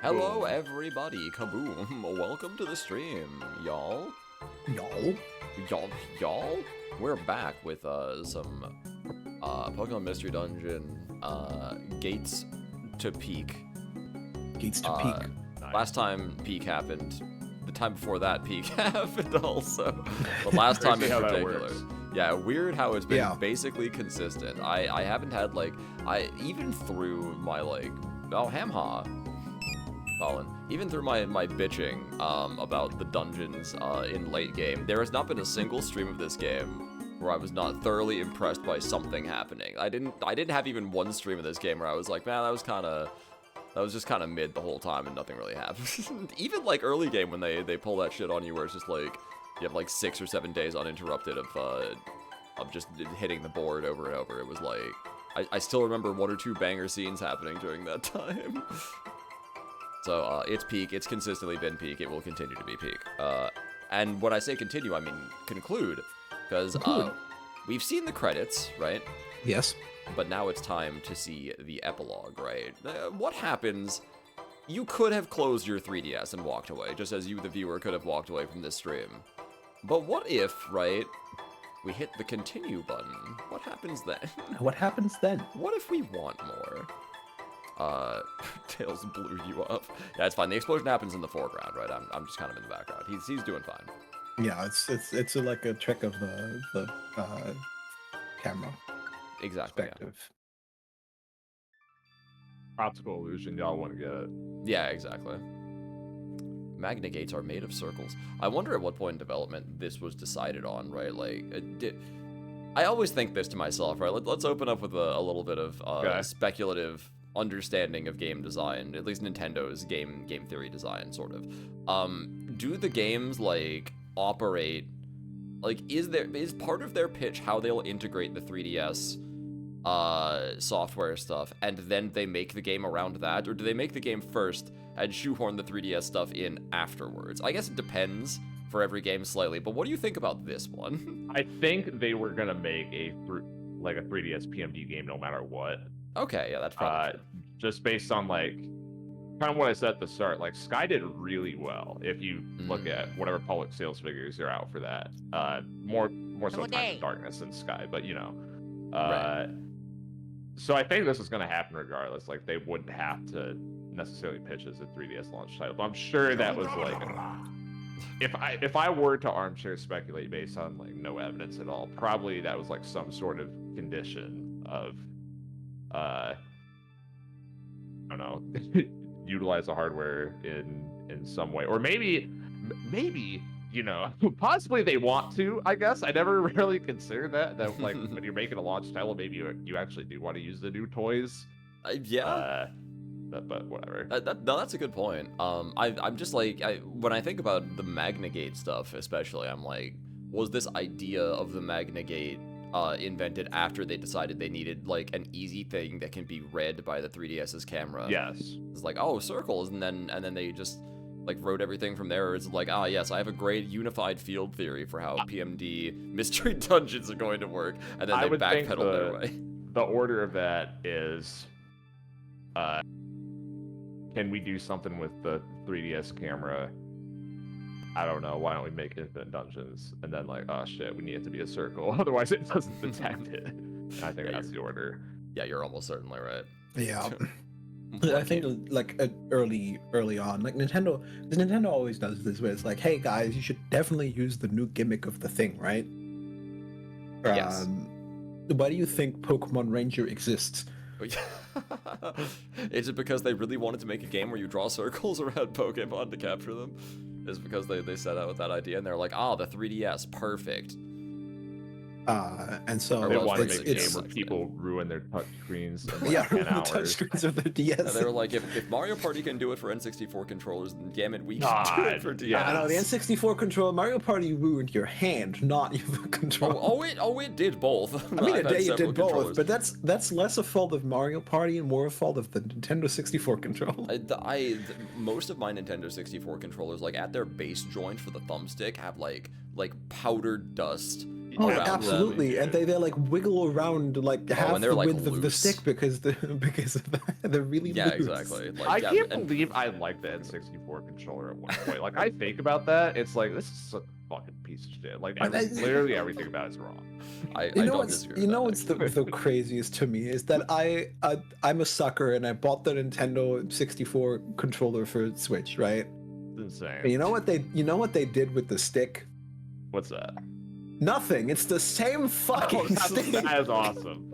Hello, everybody. Kaboom. Welcome to the stream, y'all. Y'all. We're back with some Pokemon Mystery Dungeon Gates to Peak. Gates to Peak. Last time Peak happened, the time before that Peak happened also. But last time in particular. Yeah, weird how it's been basically consistent. I haven't had even through my Hamha. Colin, even through my bitching about the dungeons in late game, there has not been a single stream of this game where I was not thoroughly impressed by something happening. I didn't have even one stream of this game where I was like, man, that was just kind of mid the whole time and nothing really happened. Even early game when they pull that shit on you where it's just you have 6 or 7 days uninterrupted of just hitting the board over and over. It was I still remember 1 or 2 banger scenes happening during that time. So, it's peak. It's consistently been peak. It will continue to be peak. And when I say continue, I mean conclude. Because we've seen the credits, right? Yes. But now it's time to see the epilogue, right? What happens? You could have closed your 3DS and walked away, just as you, the viewer, could have walked away from this stream. But what if, right, we hit the continue button? What happens then? What happens then? What if we want more? Tails blew you up. Yeah, it's fine. The explosion happens in the foreground, right? I'm just kind of in the background. He's doing fine. Yeah, it's like a trick of the camera. Exactly. Perspective. Optical illusion, y'all want to get it. Yeah, exactly. Magna gates are made of circles. I wonder at what point in development this was decided on, right? I always think this to myself, right? Let's open up with a little bit of speculative understanding of game design, at least Nintendo's game theory design, sort of. Do the games operate is part of their pitch how they'll integrate the 3DS software stuff and then they make the game around that, or do they make the game first and shoehorn the 3DS stuff in afterwards? I guess it depends for every game slightly, but what do you think about this one? I think they were gonna make a 3DS PMD game no matter what. Okay, yeah, that's probably just based on kind of what I said at the start. Sky did really well if you look at whatever public sales figures are out for that. More so Times of Darkness than Sky, but right. So I think this was going to happen regardless. They wouldn't have to necessarily pitch as a 3DS launch title. But I'm sure that was if I were to armchair speculate based on no evidence at all, probably that was some sort of condition of I don't know, utilize the hardware in some way, or maybe possibly they want to. I guess I never really considered that when you're making a launch title, maybe you actually do want to use the new toys. But whatever. No, that's a good point. I'm just when I think about the Magna Gate stuff, especially, I'm was this idea of the Magna Gate invented after they decided they needed an easy thing that can be read by the 3DS's camera? Yes. It's circles, and then they just wrote everything from there. It's yes, I have a great unified field theory for how PMD mystery dungeons are going to work, and then they backpedaled their way. The order of that is, can we do something with the 3DS camera? I don't know, why don't we make infinite dungeons? And then oh shit, we need it to be a circle, otherwise it doesn't detect it. I think that's the order. Yeah, you're almost certainly right. Yeah. I think early on, Nintendo always does this where it's hey guys, you should definitely use the new gimmick of the thing, right? Yes. Why do you think Pokemon Ranger exists? Is it because they really wanted to make a game where you draw circles around Pokemon to capture them? Is because they set out with that idea and they're the 3DS, perfect. And so they wanted to make a game where people ruin their touch screens in the 10 hours. touch screens of their DS. Yeah, they were if Mario Party can do it for N64 controllers, then damn it, we can do it for DS. I know, the N64 controller, Mario Party ruined your hand, not your controller. Oh, it did both. I mean, it did both, but that's less a fault of Mario Party and more a fault of the Nintendo 64 controller. Most of my Nintendo 64 controllers, at their base joint for the thumbstick, have powdered dust Oh, around absolutely, and they like wiggle around like half the like, width of the stick because they're really loose. Exactly. Like, I can't believe I like the N64 controller at one point. Like, I think about that, it's like, this is a fucking piece of shit. Like, literally everything about it's wrong. I don't disagree. You know what's the craziest to me is that I'm a sucker and I bought the Nintendo 64 controller for Switch, right? It's insane. And you know what they did with the stick? What's that? Nothing. It's the same fucking stick. That is awesome.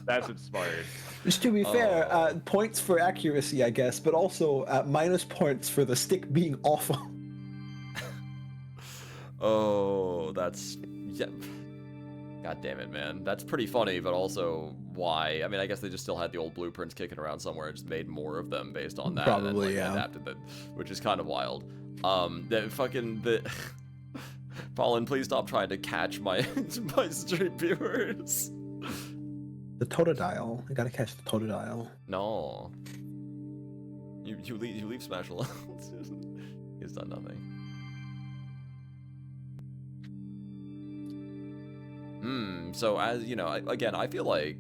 That's inspired. Which, to be fair, points for accuracy, I guess, but also minus points for the stick being awful. Oh, that's... Yeah. God damn it, man. That's pretty funny, but also why? I mean, I guess they just still had the old blueprints kicking around somewhere and just made more of them based on that. Probably, and, like, adapted them, which is kind of wild. Fallen, please stop trying to catch my stream viewers. The Totodile. I gotta catch the Totodile. No. You leave Smash alone. He's done nothing. So as you know, again, I feel like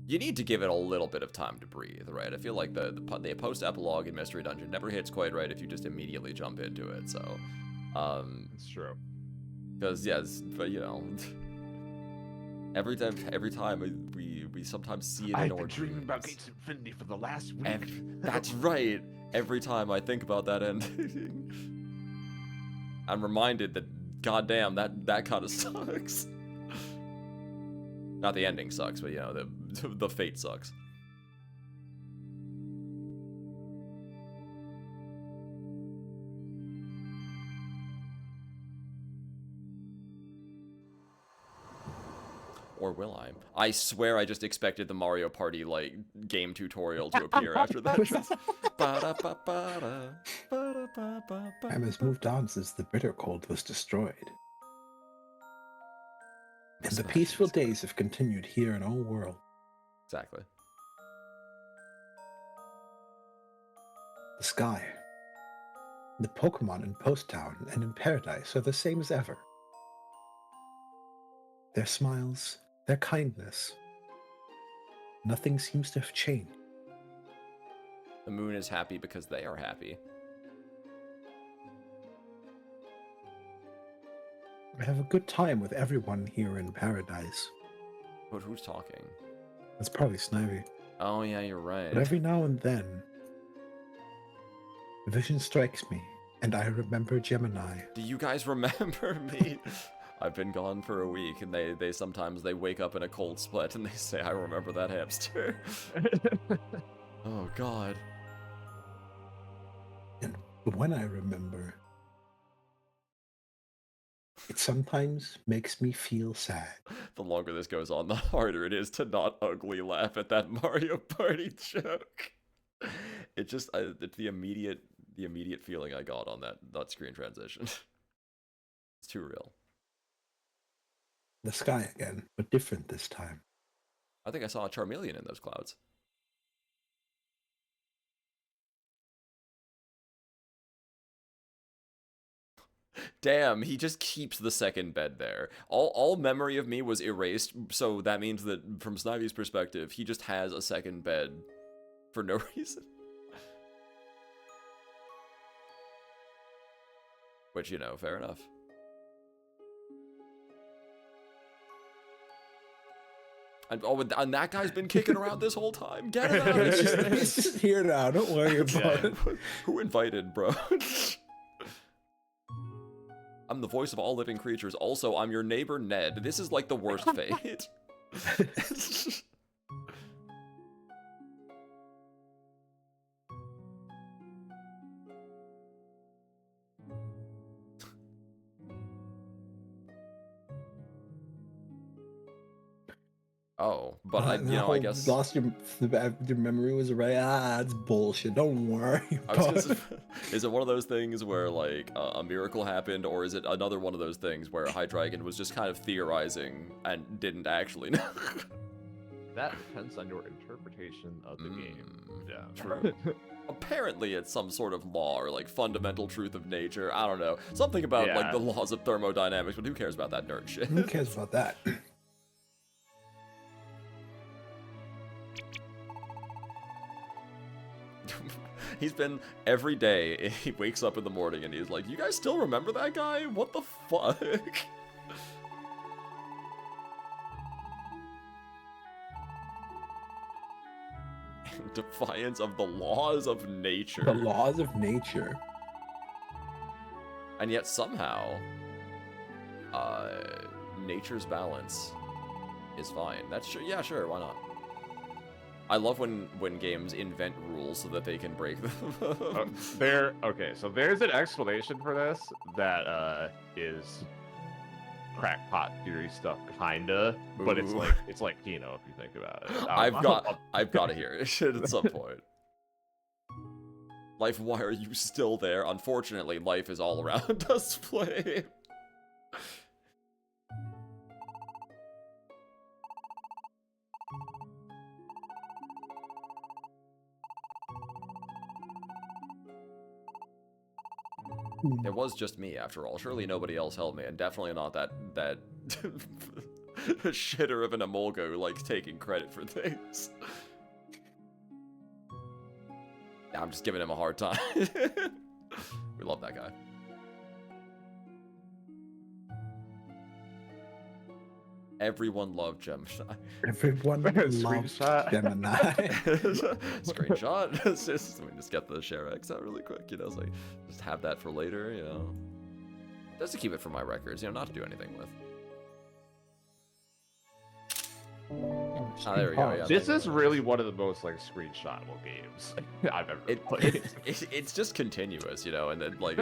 you need to give it a little bit of time to breathe, right? I feel like the post-epilogue in Mystery Dungeon never hits quite right if you just immediately jump into it. So, it's true. Because yes, but you know, every time we sometimes see it in our dreams. I've been dreaming about Gates Infinity for the last week. And that's right. Every time I think about that ending, I'm reminded that goddamn that kind of sucks. Not the ending sucks, but you know the fate sucks. Or will I? I swear I just expected the Mario Party, like, game tutorial to appear after that. Time has moved on since the bitter cold was destroyed. And the peaceful days have continued here in our world. Exactly. The sky, the Pokemon in Post Town and in Paradise are the same as ever. Their smiles, their kindness. Nothing seems to have changed. The moon is happy because they are happy. I have a good time with everyone here in Paradise. But who's talking? That's probably Snivy. Oh yeah, you're right. But every now and then, a vision strikes me, and I remember Gemini. Do you guys remember me? I've been gone for a week, and they sometimes wake up in a cold sweat and they say, I remember that hamster. Oh, God. And when I remember, it sometimes makes me feel sad. The longer this goes on, the harder it is to not ugly laugh at that Mario Party joke. It's the immediate feeling I got on that screen transition. It's too real. The sky again, but different this time. I think I saw a Charmeleon in those clouds. Damn, he just keeps the second bed there. All memory of me was erased, so that means that from Snivy's perspective, he just has a second bed for no reason. Which, you know, fair enough. And that guy's been kicking around this whole time. Get it out. He's just here now. Don't worry about it. Who invited, bro? I'm the voice of all living creatures. Also, I'm your neighbor, Ned. This is like the worst fate. Oh, but I guess lost your memory was right. It's bullshit. Don't worry. Is it one of those things where like a miracle happened, or is it another one of those things where Hydreigon was just kind of theorizing and didn't actually know? That depends on your interpretation of the game. Yeah, true. apparently it's some sort of law or like fundamental truth of nature. I don't know. Something about like the laws of thermodynamics, but who cares about that nerd shit? Who cares about that? He's been every day. He wakes up in the morning and he's like, "You guys still remember that guy? What the fuck?" Defiance of the laws of nature. The laws of nature. And yet somehow, nature's balance is fine. That's sure. Yeah, sure. Why not? I love when games invent rules so that they can break them. Okay, so there's an explanation for this that is crackpot theory stuff, kinda, but it's like Kino if you think about it. I've got to hear it at some point. Life, why are you still there? Unfortunately, life is all around us, Flame. It was just me, after all. Surely nobody else held me, and definitely not that shitter of an Emolga who likes taking credit for things. I'm just giving him a hard time. We love that guy. Everyone loved Gemini. Everyone loves Gemini. Screenshot. Let me just get the share X out really quick. You know, it's like just have that for later. You know, just to keep it for my records. You know, not to do anything with. Oh, there we go. Yeah, this is really one of the most like screenshotable games I've ever played. It's just continuous, you know, and then like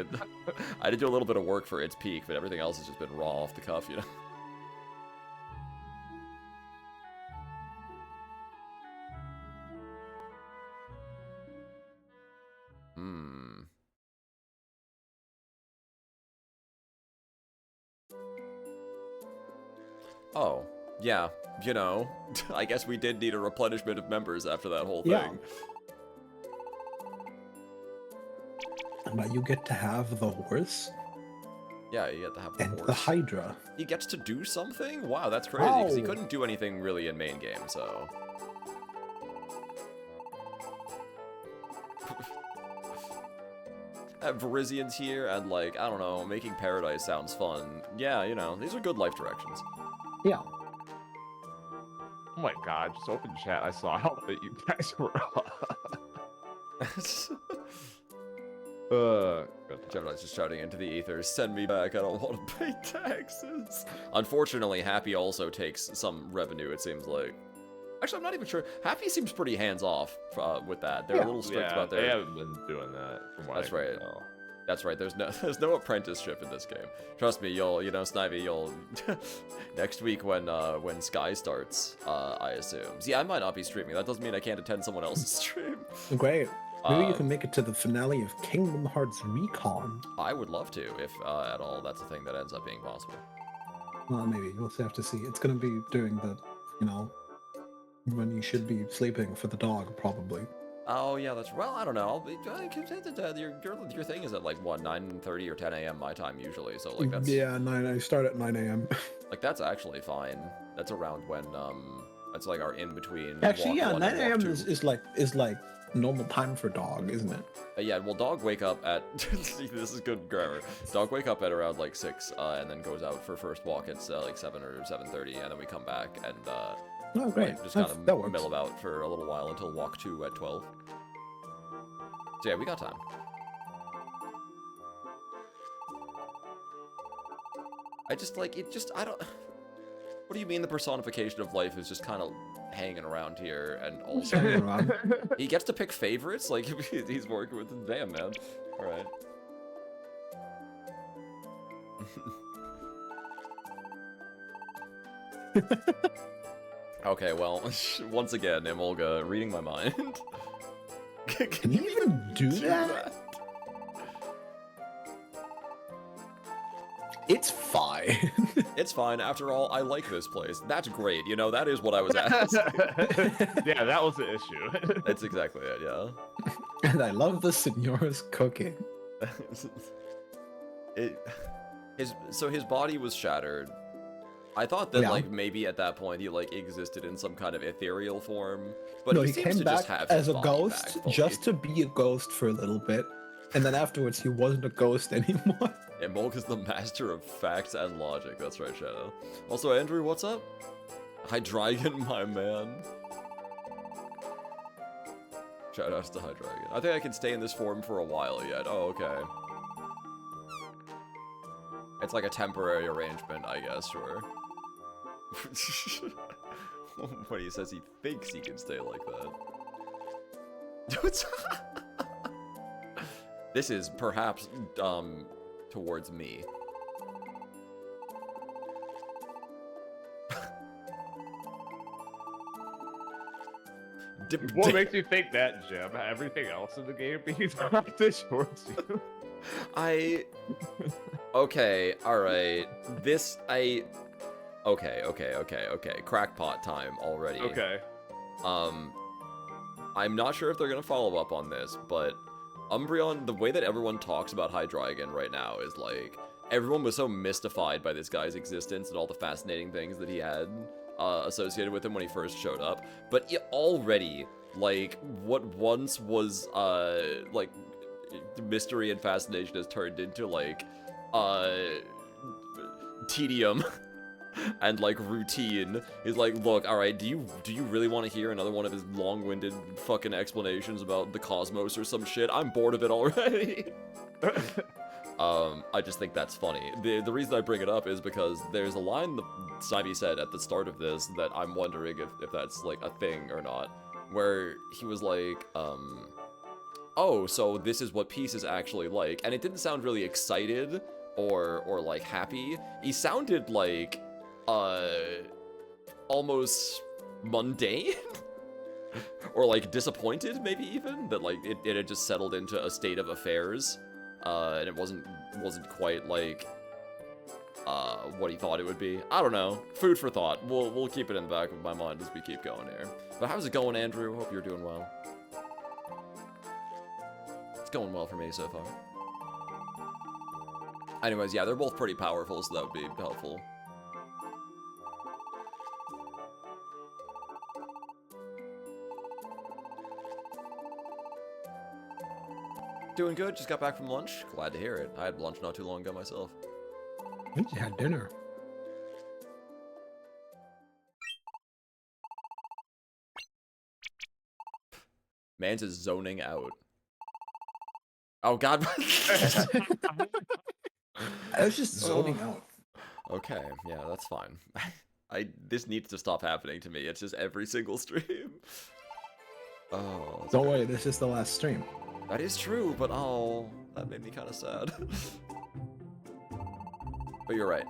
I did do a little bit of work for its peak, but everything else has just been raw off the cuff, you know. Oh, yeah, you know, I guess we did need a replenishment of members after that whole thing. Yeah. But you get to have the horse. Yeah, you get to have the horse. And the Hydra. He gets to do something? Wow, that's crazy, because he couldn't do anything really in main game, so... Verizian's here, and like, I don't know, making Paradise sounds fun. Yeah, you know, these are good life directions. Yeah. Oh my god, just open chat, I saw how that you guys were Gemini's just shouting into the ether, send me back, I don't want to pay taxes. Unfortunately, Happy also takes some revenue, it seems like. Actually, I'm not even sure. Happy seems pretty hands-off with that. They're a little strict about their... they haven't been doing that, from what That's I right. know. That's right. There's no apprenticeship in this game. Trust me, you know, Snivy, you'll next week when Sky starts, I assume. See, I might not be streaming. That doesn't mean I can't attend someone else's stream. Great. Maybe you can make it to the finale of Kingdom Hearts Recon. I would love to, if at all that's a thing that ends up being possible. Well, maybe we'll have to see. It's going to be during the, you know, when you should be sleeping for the dog, probably. Oh yeah, that's well. I don't know. Your thing is at like what 9:30 or 10 a.m. my time usually. So like that's yeah 9. I start at 9 a.m. Like that's actually fine. That's around when that's like our in between. Actually, yeah, 9 a.m. is like normal time for dog, isn't it? Yeah. Well, dog wake up at this is good grammar. Dog wake up at around like 6, and then goes out for first walk at like 7 or 7:30, and then we come back and. Oh, great. Like, just kind of mill about for a little while until walk 2 at 12. So yeah, we got time. I just like it. I don't. What do you mean the personification of life is just kind of hanging around here and also he gets to pick favorites? Like he's working with. Damn, man. All right. Okay, well, once again, Emolga reading my mind. Can you even do that? It's fine. It's fine. After all, I like this place. That's great. You know, that is what I was asking. Yeah, that was the issue. That's exactly it, yeah. And I love the Signora's cooking. So his body was shattered. I thought that like maybe at that point he like existed in some kind of ethereal form, but no, he he seems came to back just have as his a body ghost, back fully. just to be a ghost for a little bit, and then afterwards he wasn't a ghost anymore. Yeah, Mulk is the master of facts and logic. That's right, Shadow. Also, Andrew, what's up? Hydreigon, my man. Shoutouts to Hydreigon. I think I can stay in this form for a while yet. Oh, okay. It's like a temporary arrangement, I guess, sure. When he says he thinks he can stay like that. This is perhaps, towards me. What makes you think that, Jim? Everything else in the game being directed towards you? Okay, alright. Okay. Crackpot time already. Okay. I'm not sure if they're gonna follow up on this, but Umbreon, the way that everyone talks about Hydreigon right now is like, everyone was so mystified by this guy's existence and all the fascinating things that he had associated with him when he first showed up. But already, like, what once was, like, mystery and fascination has turned into, like, tedium and, like, routine. He's like, look, alright, do you really want to hear another one of his long-winded fucking explanations about the cosmos or some shit? I'm bored of it already. I just think that's funny. The reason I bring it up is because there's a line that Snivy said at the start of this that I'm wondering if that's, like, a thing or not, where he was like, oh, so this is what peace is actually like, and it didn't sound really excited or like, happy. He sounded like, almost mundane? Or, like, disappointed, maybe even? That, like, it had just settled into a state of affairs. And it wasn't quite like what he thought it would be. I don't know. Food for thought. We'll keep it in the back of my mind as we keep going here. But how's it going, Andrew? Hope you're doing well. It's going well for me so far. Anyways, yeah, they're both pretty powerful, so that would be helpful. Doing good, just got back from lunch. Glad to hear it. I had lunch not too long ago myself. I just had dinner. Mans is zoning out. Oh god. I was just zoning out. Okay, yeah, that's fine. This needs to stop happening to me. It's just every single stream. Oh. Don't worry, this is the last stream. That is true, but oh, that made me kind of sad. But you're right.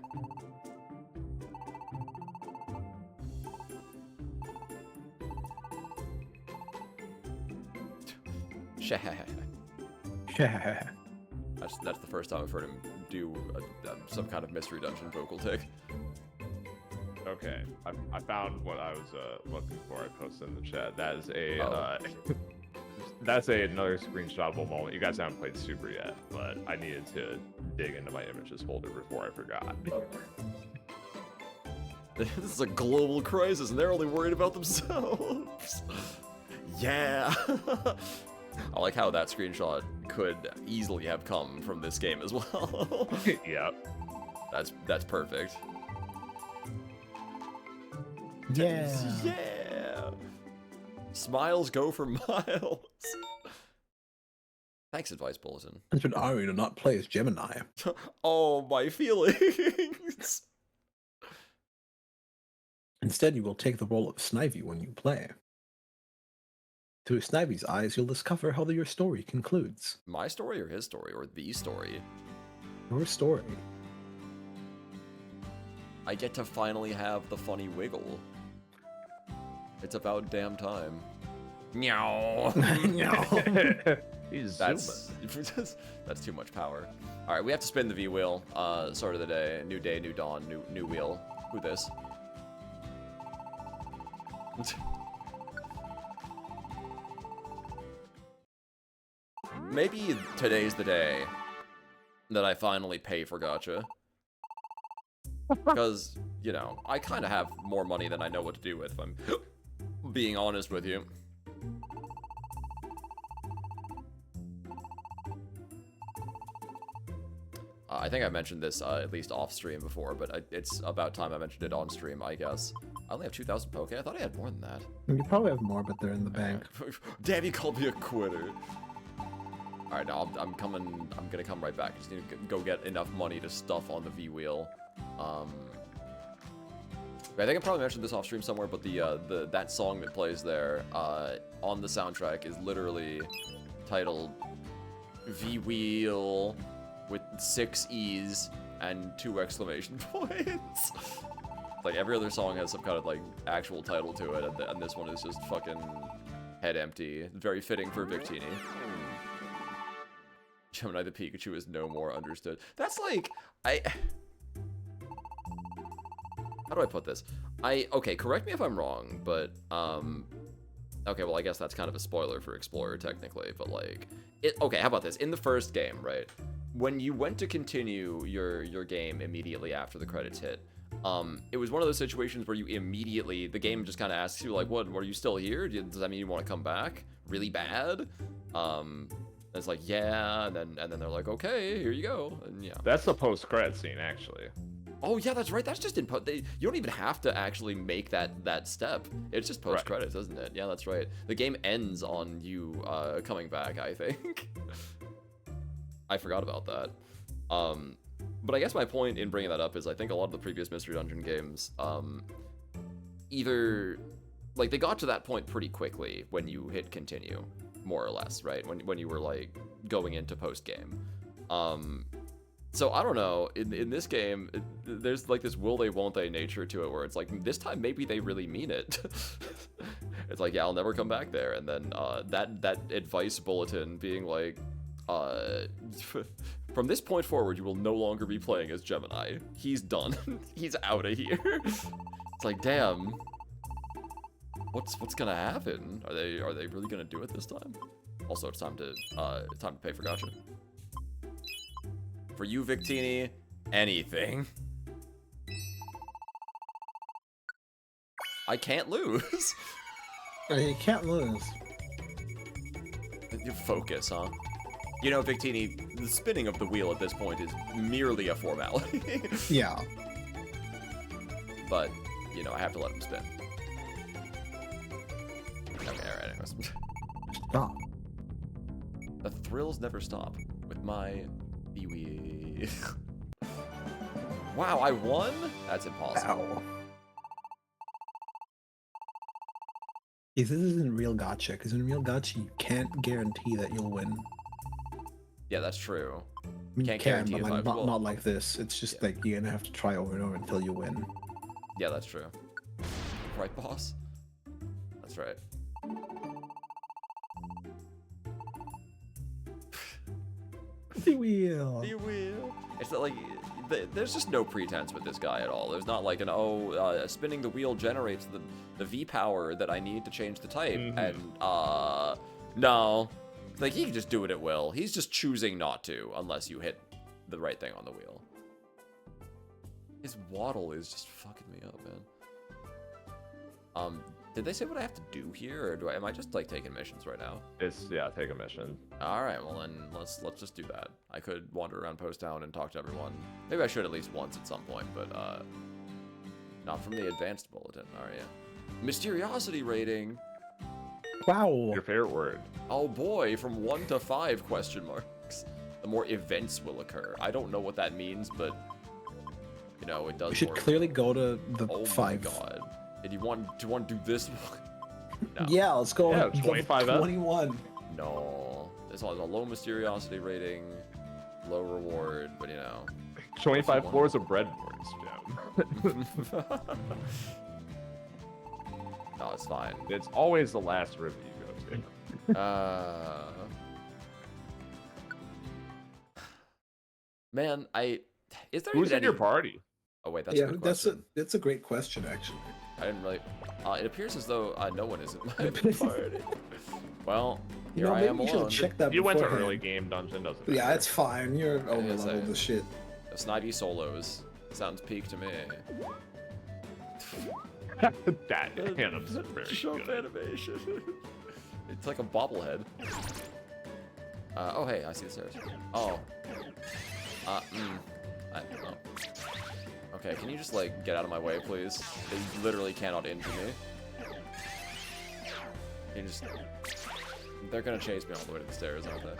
That's the first time I've heard him do some kind of mystery dungeon vocal tick. Okay, I found what I was looking for. I posted in the chat. That is a that's another screenshotable moment. You guys haven't played Super yet, but I needed to dig into my images folder before I forgot. This is a global crisis, and they're only worried about themselves. Yeah. I like how that screenshot could easily have come from this game as well. Yep. That's perfect. Yeah. Yeah. Smiles go for miles. Thanks, Advice Bulletin. It's been Ari to not play as Gemini. Oh, my feelings. Instead, you will take the role of Snivy when you play. Through Snivy's eyes, you'll discover how your story concludes. My story or his story or the story? Your story. I get to finally have the funny wiggle. It's about damn time. Meow. That's too much power. All right, we have to spin the V wheel. Start of the day, new dawn, new wheel. Who this? maybe today's the day that I finally pay for gacha. Because, you know, I kind of have more money than I know what to do with, if I'm being honest with you. I think I mentioned this at least off stream before, but it's about time I mentioned it on stream, I guess. I only have 2,000 poke. I thought I had more than that. You probably have more, but they're in the bank. Damn, you called me a quitter. All right, now I'm coming. I'm gonna come right back. I just need to go get enough money to stuff on the V wheel. I think I probably mentioned this off stream somewhere, but that song that plays there on the soundtrack is literally titled V wheel with 6 E's and 2 exclamation points. Like every other song has some kind of like actual title to it, and this one is just fucking head empty. Very fitting for Victini. Gemini the Pikachu is no more understood. That's like, how do I put this? Okay, correct me if I'm wrong, but, okay, well, I guess that's kind of a spoiler for Explorer, technically, but, like, okay, how about this? In the first game, right, when you went to continue your game immediately after the credits hit, it was one of those situations where you immediately, the game just kind of asks you, like, what, are you still here? Does that mean you want to come back? Really bad? It's like, yeah, and then they're like, okay, here you go, and yeah. That's the post-credit scene, actually. Oh yeah, that's right. That's just in you don't even have to actually make that step. It's just post credits, isn't it? Yeah, that's right. The game ends on you coming back, I think. I forgot about that. But I guess my point in bringing that up is I think a lot of the previous Mystery Dungeon games, either like they got to that point pretty quickly when you hit continue, more or less, right? When you were like going into post game. So I don't know, in this game, there's like this will they, won't they nature to it where it's like, this time maybe they really mean it. It's like, yeah, I'll never come back there. And then that advice bulletin being like, from this point forward, you will no longer be playing as Gemini. He's done. He's out of here. It's like, damn, what's gonna happen? Are they really gonna do it this time? Also, it's time to pay for gacha. For you, Victini, anything. I can't lose. You can't lose. You focus, huh? You know, Victini, the spinning of the wheel at this point is merely a formality. Yeah. But, you know, I have to let him spin. Okay, alright, anyways. Stop. The thrills never stop with my Wee. Wow, I won? That's impossible. Ow. This isn't real gacha, because in real gacha you can't guarantee that you'll win. Yeah, that's true. You Can't can, guarantee but if not like this. It's just like you're gonna have to try over and over until you win. Yeah, that's true. Right, boss? That's right. The wheel. The wheel. It's not like there's just no pretense with this guy at all. There's not like an spinning the wheel generates the V power that I need to change the type, and no, like he can just do it at will. He's just choosing not to unless you hit the right thing on the wheel. His waddle is just fucking me up, man. Did they say what I have to do here, or am I just like taking missions right now? Yeah, take a mission. All right, well then let's just do that. I could wander around Post Town and talk to everyone. Maybe I should at least once at some point, but not from the advanced bulletin, are you? Mysteriosity rating. Wow. Your favorite word. Oh boy, from 1 to 5 question marks. The more events will occur. I don't know what that means, but you know it does. We should clearly go to the 5. Oh my god. Do you want to do this? No. Yeah, let's go. Yeah, 25 up. 21. No. This one has a low mysteriosity rating, low reward, but you know. 25 floors of breadboards, Jim. No, it's fine. It's always the last review you go to. Man, is there Who's even in your party? Oh wait, that's a good question. That's a great question, actually. I didn't really. It appears as though no one is in my party. Well, Here I am maybe you should alone. check that You went to beforehand. early game dungeon, doesn't Yeah, matter. it's fine. You're over Yes, leveled this shit. Snivy solos. Sounds peak to me. That anim's very Jump good. animation. It's like a bobblehead. Oh, hey, I see the stairs. Oh. Oh. Okay, can you just, like, get out of my way, please? They literally cannot injure me. You just... They're gonna chase me all the way to the stairs, aren't they?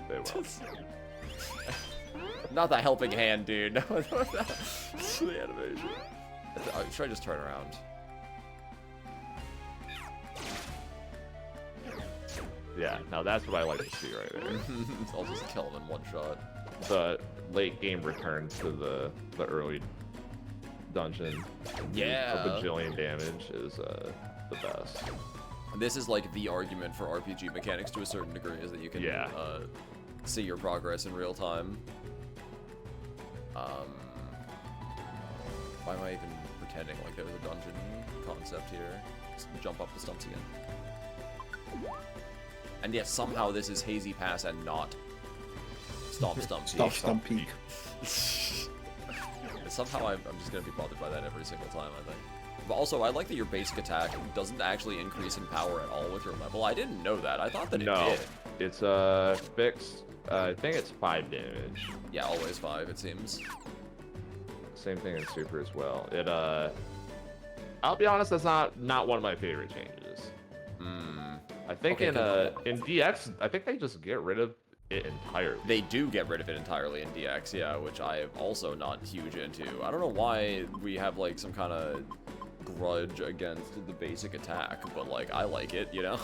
They will. Not the helping hand, dude. No, the animation. Should I just turn around? Yeah, now that's what I like to see right there. I'll just kill him in one shot. The late game return to the early dungeon. Yeah. A bajillion damage is the best. This is like the argument for RPG mechanics to a certain degree, is that you can see your progress in real time. Why am I even pretending like there's a dungeon concept here? Just jump up the stumps again. And yet somehow this is Hazy Pass and not Stomp Stump Peak. Stomp Stump Peak. Somehow I'm just gonna be bothered by that every single time, I think. But also, I like that your basic attack doesn't actually increase in power at all with your level. I didn't know that. I thought that it did. It's fixed. I think it's 5 damage. Yeah, always 5, it seems. Same thing in Super as well. It I'll be honest, that's not one of my favorite changes. I think in DX, I think they just get rid of it entirely. They do get rid of it entirely in DX, yeah, which I am also not huge into. I don't know why we have like some kind of grudge against the basic attack, but like I like it, you know?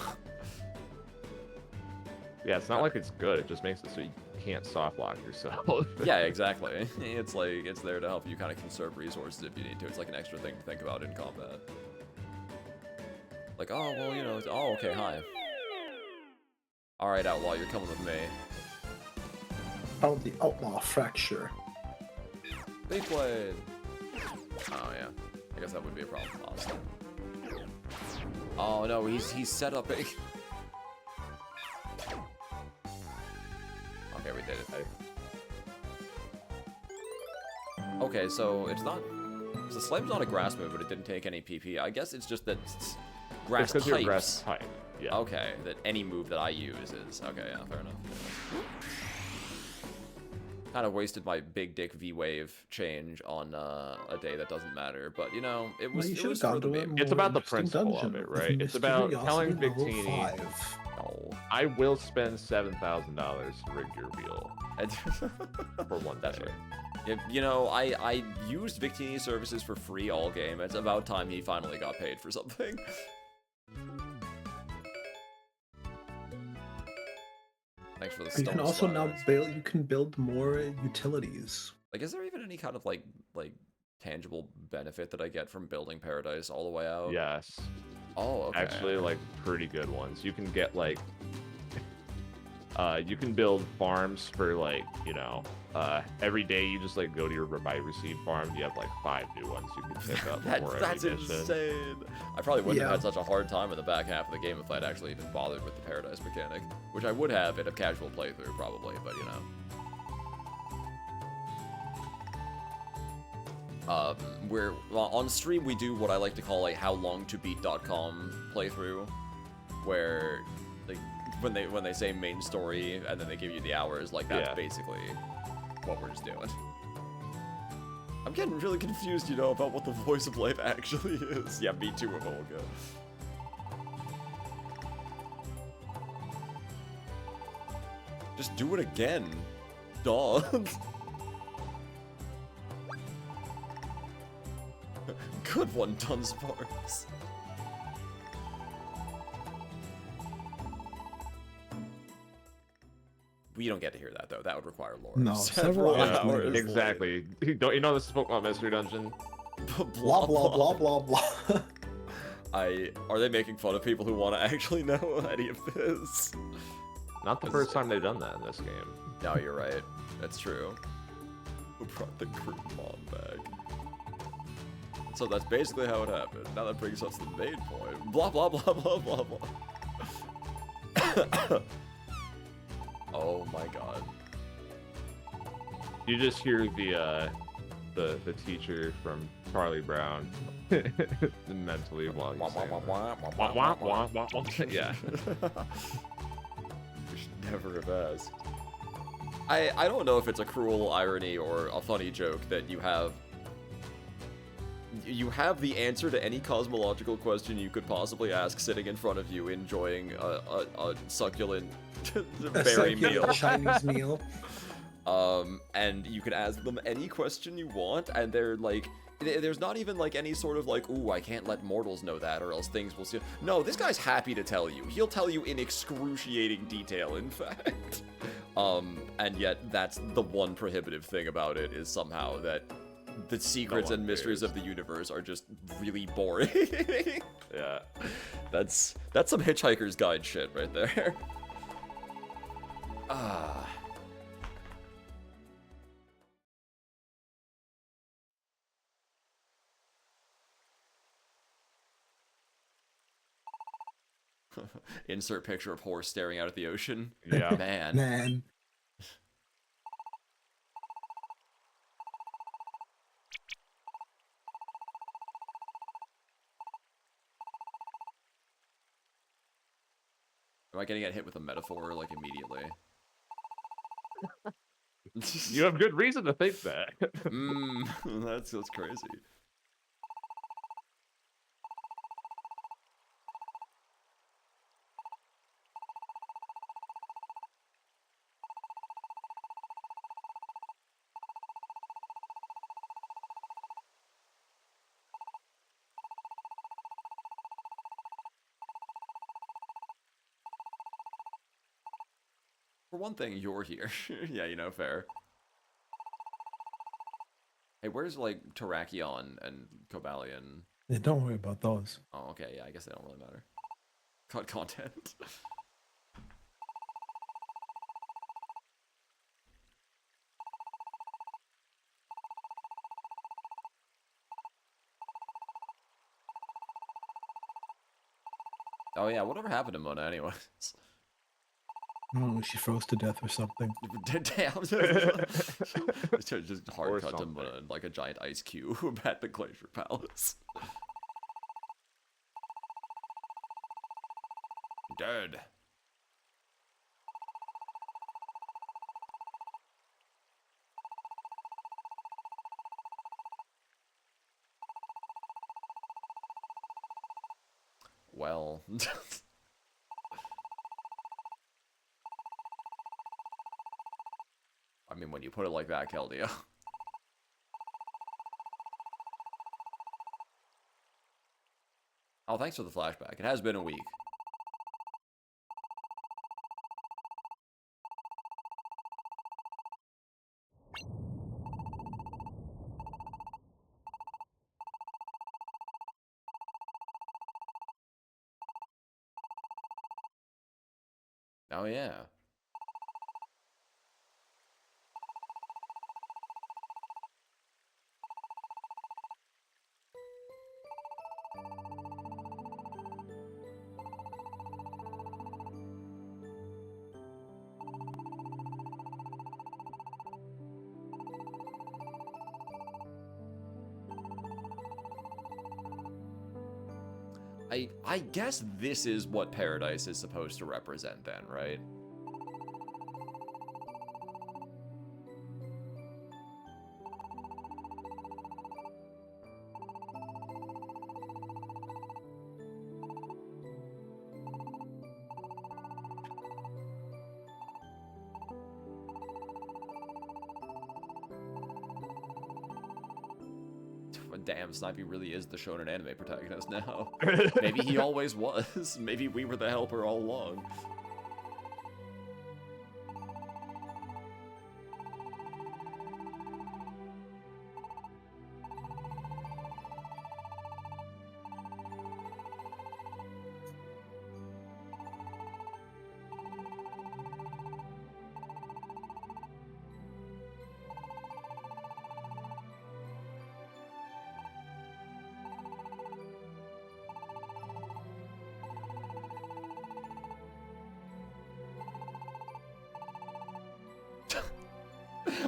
Yeah, it's not like it's good. It just makes it so you can't soft lock yourself. Yeah, exactly. It's like it's there to help you kind of conserve resources if you need to. It's like an extra thing to think about in combat. Like, oh, well, you know, oh, okay, hi. Alright, Outlaw, you're coming with me. Oh, the Outlaw Fracture. Big blade! Oh, yeah. I guess that would be a problem, honestly. Oh, no, he's set up a... Okay, we did it. Okay, so it's not... So Slime's not a grass move, but it didn't take any PP. I guess it's just that grass types. You're grass type. Yeah. Okay, that any move that I use is... Okay, yeah, fair enough. Kind of wasted my big dick V-wave change on a day that doesn't matter, but you know, it was, it was for the meme. It's about the principle of it, right? It's about telling Victini, no, I will spend $7,000 to rig your wheel for one day. Right. You know, I used Victini services for free all game. It's about time he finally got paid for something. Thanks for the You can also now build. You can build more utilities. Like, is there even any kind of like tangible benefit that I get from building Paradise all the way out? Yes. Oh, okay. Actually, like pretty good ones. You can get like, you can build farms for like, you know, every day you just like go to your buy receive farm. You have like 5 new ones you can pick up. That's insane. I probably wouldn't have had such a hard time in the back half of the game if I'd actually even bothered with the Paradise mechanic, which I would have in a casual playthrough probably, but you know. We're on stream. We do what I like to call a howlongtobeat.com playthrough, where like when they say main story and then they give you the hours, like that's basically what we're just doing. I'm getting really confused, you know, about what the voice of life actually is. Yeah, me too, Olga. Just do it again, dog. Good one, Dunsparks. We don't get to hear that though. That would require lore. No, several hours. Exactly. Don't you know this is Pokemon Mystery Dungeon? Blah blah blah blah blah. Are they making fun of people who want to actually know any of this? Not the first time they've done that in this game. No, you're right. That's true. Who brought the crude mom back? So that's basically how it happened. Now that brings us to the main point. Blah blah blah blah blah blah. Oh my god. You just hear the teacher from Charlie Brown mentally while you say yeah. You should never have asked. I don't know if it's a cruel irony or a funny joke that you have the answer to any cosmological question you could possibly ask sitting in front of you, enjoying a succulent berry meal. Chinese meal. And you can ask them any question you want, and they're like, there's not even like any sort of like, ooh, I can't let mortals know that or else things will see. No, this guy's happy to tell you. He'll tell you in excruciating detail, in fact. And yet that's the one prohibitive thing about it, is somehow that the secrets and mysteries of the universe are just really boring. Yeah. That's some Hitchhiker's Guide shit right there. Ah. Insert picture of horse staring out at the ocean. Yeah. Man. Am I gonna get hit with a metaphor, like, immediately? You have good reason to think that. That's crazy. For one thing, you're here. Yeah, you know, fair. Hey, where's, like, Terrakion and Cobalion? Yeah, don't worry about those. Oh, okay, yeah, I guess they don't really matter. Cut content. Oh yeah, whatever happened to Mona anyways? Oh, she froze to death or something. Damn. Just hard cut to Mona, like a giant ice cube at the Glacier Palace. Dead. Well. I mean, when you put it like that, Keldeo. Oh, thanks for the flashback. It has been a week. Oh, yeah. I guess this is what paradise is supposed to represent then, right? Damn, Snipey really is the shonen anime protagonist now. Maybe he always was. Maybe we were the helper all along.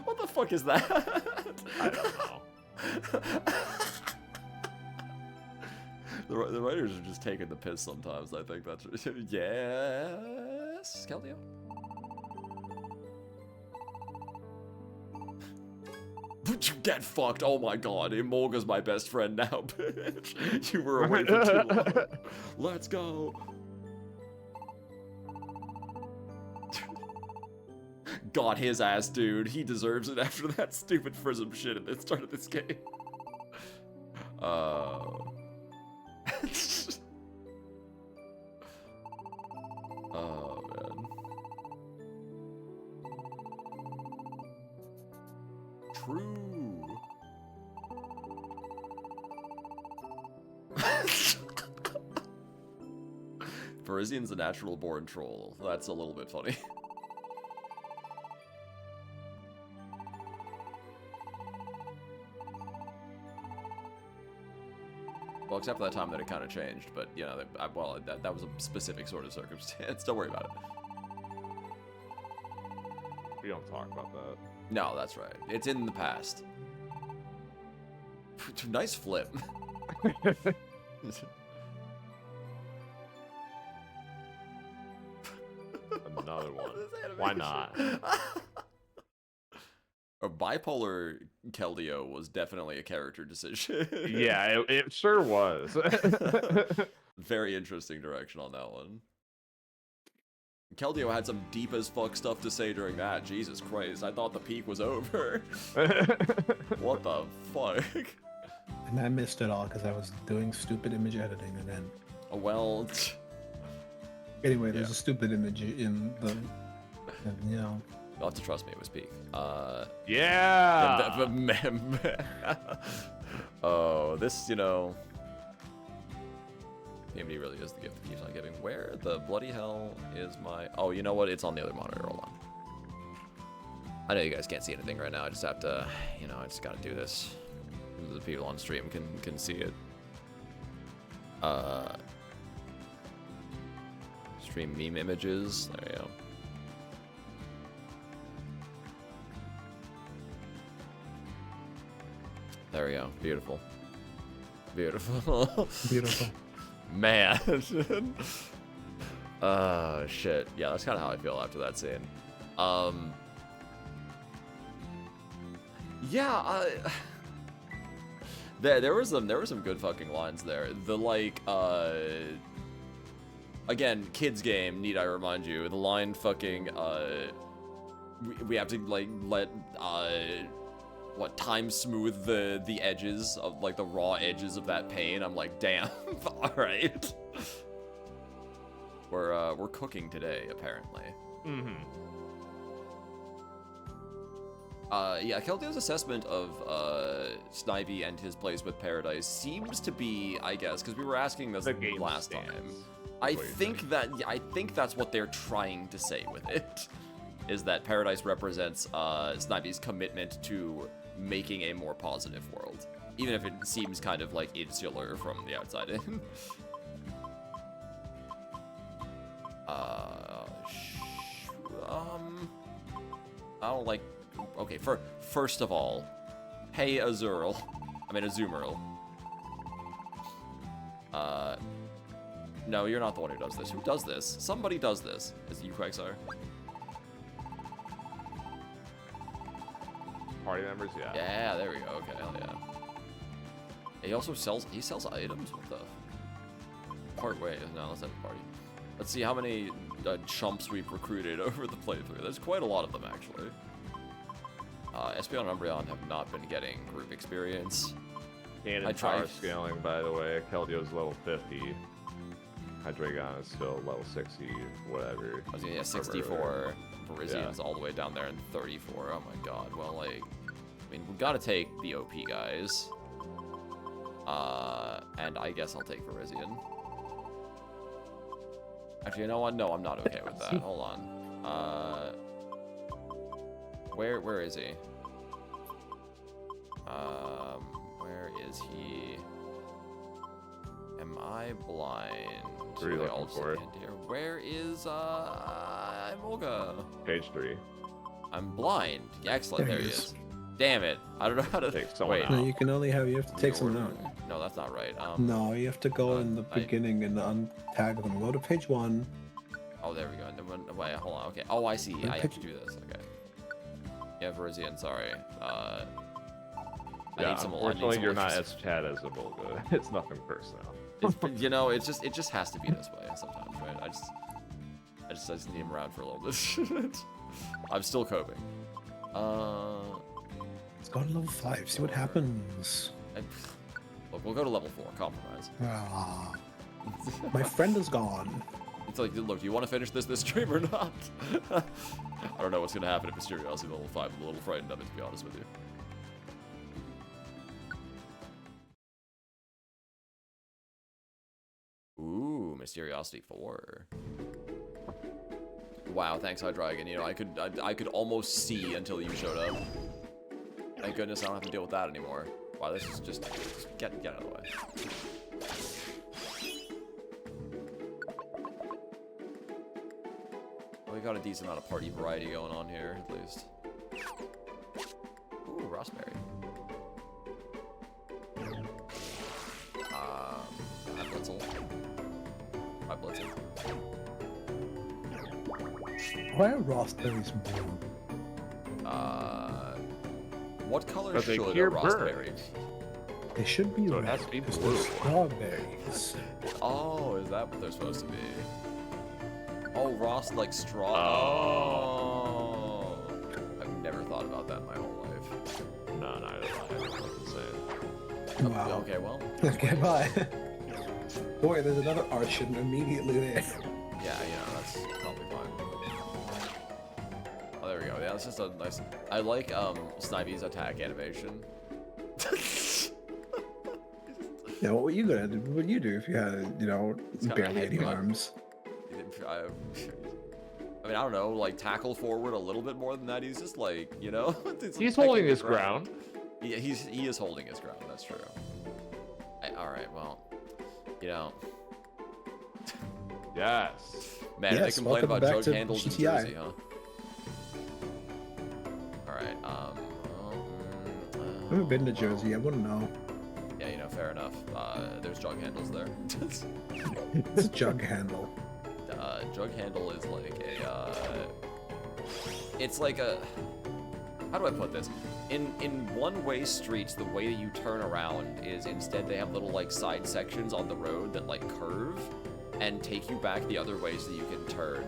What the fuck is that? I don't know. The writers are just taking the piss sometimes. I think that's yes, Keldeo. Get fucked! Oh my god, Imolga's my best friend now, bitch. You were away for too long. Let's go. Got his ass, dude. He deserves it after that stupid Prism shit at the start of this game. Oh man. True. Parisian's a natural born troll. That's a little bit funny. Well, except for that time that it kind of changed, but you know, that was a specific sort of circumstance. Don't worry about it. We don't talk about that. No, that's right. It's in the past. Nice flip. Another one. Why not? A bipolar Keldeo was definitely a character decision. Yeah, it sure was. Very interesting direction on that one. Keldeo had some deep as fuck stuff to say during that. Jesus Christ, I thought the peak was over. What the fuck? And I missed it all because I was doing stupid image editing, and then. Oh, well. Anyway, there's a stupid image in the. And, you know. You'll have to trust me, it was peak. Yeah! Oh, this, you know... PMD really is the gift that keeps on giving. Where the bloody hell is my... Oh, you know what? It's on the other monitor. Hold on. I know you guys can't see anything right now. I just have to... You know, I just gotta do this. The people on stream can see it. Stream meme images. There you go. There we go. Beautiful. Beautiful. Beautiful. Man. Oh, shit. Yeah, that's kind of how I feel after that scene. Yeah, there were some good fucking lines there. The, like, again, kids game, need I remind you, the line fucking, we have to, like, let, time smooth the edges of, like, the raw edges of that pain. I'm like, damn. All right. We're cooking today, apparently. Mm-hmm. Yeah, Keldeo's assessment of Snivy and his place with Paradise seems to be, I guess, because we were asking this last time. I think that's what they're trying to say with it, is that Paradise represents Snivy's commitment to making a more positive world, even if it seems kind of like insular from the outside in. I don't like. Okay, first of all, hey Azurl. I mean Azumarill. No, you're not the one who does this. Who does this? Somebody does this. Is it you, Quagsire? Party members, yeah. Yeah, there we go. Okay, hell yeah. He also sells items? What the? Part way. No, let's have a party. Let's see how many chumps we've recruited over the playthrough. There's quite a lot of them, actually. Espeon and Umbreon have not been getting group experience. And power scaling, by the way. Keldeo's level 50. Hydreigon is still level 60, whatever. I was gonna, 64. Parisian's all the way down there in 34. Oh my god. Well, like, I mean, we gotta take the OP guys. And I guess I'll take Parisian. Actually, you know what? No, I'm not okay with that. Hold on. Where is he? Where is he? Am I blind? Where are you looking for? Where is Molga? Page 3. I'm blind. Excellent. There he is. Damn it. I don't know how to take someone wait. out. No, you can only have. You have to take someone out. No, that's not right. No, you have to go in the beginning and untag them. Go to page 1. Oh, there we go. And then wait, hold on. Okay. Oh, I see. I have to do this. Okay. Yeah, Verizian, sorry. I need some. Unfortunately, you're not as chatizable. It's nothing personal. You know, it just has to be this way sometimes, right? I just need him around for a little bit. I'm still coping. Let's go to level 5. See what happens. Look, we'll go to level 4. Compromise. Ah, my friend is gone. It's like, look, do you want to finish this stream or not? I don't know what's gonna happen if Mysteriosity level 5. I'm a little frightened of it, to be honest with you. Ooh, Mysteriosity 4. Wow, thanks, Hydreigon. You know, I could almost see until you showed up. Thank goodness I don't have to deal with that anymore. Wow, this is just get out of the way. Well, we got a decent amount of party variety going on here, at least. Ooh, Raspberry. Hi, Blitzel. Hi, Blitzel. Why are raspberries blue? What color But they should a cure raspberry burns. be? They should be So it red. has to be because blue. they're strawberries. Oh, is that what they're supposed to be? Oh, Ross like straw. Oh. I've never thought about that in my whole life. No, neither do I. Insane. Wow. Okay, well. Okay, bye. Boy, there's another Archon immediately there. Yeah, that's probably fine. Oh, there we go. Yeah, it's just a nice. I like Snivey's attack animation. Yeah, what were you gonna do? What would you do if you had, barely any arms? I mean, I don't know, like tackle forward a little bit more than that. He's just like, He's holding his ground. Yeah, he is holding his ground. That's true. All right, well, Yes. Man, Yes, they complain welcome about back jug to handles in GTI. Jersey, huh? All right. I've never been to Jersey. I wouldn't know. Yeah, fair enough. There's jug handles there. It's a jug handle. Jug handle is like it's like a, how do I put this? In one-way streets, the way that you turn around is instead they have little like side sections on the road that like curve and take you back the other ways that you can turn.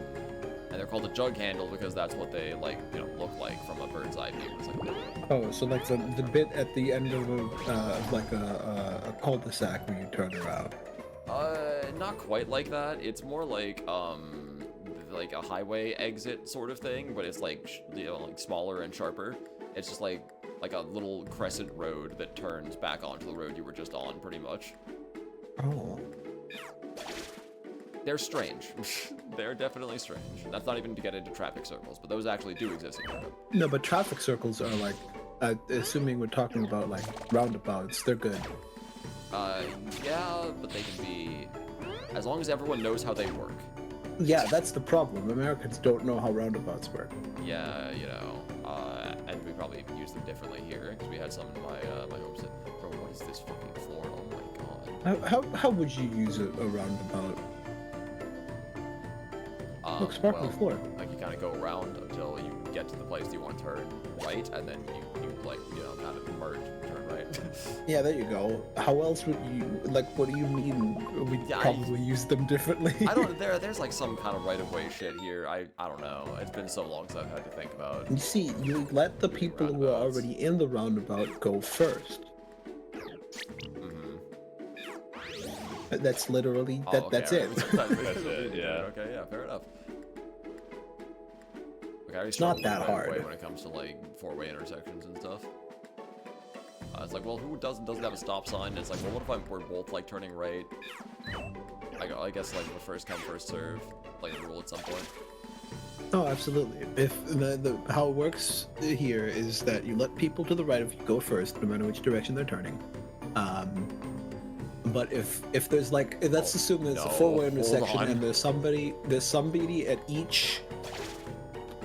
And they're called a jug handle because that's what they like, look like from a bird's eye view. It's like, Oh, so like the bit at the end of a cul-de-sac where you turn around. Not quite like that. It's more like a highway exit sort of thing, but it's like like smaller and sharper. It's just like a little crescent road that turns back onto the road you were just on, pretty much. Oh. They're strange. They're definitely strange. That's not even to get into traffic circles, but those actually do exist in Europe. No, but traffic circles are like, assuming we're talking about like roundabouts, they're good. Yeah, but they can be, as long as everyone knows how they work. Yeah, that's the problem. Americans don't know how roundabouts work. Yeah, and we probably use them differently here, because we had some in my home city. Bro, what is this fucking floor? Oh my god. How would you use a roundabout? Look, sparkly floor. Like you kind of go around until you get to the place you want to turn right, and then you like, kind of merge and turn right. Yeah, there you go. How else would you, like, what do you mean we probably use them differently? I don't, there's like some kind of right-of-way shit here. I don't know. It's been so long since I've had to think about. You see, you let the people who are already in the roundabout go first. That's literally, that's it. That's it, yeah. Okay, yeah, fair enough. Okay, It's not that hard when it comes to like four-way intersections and stuff. It's like, well, who doesn't have a stop sign? It's like, well, what if we're both like turning right? I guess like the first come first serve, like a rule at some point. Oh, absolutely. If how it works here is that you let people to the right of you go first, no matter which direction they're turning. But if there's like, let's assume it's a four-way intersection and there's somebody at each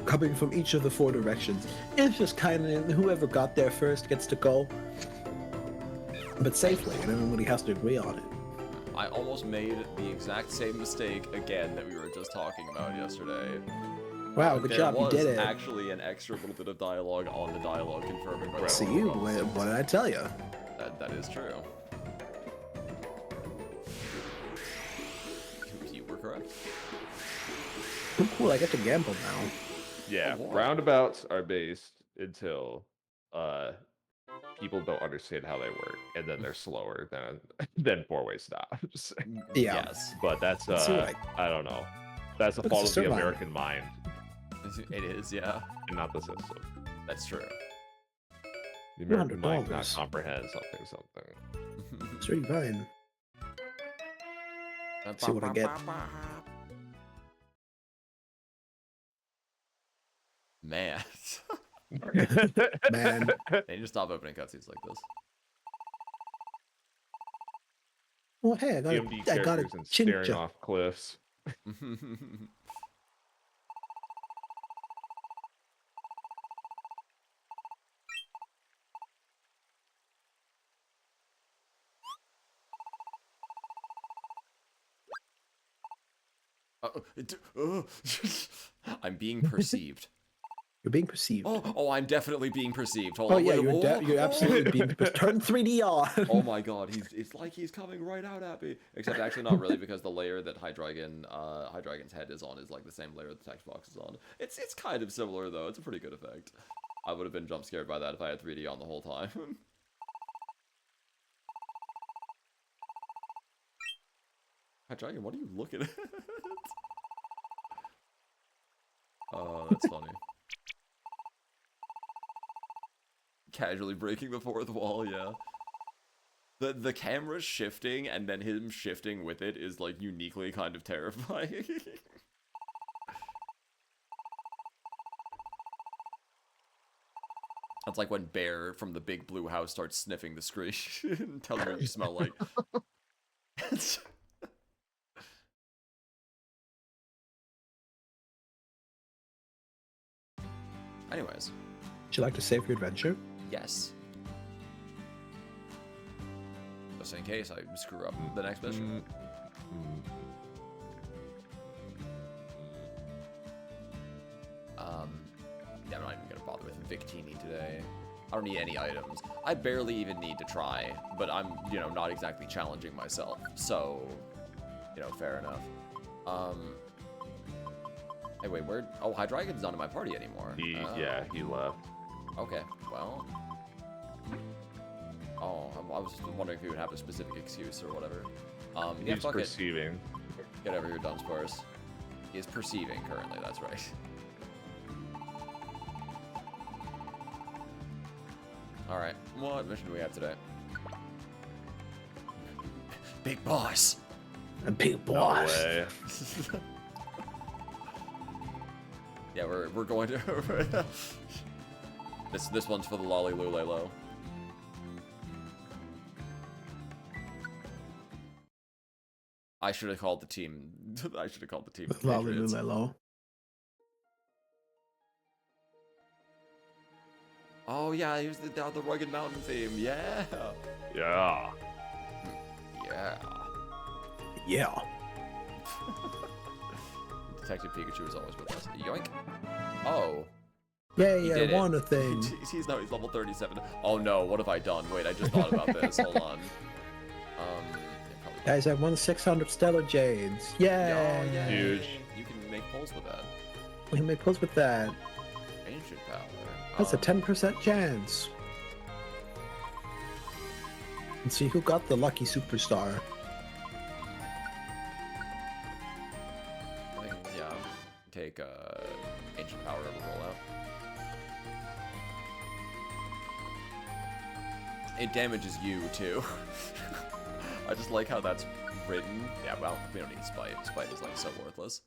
coming from each of the 4 directions. It's just kind of whoever got there first gets to go, but safely, and everybody has to agree on it. I almost made the exact same mistake again that we were just talking about yesterday. Wow, good job, you did it. There was actually an extra little bit of dialogue on the dialogue confirming. See you, what did I tell you? That is true. You were correct. Cool, I get to gamble now. Yeah, roundabouts are based until people don't understand how they work, and then they're slower than 4-way stops. Yeah. Yes. But that's I don't know. That's the fault of the American mind. It is, yeah. And not the system. That's true. The American mind cannot comprehend something. It's really fine. Let's see what I get. Man. Man. They need to stop opening cutscenes like this. Well, hey, I got a and staring off cliffs. I'm being perceived. You're being perceived. Oh, I'm definitely being perceived. Hold on, you're absolutely being perceived. Turn 3D on. Oh my god, it's like he's coming right out at me. Except actually not really, because the layer that Hydreigon's head is on is like the same layer the text box is on. It's kind of similar though. It's a pretty good effect. I would have been jump scared by that if I had 3D on the whole time. Hydreigon, what are you looking at? Oh, that's funny. Casually breaking the 4th wall, yeah. The camera shifting and then him shifting with it is like uniquely kind of terrifying. That's like when Bear from the big blue house starts sniffing the screen and telling you what you smell like. Anyways. Would you like to save your adventure? Yes. Just in case I screw up the next mission. Yeah, I'm not even gonna bother with Victini today. I don't need any items. I barely even need to try, but I'm, you know, not exactly challenging myself. So, you know, fair enough. Hey, wait, where? Oh, Hydreigon's not in my party anymore. Yeah, he left. Okay, well. Oh, I was wondering if he would have a specific excuse or whatever. Yeah, he's perceiving. Get over here, Dunsparce. He is perceiving currently, that's right. Alright, what mission do we have today? Big boss! A big boss! No way. Yeah, we're going to... This one's for the Lolly Lulelo. I should have called the team. I should have called the team. Lolly Lulelo. Oh yeah, he was the Rugged Mountain theme. Yeah. Yeah. Yeah. Yeah. Detective Pikachu is always with us. Yoink. Oh. Yay, I won a thing. He's level 37. Oh no, what have I done? Wait, I just thought about this. Hold on. Guys, I won 600 Stellar Jades. Yay! Oh, yay. Huge. You can make pulls with that. We can make pulls with that. Ancient power. That's a 10% chance. And see who got the lucky superstar. I think, yeah, take ancient power to roll out. It damages you too. I just like how that's written. Yeah, well, we don't need Spite. Spite is like so worthless.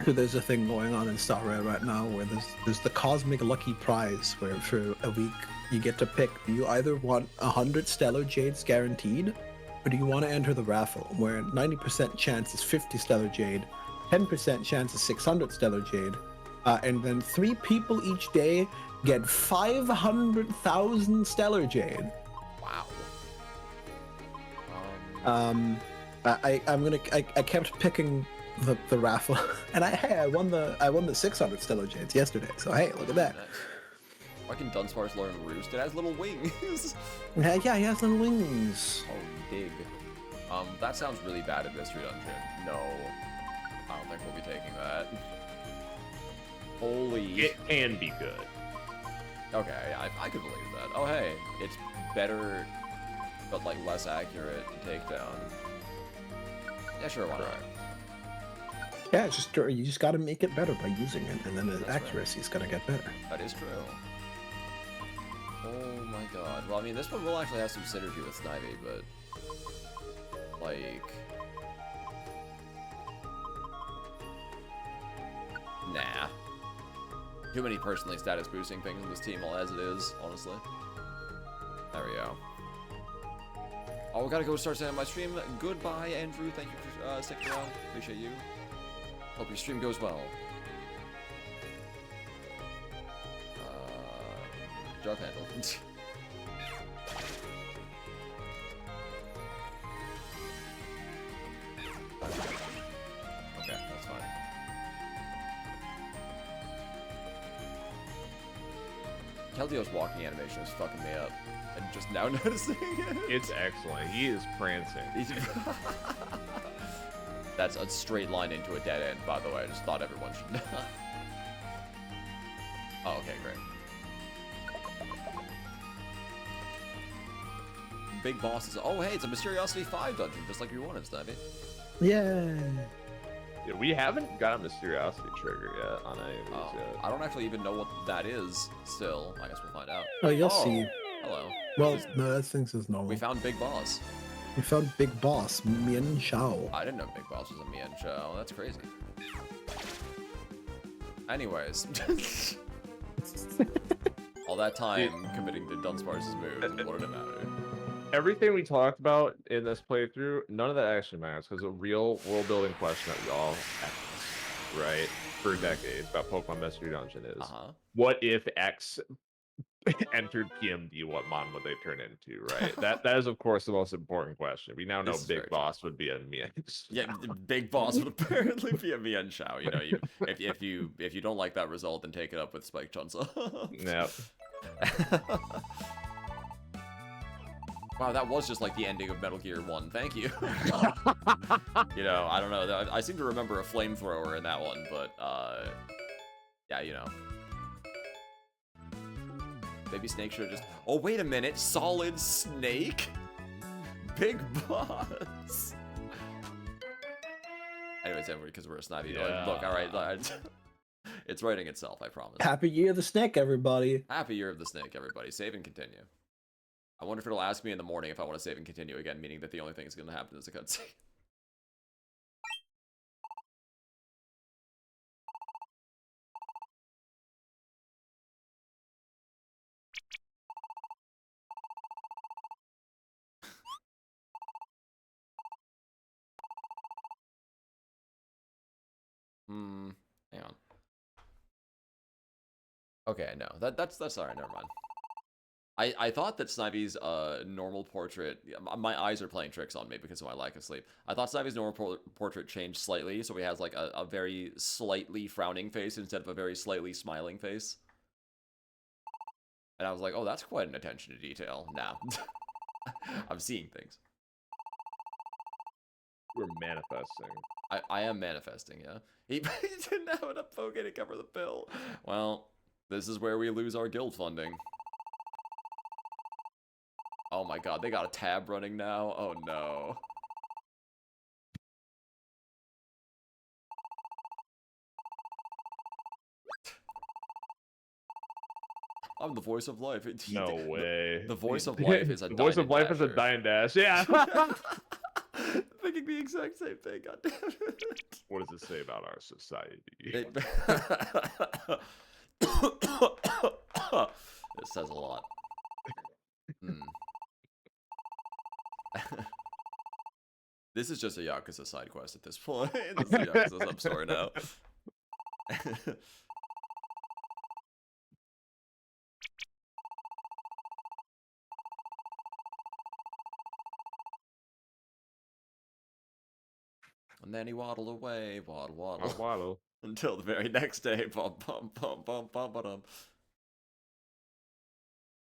There's a thing going on in Star Rail right now where there's the Cosmic Lucky Prize where for a week you get to pick. Do you either want 100 Stellar Jades guaranteed, or do you want to enter the raffle where 90% chance is 50 Stellar Jade, 10% chance of 600 stellar jade, and then 3 people each day get 500,000 stellar jade. Wow. I kept picking the raffle, and I won the 600 stellar jades yesterday. So hey, look at that. Nice. Fucking Dunsparce learn Roost. It has little wings. Yeah, he has little wings. Oh, dig. That sounds really bad at Mystery Dungeon. No, I don't think we'll be taking that. Holy. It can be good. Okay, I could believe that. Oh, hey, it's better, but like less accurate takedown. Yeah, sure, why not? Yeah, it's just you just got to make it better by using it, and then the That's accuracy is gonna get better. That is true. Oh my god. Well, I mean, this one will actually have some synergy with Snivy, but like, nah. Too many personally status boosting things in this team, all as it is, honestly. There we go. Oh, we gotta go start setting my stream. Goodbye, Andrew. Thank you for sticking around. Appreciate you. Hope your stream goes well. Jug handle. Okay, that's fine. Keldio's walking animation is fucking me up. And just now noticing it. It's excellent. He is prancing. That's a straight line into a dead end, by the way. I just thought everyone should know. Oh, okay, great. Big boss is... Oh, hey, it's a Mysteriosity 5 dungeon, just like you wanted, Snivy. Yeah. Yeah, we haven't got a Mysteriosity trigger yet on any of these yet. I don't actually even know what that is still. I guess we'll find out. Oh, you'll see. Hello. Well, no, that thing is normal. We found Big Boss. We found Big Boss, Mian Shao. I didn't know Big Boss was a Mian Shao. That's crazy. Anyways. All that time committing to Dunsparce's moves, what did it matter? Everything we talked about in this playthrough, none of that actually matters, because a real world building question that we all asked, right, for decades about Pokemon Mystery Dungeon is, what if X entered PMD, what mon would they turn into, right? That is, of course, the most important question. We now know Big Boss would be a Mian. Yeah, Big Boss would apparently be a Mian Shao. You know, if you don't like that result, then take it up with Spike Chunsa. Yep. Wow, that was just like the ending of Metal Gear 1. Thank you. You know, I don't know. I seem to remember a flamethrower in that one, but yeah, you know. Baby Snake should have just... Oh, wait a minute. Solid Snake? Big Boss. Anyways, because we're a Snivy. Yeah. Look, all right. It's writing itself, I promise. Happy Year of the Snake, everybody. Happy Year of the Snake, everybody. Save and continue. I wonder if it'll ask me in the morning if I want to save and continue again, meaning that the only thing that's going to happen is a cutscene. Hang on. Okay, no, that's alright. Never mind. I thought that Snivy's normal portrait. My eyes are playing tricks on me because of my lack of sleep. I thought Snivy's normal portrait changed slightly, so he has like a very slightly frowning face instead of a very slightly smiling face. And I was like, oh, that's quite an attention to detail. Nah, I'm seeing things. We're manifesting. I am manifesting, yeah. He didn't have enough Poke to cover the bill. Well, this is where we lose our guild funding. Oh my god, they got a tab running now? Oh no. I'm the voice of life. No way. The voice of life is a The voice of life is a die and dash, yeah. Thinking the exact same thing, goddammit. What does it say about our society? It says a lot. This is just a Yakuza side quest at this point. This is a Yakuza sub-story now. And then he waddled away, waddle, until the very next day. Bum, bum, bum, bum, bum, bum.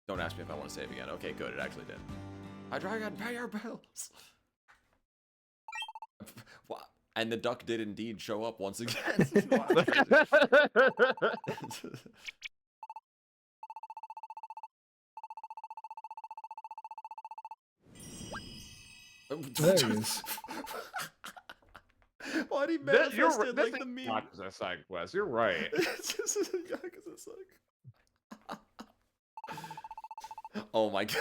Don't ask me if I want to save again. Okay, good. It actually did. Hydreigon, pay your bills. What? And the duck did indeed show up once again. There he is. Why'd he manifest it like the meme? Yakuza side quest. You're right. It's just a Yakuza side. Oh my god.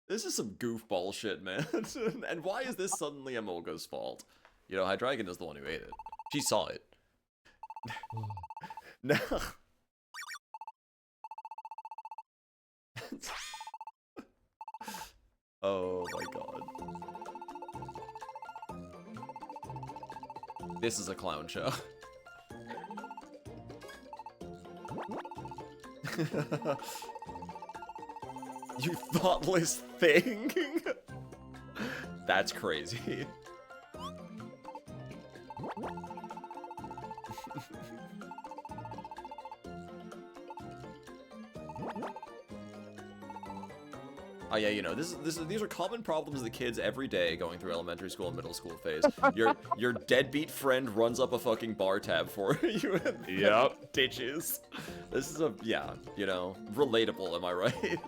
This is some goofball shit, man. And why is this suddenly Emolga's fault? You know, Hydreigon is the one who ate it. She saw it. No. Oh my god. This is a clown show. You thoughtless thing! That's crazy. Oh yeah, you know, these are common problems the kids every day going through elementary school and middle school phase. Your deadbeat friend runs up a fucking bar tab for you and yep. ditches. This is yeah, you know, relatable, am I right?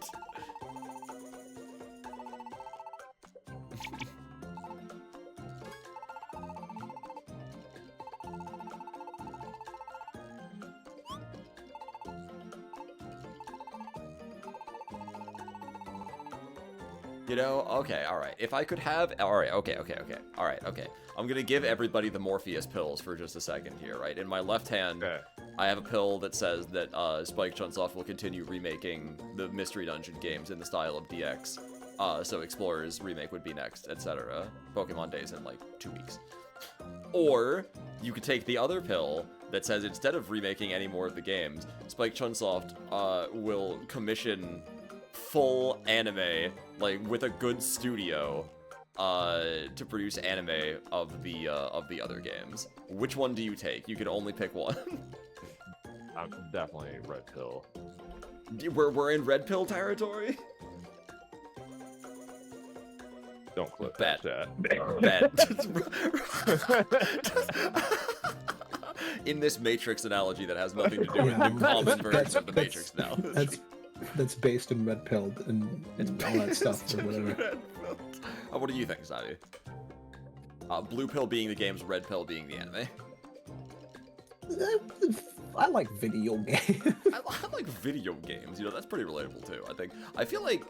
You know, okay, alright. If I could have... Alright, okay. Alright, okay. I'm gonna give everybody the Morpheus pills for just a second here, right? In my left hand, okay. I have a pill that says that Spike Chunsoft will continue remaking the Mystery Dungeon games in the style of DX. So Explorers remake would be next, etc. Pokemon Days in, like, 2 weeks. Or, you could take the other pill that says instead of remaking any more of the games, Spike Chunsoft will commission full anime, like with a good studio, to produce anime of the other games. Which one do you take? You can only pick one. I'm definitely Red Pill. We're in Red Pill territory. Don't clip Bet. that. Bet. In this Matrix analogy that has nothing to do with the common version of the Matrix analogy. That's based in Red Pill and all that stuff or whatever. What do you think, Zaddy? Blue Pill being the games, Red Pill being the anime. I like video games. I like video games. You know, that's pretty relatable too. I feel like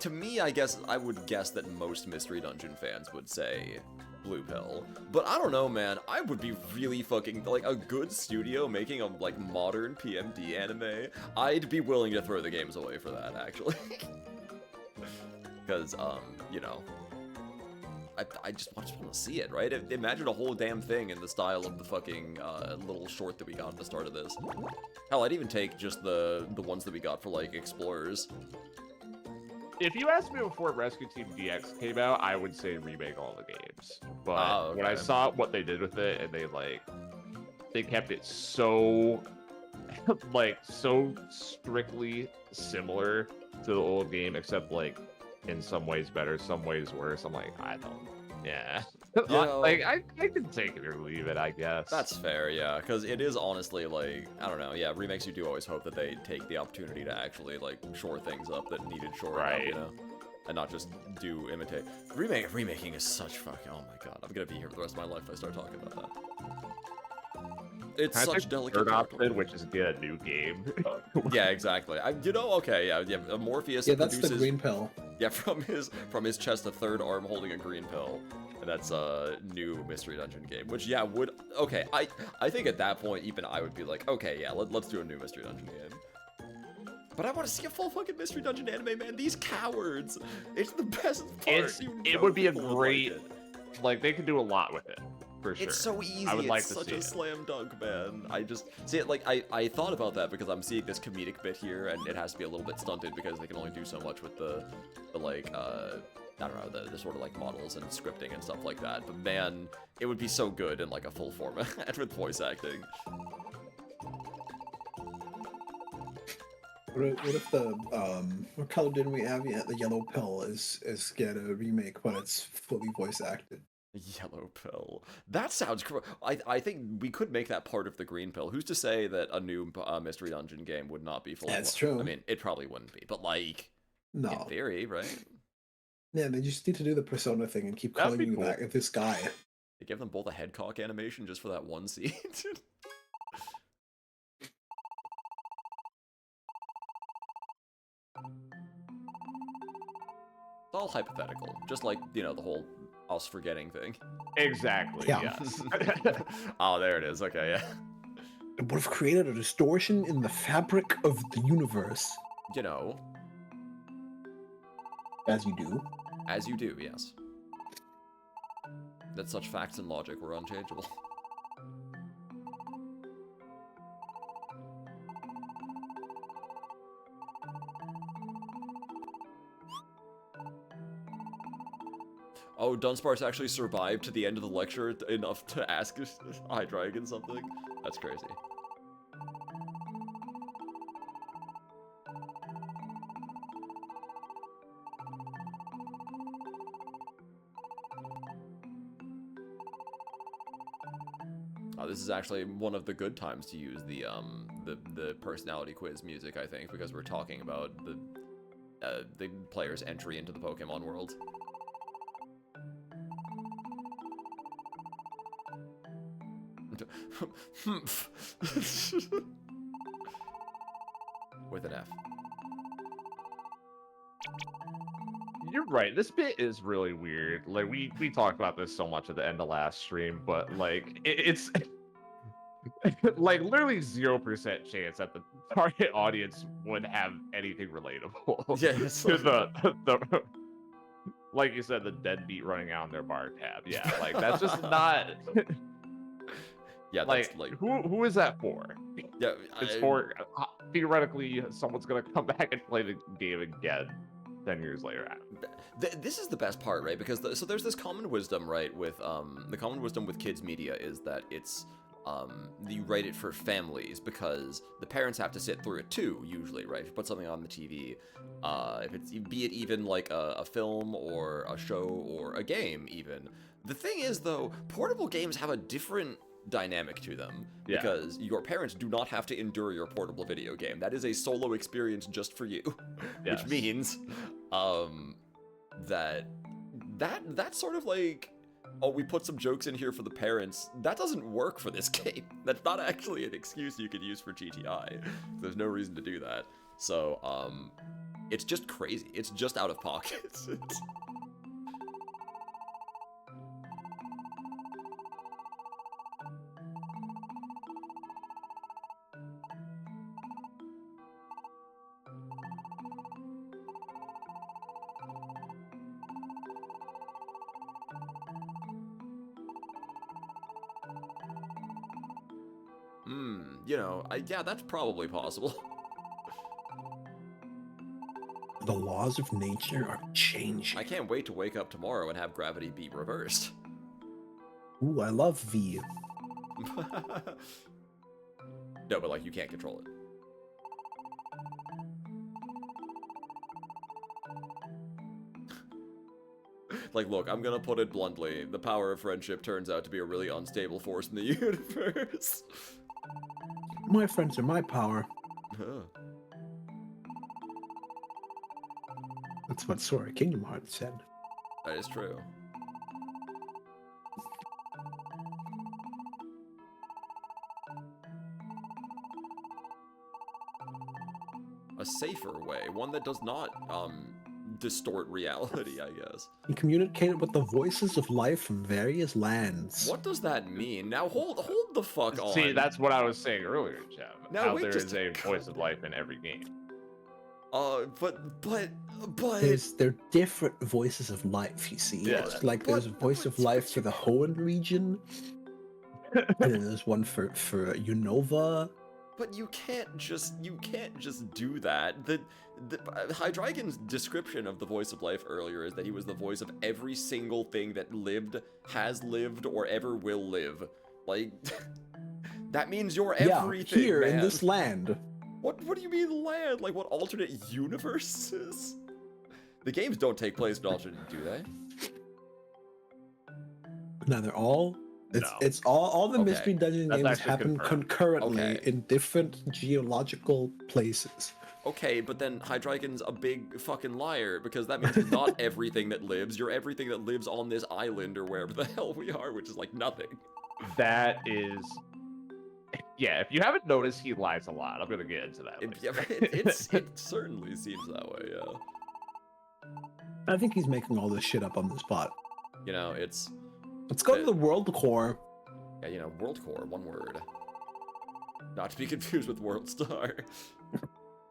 to me, I guess I would guess that most Mystery Dungeon fans would say Blue Pill, but I don't know, man. I would be really fucking like a good studio making a like modern PMD anime. I'd be willing to throw the games away for that, actually, because you know, I just want to see it, right? Imagine a whole damn thing in the style of the fucking little short that we got at the start of this. Hell, I'd even take just the ones that we got for like Explorers. If you asked me before Rescue Team DX came out, I would say remake all the games. But when I saw what they did with it, and they kept it so, like, so strictly similar to the old game, except, like, in some ways better, some ways worse. I'm like, I don't, yeah. You know, like, I can take it or leave it, I guess. That's fair, yeah, because it is honestly, like, I don't know, yeah, remakes, you do always hope that they take the opportunity to actually, like, shore things up that needed shoring up, you know? And not just imitate. Remaking is such fucking, oh my god, I'm gonna be here for the rest of my life if I start talking about that. It's such delicate option, which is get a new game. Yeah, exactly. You know, okay, yeah, Morpheus yeah, that's produces... the green pill. Yeah, from his chest, a third arm holding a green pill. And that's a new Mystery Dungeon game, which, yeah, would... Okay, I think at that point, even I would be like, okay, yeah, let's do a new Mystery Dungeon game. But I want to see a full fucking Mystery Dungeon anime, man. These cowards. It's the best part. It would be a great... Like, they could do a lot with it, for sure. It's so easy. I would like it's to see such a slam dunk, man. I just... See, it like, I thought about that because I'm seeing this comedic bit here, and it has to be a little bit stunted because they can only do so much with the like, I don't know, the sort of like models and scripting and stuff like that, but man, it would be so good in like a full format with voice acting. What if the what color did we have yet? The yellow pill is get a remake, but it's fully voice acted. Yellow pill. That sounds cool. I think we could make that part of the green pill. Who's to say that a new Mystery Dungeon game would not be fully? That's true. I mean, it probably wouldn't be, but like, no, in theory, right? Yeah, they just need to do the persona thing and keep calling you that this guy. They give them both a head cock animation just for that one scene. It's all hypothetical, just like, you know, the whole us forgetting thing. Exactly, yeah. Yes. Oh, there it is. Okay, yeah. It would have created a distortion in the fabric of the universe. You know. As you do. As you do, yes. That such facts and logic were unchangeable. Oh, Dunsparce actually survived to the end of the lecture enough to ask Hydreigon something? That's crazy. This is actually one of the good times to use the personality quiz music, I think, because we're talking about the player's entry into the Pokemon world. With an F. You're right. This bit is really weird. Like we talked about this so much at the end of last stream, but like it's like literally 0% chance that the target audience would have anything relatable. Yes. To the like you said, the deadbeat running out on their bar tab. Yeah, like that's just not. Yeah, that's like who is that for? Yeah, it's for theoretically someone's gonna come back and play the game again 10 years later. This is the best part, right? Because so there's this common wisdom, right? With the common wisdom with kids media is that it's you write it for families because the parents have to sit through it too, usually, right? If you put something on the TV, if it's be it even like a film or a show or a game, even. The thing is, though, portable games have a different dynamic to them because your parents do not have to endure your portable video game. That is a solo experience just for you, which means that sort of like, oh, we put some jokes in here for the parents. That doesn't work for this game. That's not actually an excuse you could use for GTI. There's no reason to do that. So it's just crazy. It's just out of pocket. You know, yeah, that's probably possible. The laws of nature are changing. I can't wait to wake up tomorrow and have gravity be reversed. Ooh, I love V. No, but like, you can't control it. Like, look, I'm gonna put it bluntly. The power of friendship turns out to be a really unstable force in the universe. My friends are my power. Huh. That's what Sora Kingdom Hearts said. That is true. A safer way, one that does not distort reality, I guess. He communicated with the voices of life from various lands. What does that mean? Now hold the fuck on. See, that's what I was saying earlier, Jeff. Now, how wait, there just is a voice of life in every game. But They're different voices of life, you see. Yeah, like there's a voice of life for the Hoenn region, and then there's one for Unova. But you can't just do that. The Hydreigon's description of the voice of life earlier is that he was the voice of every single thing that lived, has lived, or ever will live. Like, that means you're everything. Yeah, here man. in this land. What do you mean land? Like, what alternate universes? The games don't take place in alternate, do they? No, they're all. It's all the Mystery Dungeon games happen concurrently in different geological places. Okay, but then Hydreigon's a big fucking liar, because that means you're not everything that lives. You're everything that lives on this island or wherever the hell we are, which is like nothing. That is... Yeah, if you haven't noticed, he lies a lot. I'm gonna get into that. It certainly seems that way, yeah. I think he's making all this shit up on the spot. You know, Let's go to the World Core. Yeah, you know, World Core, one word. Not to be confused with World Star.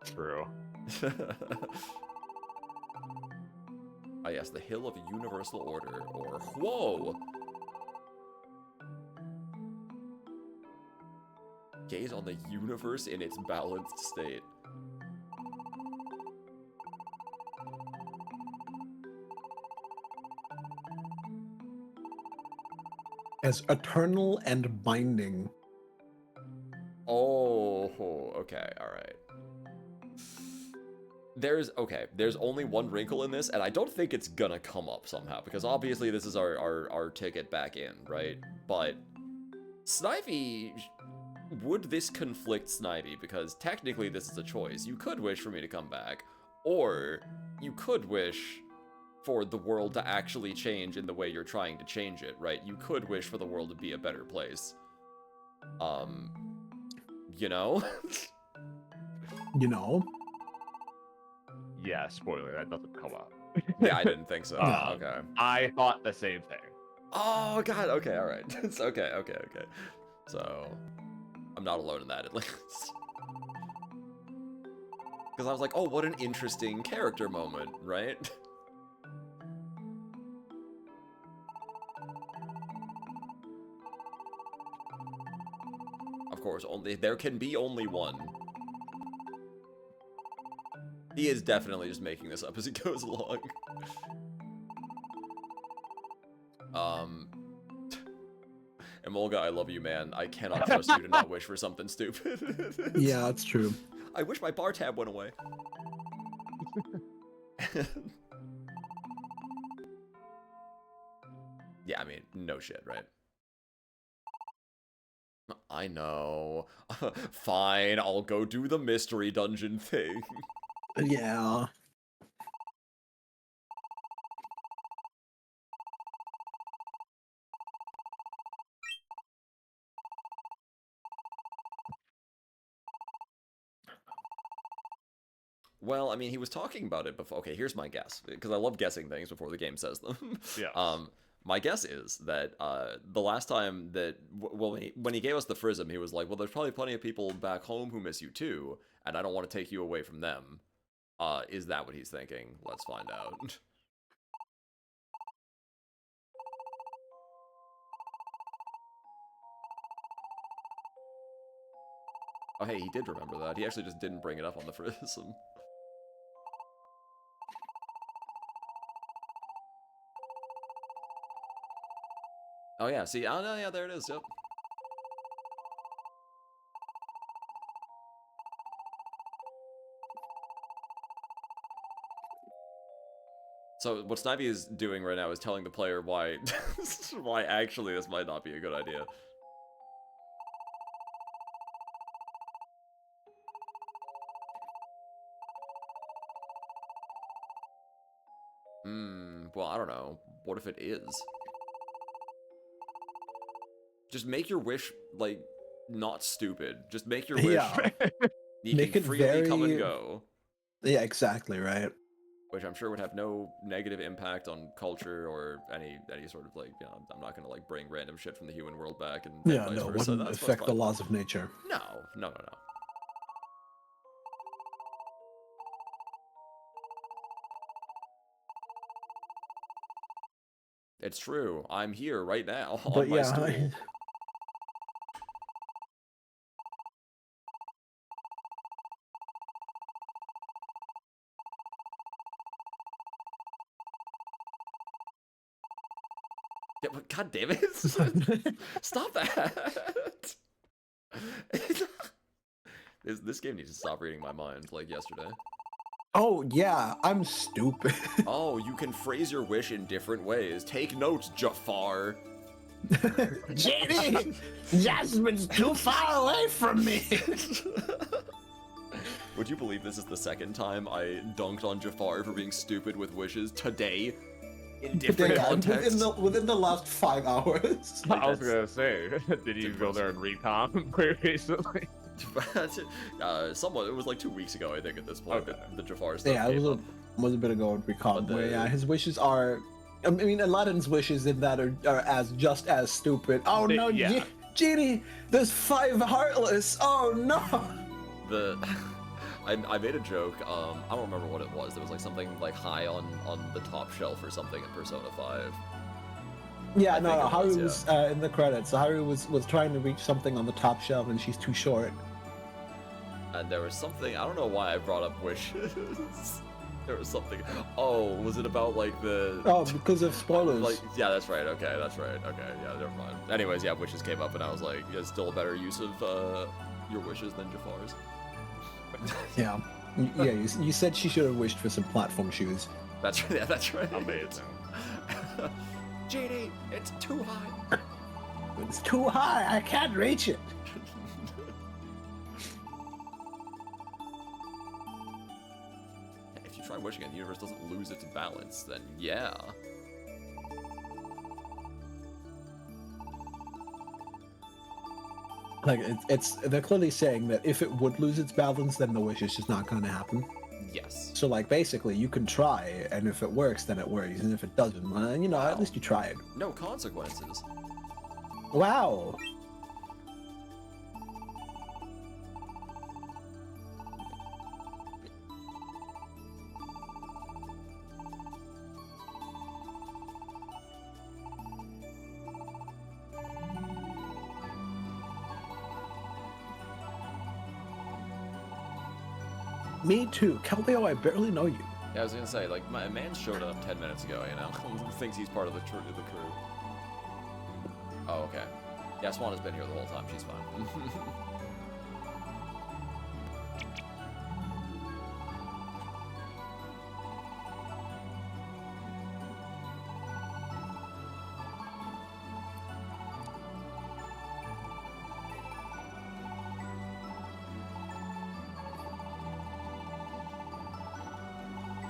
True. Ah, yes, the Hill of Universal Order, or Whoa! Gaze on the universe in its balanced state. As eternal and binding. Oh, okay, alright. There's only one wrinkle in this, and I don't think it's gonna come up somehow, because obviously this is our ticket back in, right? But Snivy, would this conflict Snivy? Because technically this is a choice. You could wish for me to come back, or you could wish for the world to actually change in the way you're trying to change it, right? You could wish for the world to be a better place. You know? You know? Yeah, spoiler, that doesn't come up. Yeah, I didn't think so. Okay. I thought the same thing. Oh, God, okay, alright. okay. So, I'm not alone in that, at least. Because I was like, oh, what an interesting character moment, right? Of course, there can be only one. He is definitely just making this up as he goes along. Emolga, I love you, man. I cannot trust you to not wish for something stupid. Yeah, that's true. I wish my bar tab went away. Yeah, I mean, no shit, right? I know. Fine, I'll go do the mystery dungeon thing. Yeah. Well, I mean, he was talking about it before. Okay, here's my guess, because I love guessing things before the game says them. Yeah. My guess is that the last time that, well, when he gave us the Frism, he was like, well, there's probably plenty of people back home who miss you too, and I don't want to take you away from them. Is that what he's thinking? Let's find out. Oh, hey, he did remember that. He actually just didn't bring it up on the Frism. Oh, yeah, see, oh, no, yeah, there it is, yep. So, what Snivy is doing right now is telling the player why, why actually this might not be a good idea. Well, I don't know. What if it is? Just make your wish, like, not stupid. Just make your wish. Yeah. You Make can it freely very... come and go. Yeah, exactly, right? which I'm sure would have no negative impact on culture or any sort of like, I'm not gonna like bring random shit from the human world back and Yeah, vice no, versa. wouldn't affect the laws of nature. No. It's true. I'm here right now on my stool. Yeah, but God damn it! Stop that! This game needs to stop reading my mind like yesterday. Oh yeah, I'm stupid. Oh, you can phrase your wish in different ways. Take notes, Jafar. JD, Jasmine's too far away from me. Would you believe this is the second time I dunked on Jafar for being stupid with wishes today? In different contexts? Within the last 5 hours. Like, I was gonna say, did you go there and recom recently? Somewhat. It was like 2 weeks ago, I think, at this point. Okay. The Jafar stuff. Yeah, it was a bit ago in recon. Where yeah, his wishes are. I mean, Aladdin's wishes in that are just as stupid. Oh no, yeah. Genie, there's 5 heartless. Oh no. I made a joke. I don't remember what it was. There was like something like high on the top shelf or something in Persona 5. Yeah, Haru was in the credits. So Haru was trying to reach something on the top shelf, and she's too short. And there was something. I don't know why I brought up wishes. There was something. Oh, was it about like the? Oh, because of spoilers. Like, yeah, that's right. Okay, yeah, never mind. Anyways, yeah, wishes came up, and I was like, yeah, still a better use of your wishes than Jafar's. Yeah, you said she should have wished for some platform shoes. That's right. Yeah, that's right. Amazing. JD, it's too high. It's too high. I can't reach it. If you try wishing and the universe doesn't lose its balance, then yeah. Like they're clearly saying that if it would lose its balance, then the wish is just not going to happen. Yes. So like basically, you can try, and if it works, then it works, and if it doesn't, well, at least you tried. No consequences. Wow. Me too. Caldeo, I barely know you. Yeah, I was gonna say, like, my man showed up 10 minutes ago, thinks he's part of the crew. Oh, okay. Yeah, Swan has been here the whole time. She's fine.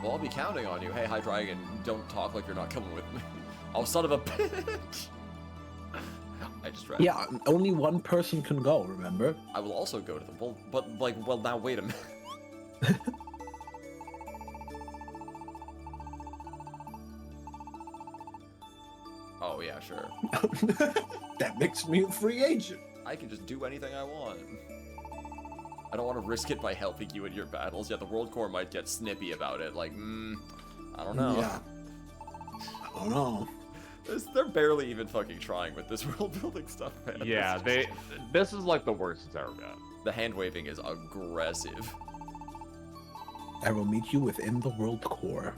Well, I'll be counting on you. Hey, hi, Dragon. Don't talk like you're not coming with me. Oh, son of a bitch! I just read. Yeah, only one person can go, remember? I will also go to them. Well, now wait a minute. Oh, yeah, sure. That makes me a free agent. I can just do anything I want. I don't want to risk it by helping you in your battles. Yeah, the World Corps might get snippy about it. Like, I don't know. Yeah. I don't know. They're barely even fucking trying with this world building stuff, man. Yeah, this is like the worst it's ever been. The hand waving is aggressive. I will meet you within the World Core.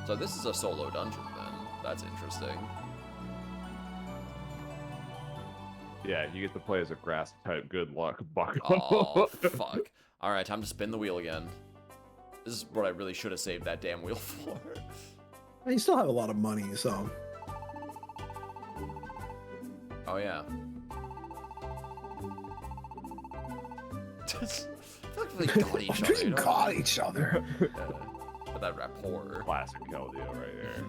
So this is a solo dungeon then. That's interesting. Yeah, you get to play as a grass type. Good luck, buck. Oh, fuck. Alright, time to spin the wheel again. This is what I really should have saved that damn wheel for. You still have a lot of money, so... Oh, yeah. They got each other. They got each other. That rapport. Classic Keldeo right there.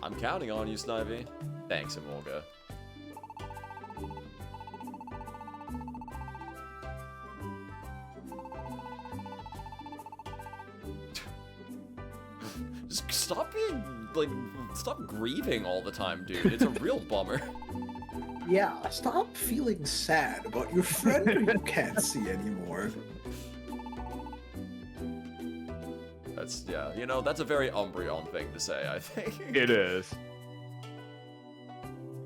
I'm counting on you, Snivy. Thanks, Emolga. Just stop being, like, stop grieving all the time, dude. It's a real bummer. Yeah, stop feeling sad about your friend who you can't see anymore. That's, yeah, you know, that's a very Umbreon thing to say, I think. It is.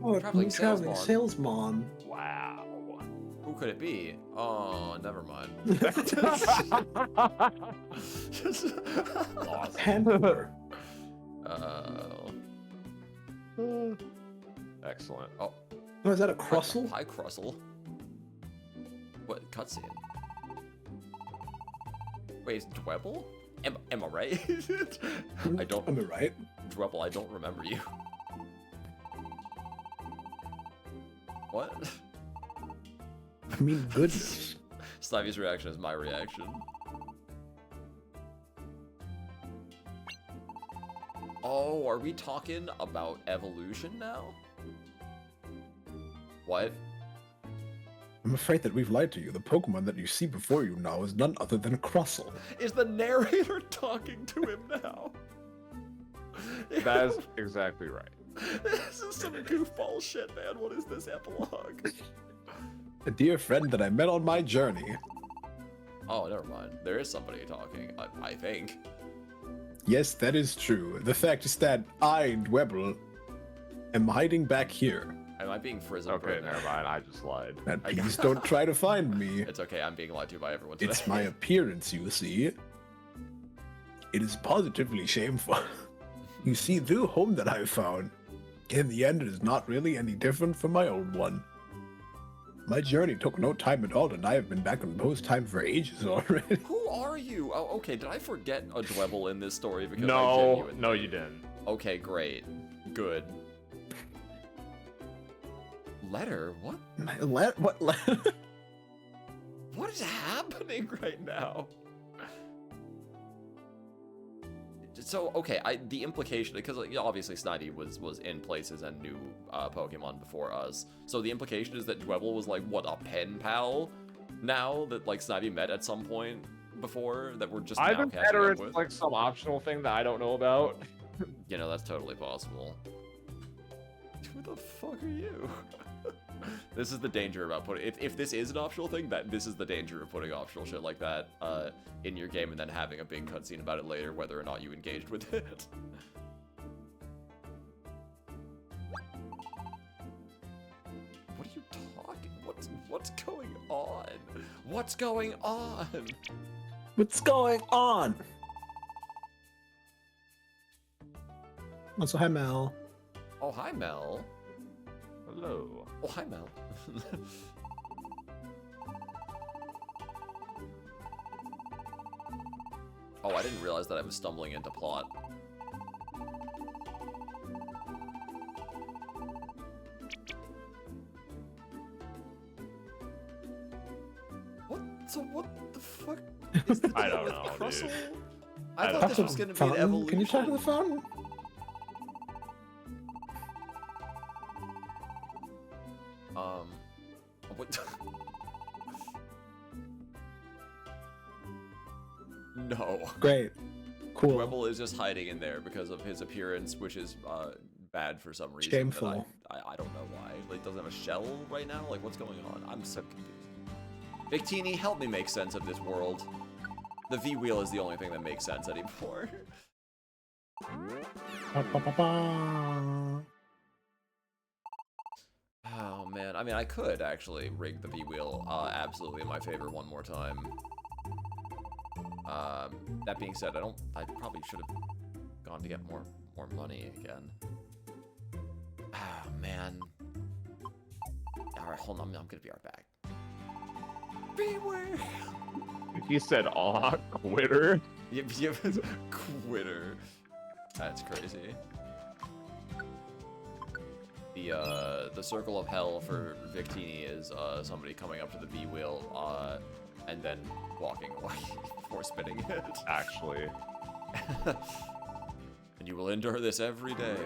Oh, Traveling salesman. Wow. Who could it be? Oh, never mind. Handler. Excellent. Oh. Oh, is that a Crustle? Hi, Crustle. What cutscene? Wait, is Dwebble? Am I right? I don't. Am I right? Dwebble, I don't remember you. What? I mean, goodness. Snivy's reaction is my reaction. Oh, are we talking about evolution now? What? I'm afraid that we've lied to you. The Pokemon that you see before you now is none other than a Crustle. Is the narrator talking to him now? That is exactly right. This is some goofball shit, man. What is this epilogue? A dear friend that I met on my journey. Oh, never mind. There is somebody talking, I think. Yes, that is true. The fact is that I, Dwebble, am hiding back here. Am I being frizzled Okay, right now? never mind. I just lied. And please don't try to find me. It's okay, I'm being lied to by everyone today. It's my appearance, you see. It is positively shameful. You see, the home that I found, in the end, it is not really any different from my old one. My journey took no time at all, and I have been back in post time for ages already. Who are you? Oh, okay, did I forget a Dwebble in this story? Because No, you didn't. Okay, great. Good. Letter? What? What letter? What is happening right now? So, okay, the implication, because like, obviously Snivy was in places and knew Pokemon before us. So the implication is that Dwebble was like, what, a pen pal now that like Snivy met at some point before that we're just Either now that catching or up it's with? like some optional thing that I don't know about. You know, that's totally possible. Who the fuck are you? This is the danger about putting... If this is an optional thing, this is the danger of putting optional shit like that in your game and then having a big cutscene about it later, whether or not you engaged with it. What are you talking? What's going on? What's going on? What's going on? Also, hi, Mel. Oh, hi, Mel. Hello. Oh, hi, Mel. Oh, I didn't realize that I was stumbling into plot. What? So what the fuck is the I deal don't with know, Crustle? dude. I thought this was gonna be an evolution. Can you talk to the fountain? What? No. Great. Cool. Dwebble is just hiding in there because of his appearance, which is bad for some reason. Shameful. I don't know why. Like, doesn't have a shell right now? Like, what's going on? I'm so confused. Victini, help me make sense of this world. The V-Wheel is the only thing that makes sense anymore. Oh man, I mean, I could actually rig the V-Wheel absolutely in my favor one more time. That being said, I probably should have gone to get more money again. Oh man. Alright, hold on, I'm gonna be right back. Beware! He said, "Aw, quitter." Yep, quitter. That's crazy. The circle of hell for Victini is somebody coming up to the V-Wheel and then walking away before spinning it. Actually. And you will endure this every day.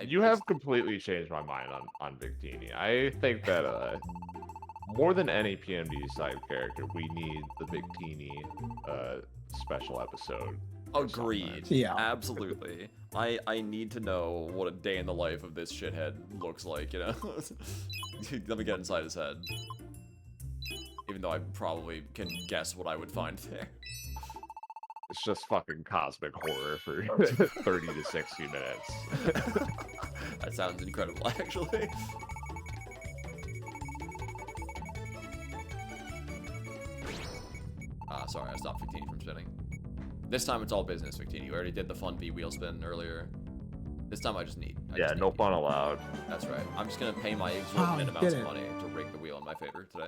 You have completely changed my mind on Victini. I think that more than any PMD side character, we need the Victini special episode. Agreed. Yeah. Absolutely. I need to know what a day in the life of this shithead looks like, you know? Let me get inside his head. Even though I probably can guess what I would find there. It's just fucking cosmic horror for 30 to 60 minutes. That sounds incredible, actually. Sorry, I stopped Victini from spinning. This time it's all business, Victini. You already did the fun V-wheel spin earlier. This time I just need. No fun allowed. That's right. I'm just gonna pay my exorbitant amounts of money to rig the wheel in my favor today.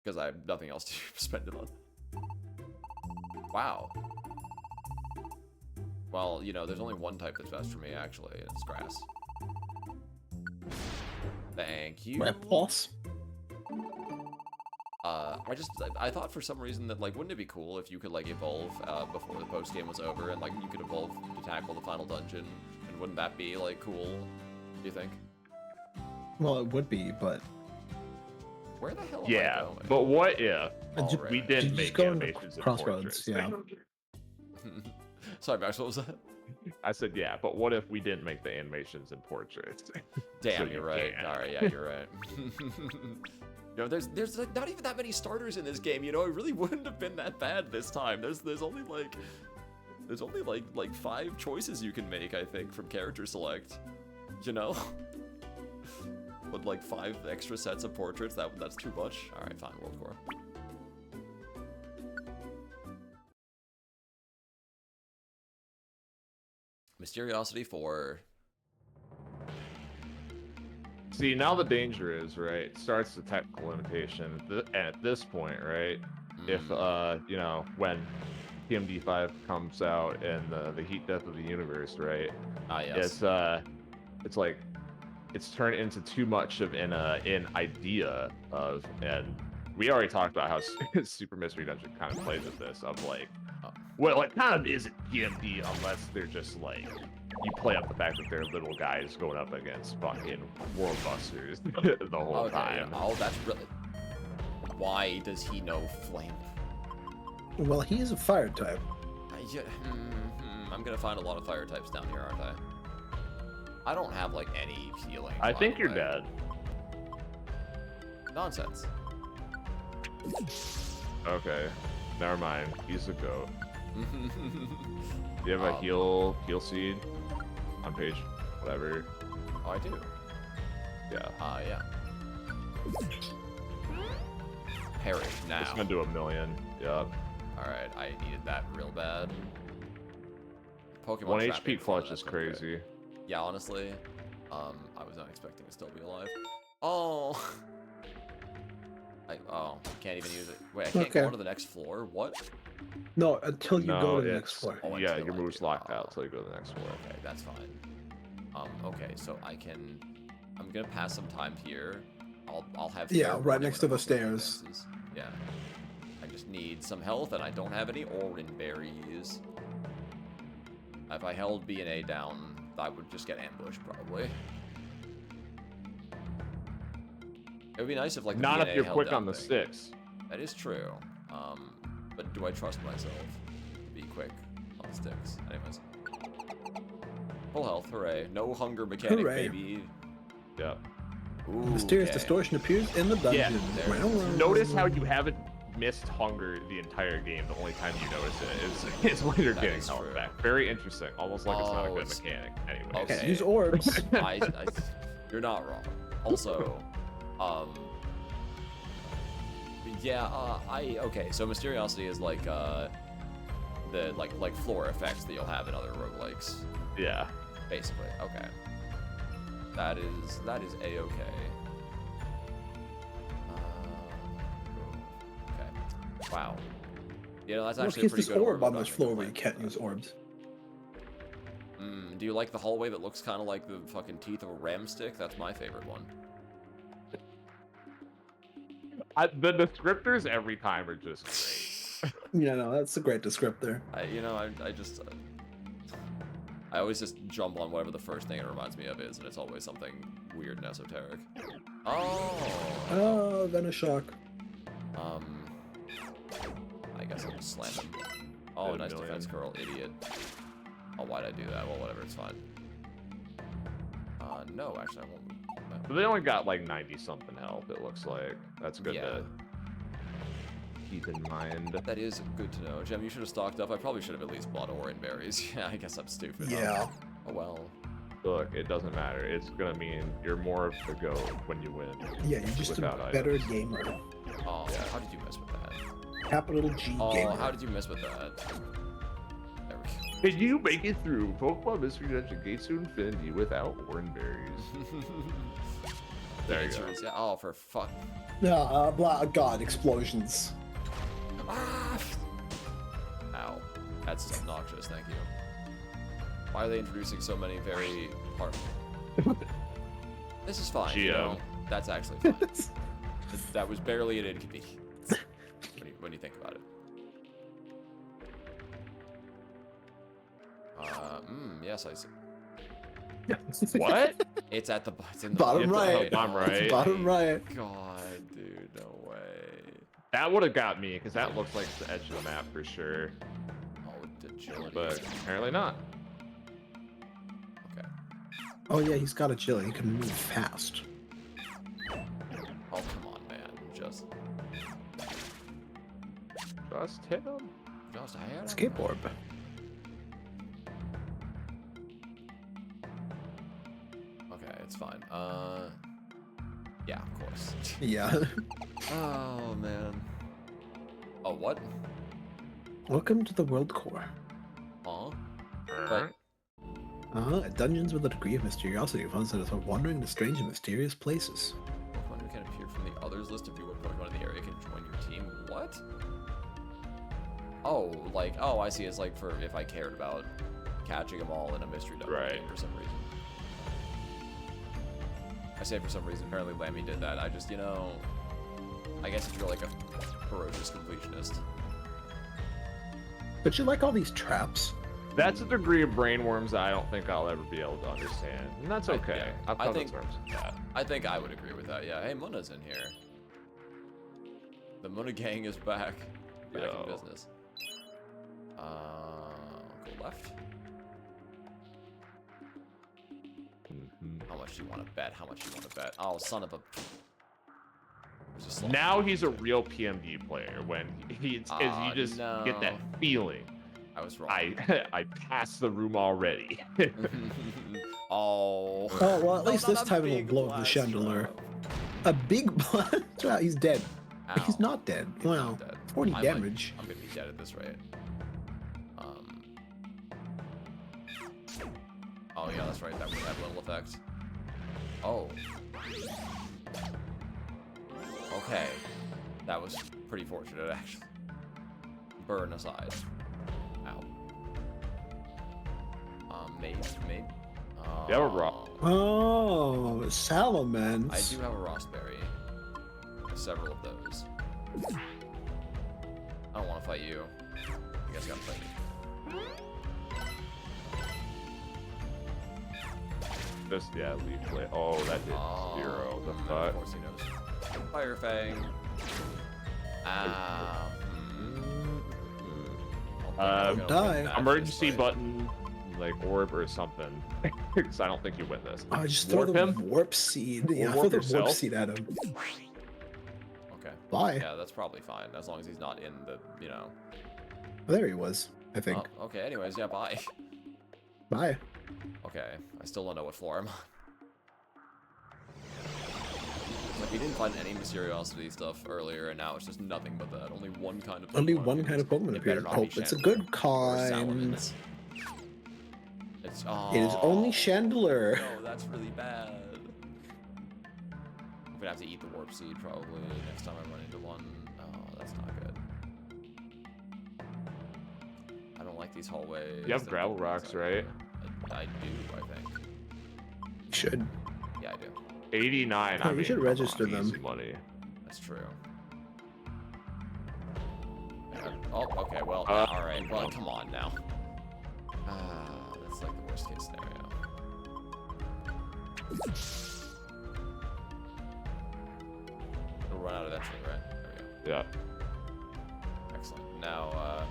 Because I have nothing else to spend it on. Wow. Well, you know, there's only one type that's best for me, actually, and it's grass. Thank you. Repulse. I thought for some reason that, like, wouldn't it be cool if you could, like, evolve before the post game was over, and, like, you could evolve to tackle the final dungeon, and wouldn't that be, like, cool? Do you think? Well, it would be, but where the hell am I going? But what if Right. we didn't make animations in Crossroads? Yeah. Sorry, Max, what was that? I said, yeah, but what if we didn't make the animations in portraits? Damn, So you're right. can. All right, yeah, you're right. You know, there's like not even that many starters in this game. You know, it really wouldn't have been that bad this time. There's only like 5 choices you can make, I think, from character select. You know, with like 5 extra sets of portraits, that's too much. All right, fine, World Core. Mysteriosity 4. See, now the danger is, right, it starts the technical limitation. At this point, right, if, you know, when PMD5 comes out and the heat death of the universe, right, Yes. it's like, it's turned into too much of an idea of, and we already talked about how Super Mystery Dungeon kind of plays with this, of like, well, it kind of isn't PMD unless they're just like, you play up the fact that they're little guys going up against fucking world busters the whole time. Oh, that's really. Why does he know flame? Well, he is a fire type. I'm gonna find a lot of fire types down here, aren't I? I don't have like any healing. I think you're way. dead. Nonsense. Okay, never mind. He's a goat. Do you have a heal seed on page whatever? Oh, I do. Yeah. Yeah. Perish now. It's gonna do 1,000,000. Yep. Alright, I needed that real bad. Pokemon 1 trap me HP before, clutch is that's okay. crazy. Yeah, honestly, I was not expecting to still be alive. Oh. Can't even use it. Wait, I can't go on to the next floor? What? No, until you go to the next floor. Oh, yeah, until your I move's do. locked out until you go to the next floor. Okay, that's fine. Okay, so I'm gonna pass some time here. I'll have. Yeah, third right one next to the when stairs. condenses. Yeah. I just need some health, and I don't have any Orin berries. If I held B and A down, I would just get ambushed probably. It would be nice if like the Not B and if A you're held quick down on the thing. sticks. That is true. But do I trust myself to be quick on the sticks? Anyways. Full health, hooray. No hunger mechanic, Hooray. baby. Yep. Ooh, Mysterious okay. distortion appears in the dungeon. there Notice how you haven't missed hunger the entire game. The only time you notice it is when you're That getting is health true. back. Very interesting. Almost like it's not a Oh, good it's- mechanic. Anyways. Okay. Use orbs. You're not wrong. Also, okay, so Mysteriosity is like, the, like floor effects that you'll have in other roguelikes, Yeah. basically. Okay. That is A-okay. Okay. Wow. You know, that's What actually a keeps pretty this good orb on this dungeon floor where you plan. can't use orbs? Do you like the hallway that looks kind of like the fucking teeth of a ram stick? That's my favorite one. The descriptors every time are just great. Yeah, no, that's a great descriptor. I just... I always just jump on whatever the first thing it reminds me of is, and it's always something weird and esoteric. Oh, Venoshock. I guess I'll just slam him. Oh, nice defense curl, idiot. Oh, why'd I do that? Well, whatever, it's fine. No, actually, I won't move. But they only got like 90-something health, it looks like. That's good to keep in mind. That is good to know. Jem, you should have stocked up. I probably should have at least bought Orin berries. Yeah, I guess I'm stupid. Yeah. Oh, well. Look, it doesn't matter. It's gonna mean you're more of the GOAT when you win. Yeah, you're just a better gamer. Oh, yeah. How did you miss with that? Capital G gamer. Oh, how did you miss with that? There we go. Did you make it through Pokemon Mystery Dungeon Gates to Infinity without Orin berries? There you go. Yeah. Oh, for fuck. Yeah, God, explosions. Ah! Ow. That's obnoxious, thank you. Why are they introducing so many very hard... This is fine, you know? That's actually fine. That was barely an inconvenience. When you think about it. Yes, I see. What? It's at the in the bottom right. Bottom right. Bottom right. God, dude, no way. That would have got me, because that looks like the edge of the map for sure. Oh, agility. But apparently not. Okay. Oh yeah, he's got agility. He can move fast. Oh, come on, man. Just hit him. Just hit him. Escape orb. Okay, it's fine. Yeah, of course. Yeah. Oh, man. Oh, what? Welcome to the World Core. Huh? But... Dungeons with a degree of mysteriosity finds that it's wandering into strange and mysterious places. Pokemon who can appear from the others list of what Pokemon in the area can join your team. What? Oh, like, oh, I see. It's like for if I cared about catching them all in a mystery dungeon game for some reason. I say for some reason. Apparently, Lammy did that. I just, you know, I guess if you're like a ferocious completionist. But you like all these traps. That's a degree of brainworms that I don't think I'll ever be able to understand, and that's okay. I think I would agree with that. Yeah. Hey, Muna's in here. The Muna gang is back in business. Go left. How much do you want to bet? How much do you want to bet? Oh, son of a... Now he's a real PMD player when you just get that feeling. I was wrong. I passed the room already. Oh, well, at least this time it will blow up the chandelier. A big blast? Wow, he's dead. Ow. He's not dead. Wow, 40 damage. I'm gonna be dead at this rate. Oh yeah, that's right. That would have little effect. Oh. Okay. That was pretty fortunate, actually. Burn aside. Ow. Maybe. You have a rock. Oh, salamence. I do have a Rossberry. Several of those. I don't want to fight you. You guys gotta fight me. Just, leave play. Oh, that did 0. The fuck? Of course he knows. Fire Fang. Die. Emergency button, like orb or something. Because I don't think you win this. Oh, just throw the warp seed. Yeah, throw the warp seed at him. Okay. Bye. Yeah, that's probably fine, as long as he's not in the, you know. Well, there he was, I think. Oh, okay, anyways, yeah, bye. Bye. Okay, I still don't know what floor I'm on. Like, we didn't find any Mysteriosity stuff earlier, and now it's just nothing but that. Only one kind of Pokemon. Only one kind of Pokemon appeared. Hope it's a good kind. It's, It is only Chandelure. No, that's really bad. I'm gonna have to eat the Warp Seed probably next time I run into one. Oh, that's not good. I don't like these hallways. You have gravel rocks, right? I do, I think. You should. Yeah, I do. 89. Oh, you should register them. Money. That's true. Oh, okay. Well, all right. Well, come on now. that's like the worst case scenario. It'll run out eventually, right? There we go. Yeah. Excellent. Now,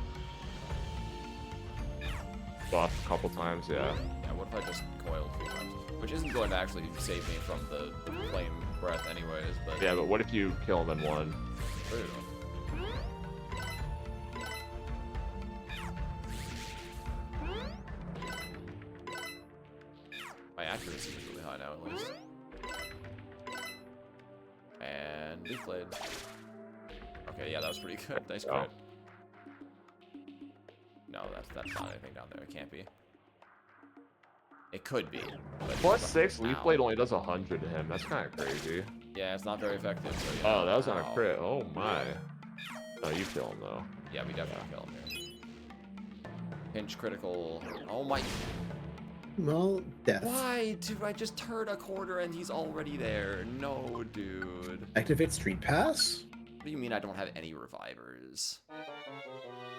Buff a couple times, yeah. Yeah, what if I just coil 3 times? Which isn't going to actually save me from the flame breath anyways, but... Yeah, but what if you kill him in one? True. My accuracy is really high now, at least. And Leaf Blade. Okay, yeah, that was pretty good. Nice crit. No, that's not anything down there. It can't be. It could be. But +6, Leaf Blade only does 100 to him. That's kind of crazy. Yeah, it's not very effective. So yeah. Oh, that was on a crit. Oh my. No, you kill him though. Yeah, we definitely kill him here. Pinch critical. Oh my. Well, death. Why do I just turn a corner and he's already there? No, dude. Activate Street Pass? What do you mean I don't have any revivers?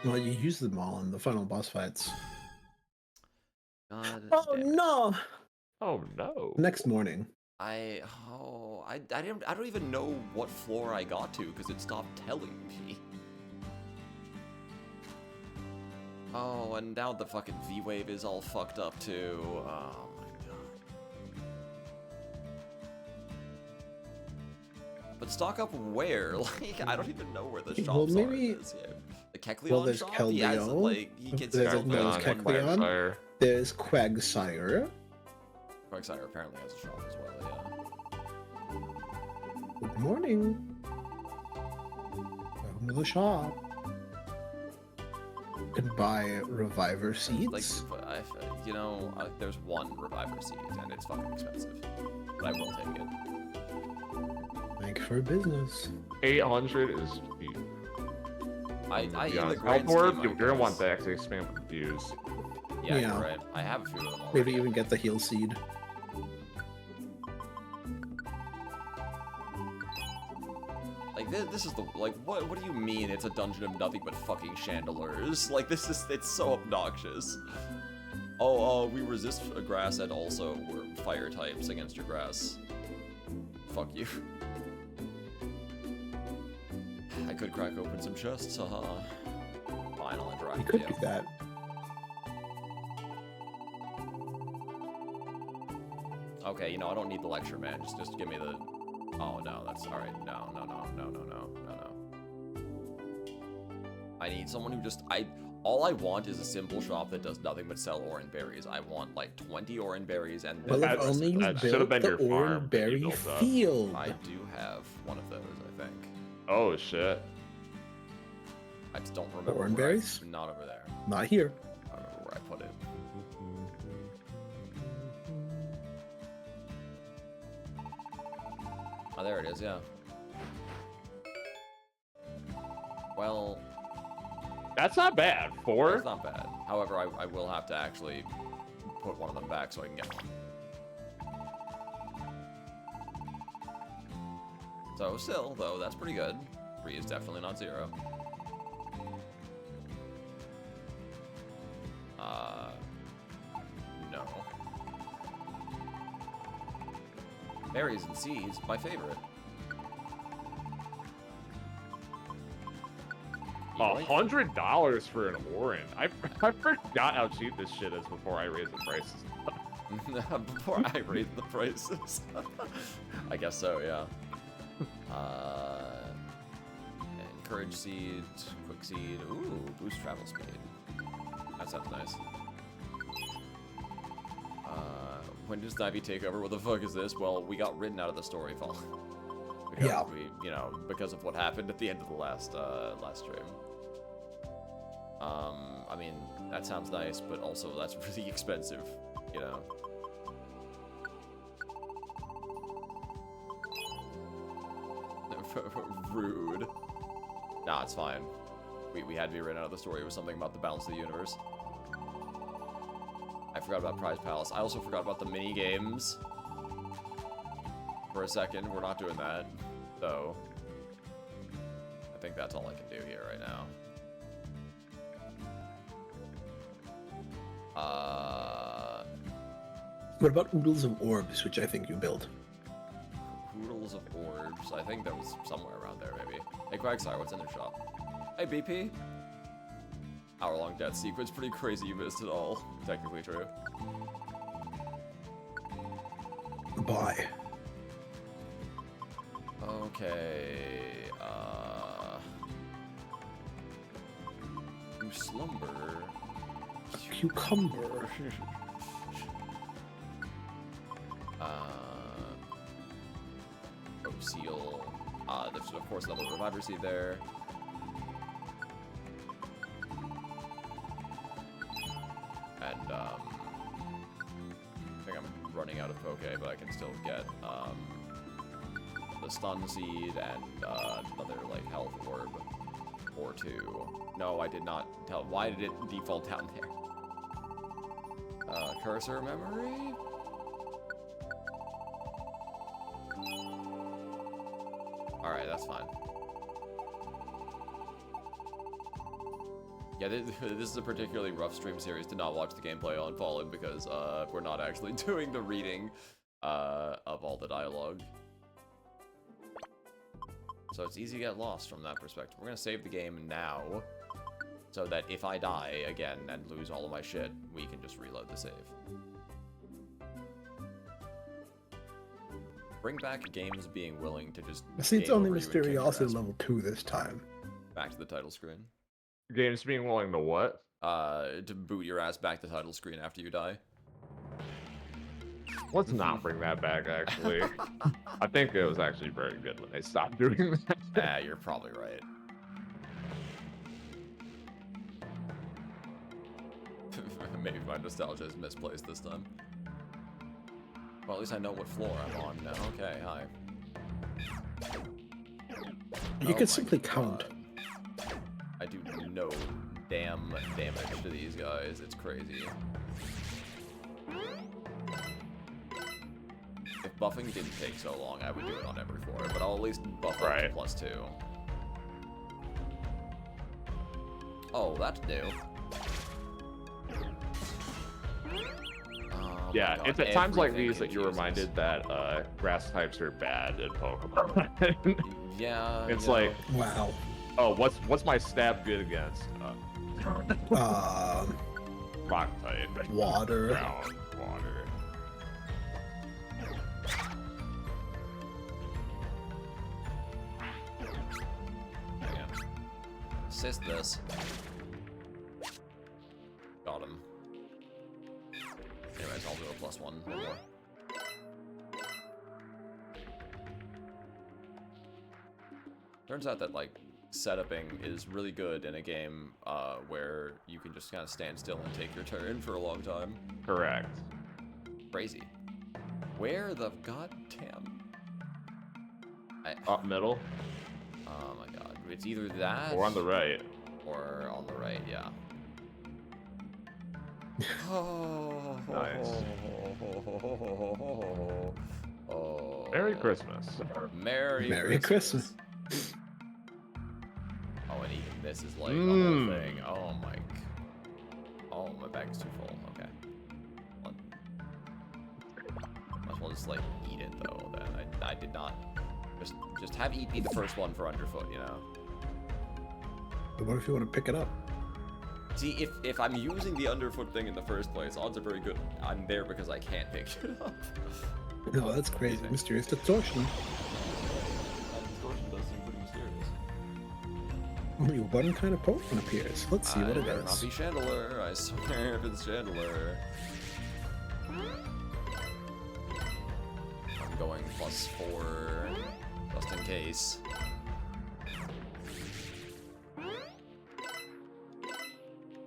Well, you use them all in the final boss fights. God Oh damn it. no! Oh no. Next morning. I don't even know what floor I got to because it stopped telling me. Oh, and now the fucking V-Wave is all fucked up too. Oh my god. But stock up where? Like, I don't even know where the shops are in this game. The Kecleon shop? He has, like, he gets there's Kecleon. There's Quagsire. Quagsire apparently has a shop as well, yeah. Good morning. Welcome to the shop. You can buy Reviver seeds. Like, you know, there's one Reviver seed, and it's fucking expensive. But I will take it. Thank you for business. 800 is cheap. In the grand scheme, you're gonna want the XA spam views. Yeah, you're right. I have a few of them already. Maybe even get the heal seed. Like, this is the, like, what do you mean it's a dungeon of nothing but fucking chandeliers? Like, it's so obnoxious. Oh, we resist a grass and also we're fire types against your grass. Fuck you. I could crack open some chests, haha. Fine, I'll interact You with could you. do that. Okay, you know, I don't need the lecture, man. Just give me the... Oh, no, that's... Alright, no. I need someone who just... All I want is a simple shop that does nothing but sell orange berries. I want, like, 20 orange berries and... Well, if only you built the orange berry field. I do have one of those, I think. Oh, shit. I just don't remember. Orange berries? Not over there. Not here. I don't remember where I put it. Oh, there it is, yeah. Well... That's not bad. 4? That's not bad. However, I will have to actually put one of them back so I can get one. So still, though, that's pretty good. 3 is definitely not 0. No. Berries and seeds, my favorite. $100 for an orange. I forgot how cheap this shit is before I raised the prices. Before I raised the prices. I guess so, yeah. Encourage seed, quick seed. Ooh, boost travel speed. That sounds nice. When does Snivy take over? What the fuck is this? Well, we got written out of the story fall. Because Yeah. we, you know, because of what happened at the end of the last stream. I mean, that sounds nice, but also that's really expensive, you know. Rude. Nah, it's fine. We had to be written out of the story. It was something about the balance of the universe. I forgot about Prize Palace. I also forgot about the mini games. For a second, we're not doing that, so I think that's all I can do here right now. What about oodles of orbs, which I think you built? Oodles of orbs. I think that was somewhere around there, maybe. Hey, Quagsire, what's in their shop? Hey, BP. Hour-long death sequence. Pretty crazy you missed it all. Technically true. Bye. Okay. You slumber. A cucumber. Seal. There's of course another reviver seed there. And I think I'm running out of Poke, but I can still get the stun seed and another like health orb or two. No, I did not tell. Why did it default down there? Cursor memory. Alright, that's fine. Yeah, this is a particularly rough stream series to not watch the gameplay on Fallen because we're not actually doing the reading of all the dialogue. So it's easy to get lost from that perspective. We're going to save the game now so that if I die again and lose all of my shit, we can just reload the save. Bring back games being willing to just... See, it's only Mysteriosity level 2 this time. Back to the title screen. Games being willing to what? To boot your ass back to the title screen after you die. Let's not bring that back, actually. I think it was actually very good when they stopped doing that. Yeah, you're probably right. Maybe my nostalgia is misplaced this time. Well, at least I know what floor I'm on now. Okay, hi. You can simply count. I do no damn damage to these guys. It's crazy. If buffing didn't take so long, I would do it on every floor, but I'll at least buff up to +2. Oh, that's new. Oh yeah, God, it's at times like these that you're reminded that grass types are bad in Pokemon. Yeah. It's like, wow. Oh, what's my stab good against? Rock type. Water. Ground, water. Hang on. Assist this. Got him. Anyways, I'll do a +1 one more. Turns out that, like, setuping is really good in a game where you can just kind of stand still and take your turn for a long time. Correct. Crazy. Where the goddamn... Up middle. Oh my god. It's either that... Or on the right. Or on the right, yeah. Oh, nice. Oh. Merry Christmas. Merry Christmas. Oh, and even this is like the whole thing. Oh my. Oh, my bag is too full. Okay. Might as well just like eat it though. Then I did not. Just have eat be the first one for underfoot, you know. But what if you want to pick it up? See, if I'm using the underfoot thing in the first place, odds are very good I'm there because I can't pick it up. No, that's crazy. Mysterious distortion. Distortion does seem pretty mysterious. Only one kind of Pokemon appears. Let's see what it does. Not be Chandelier. I swear if it's Chandelier. I'm going +4, just in case.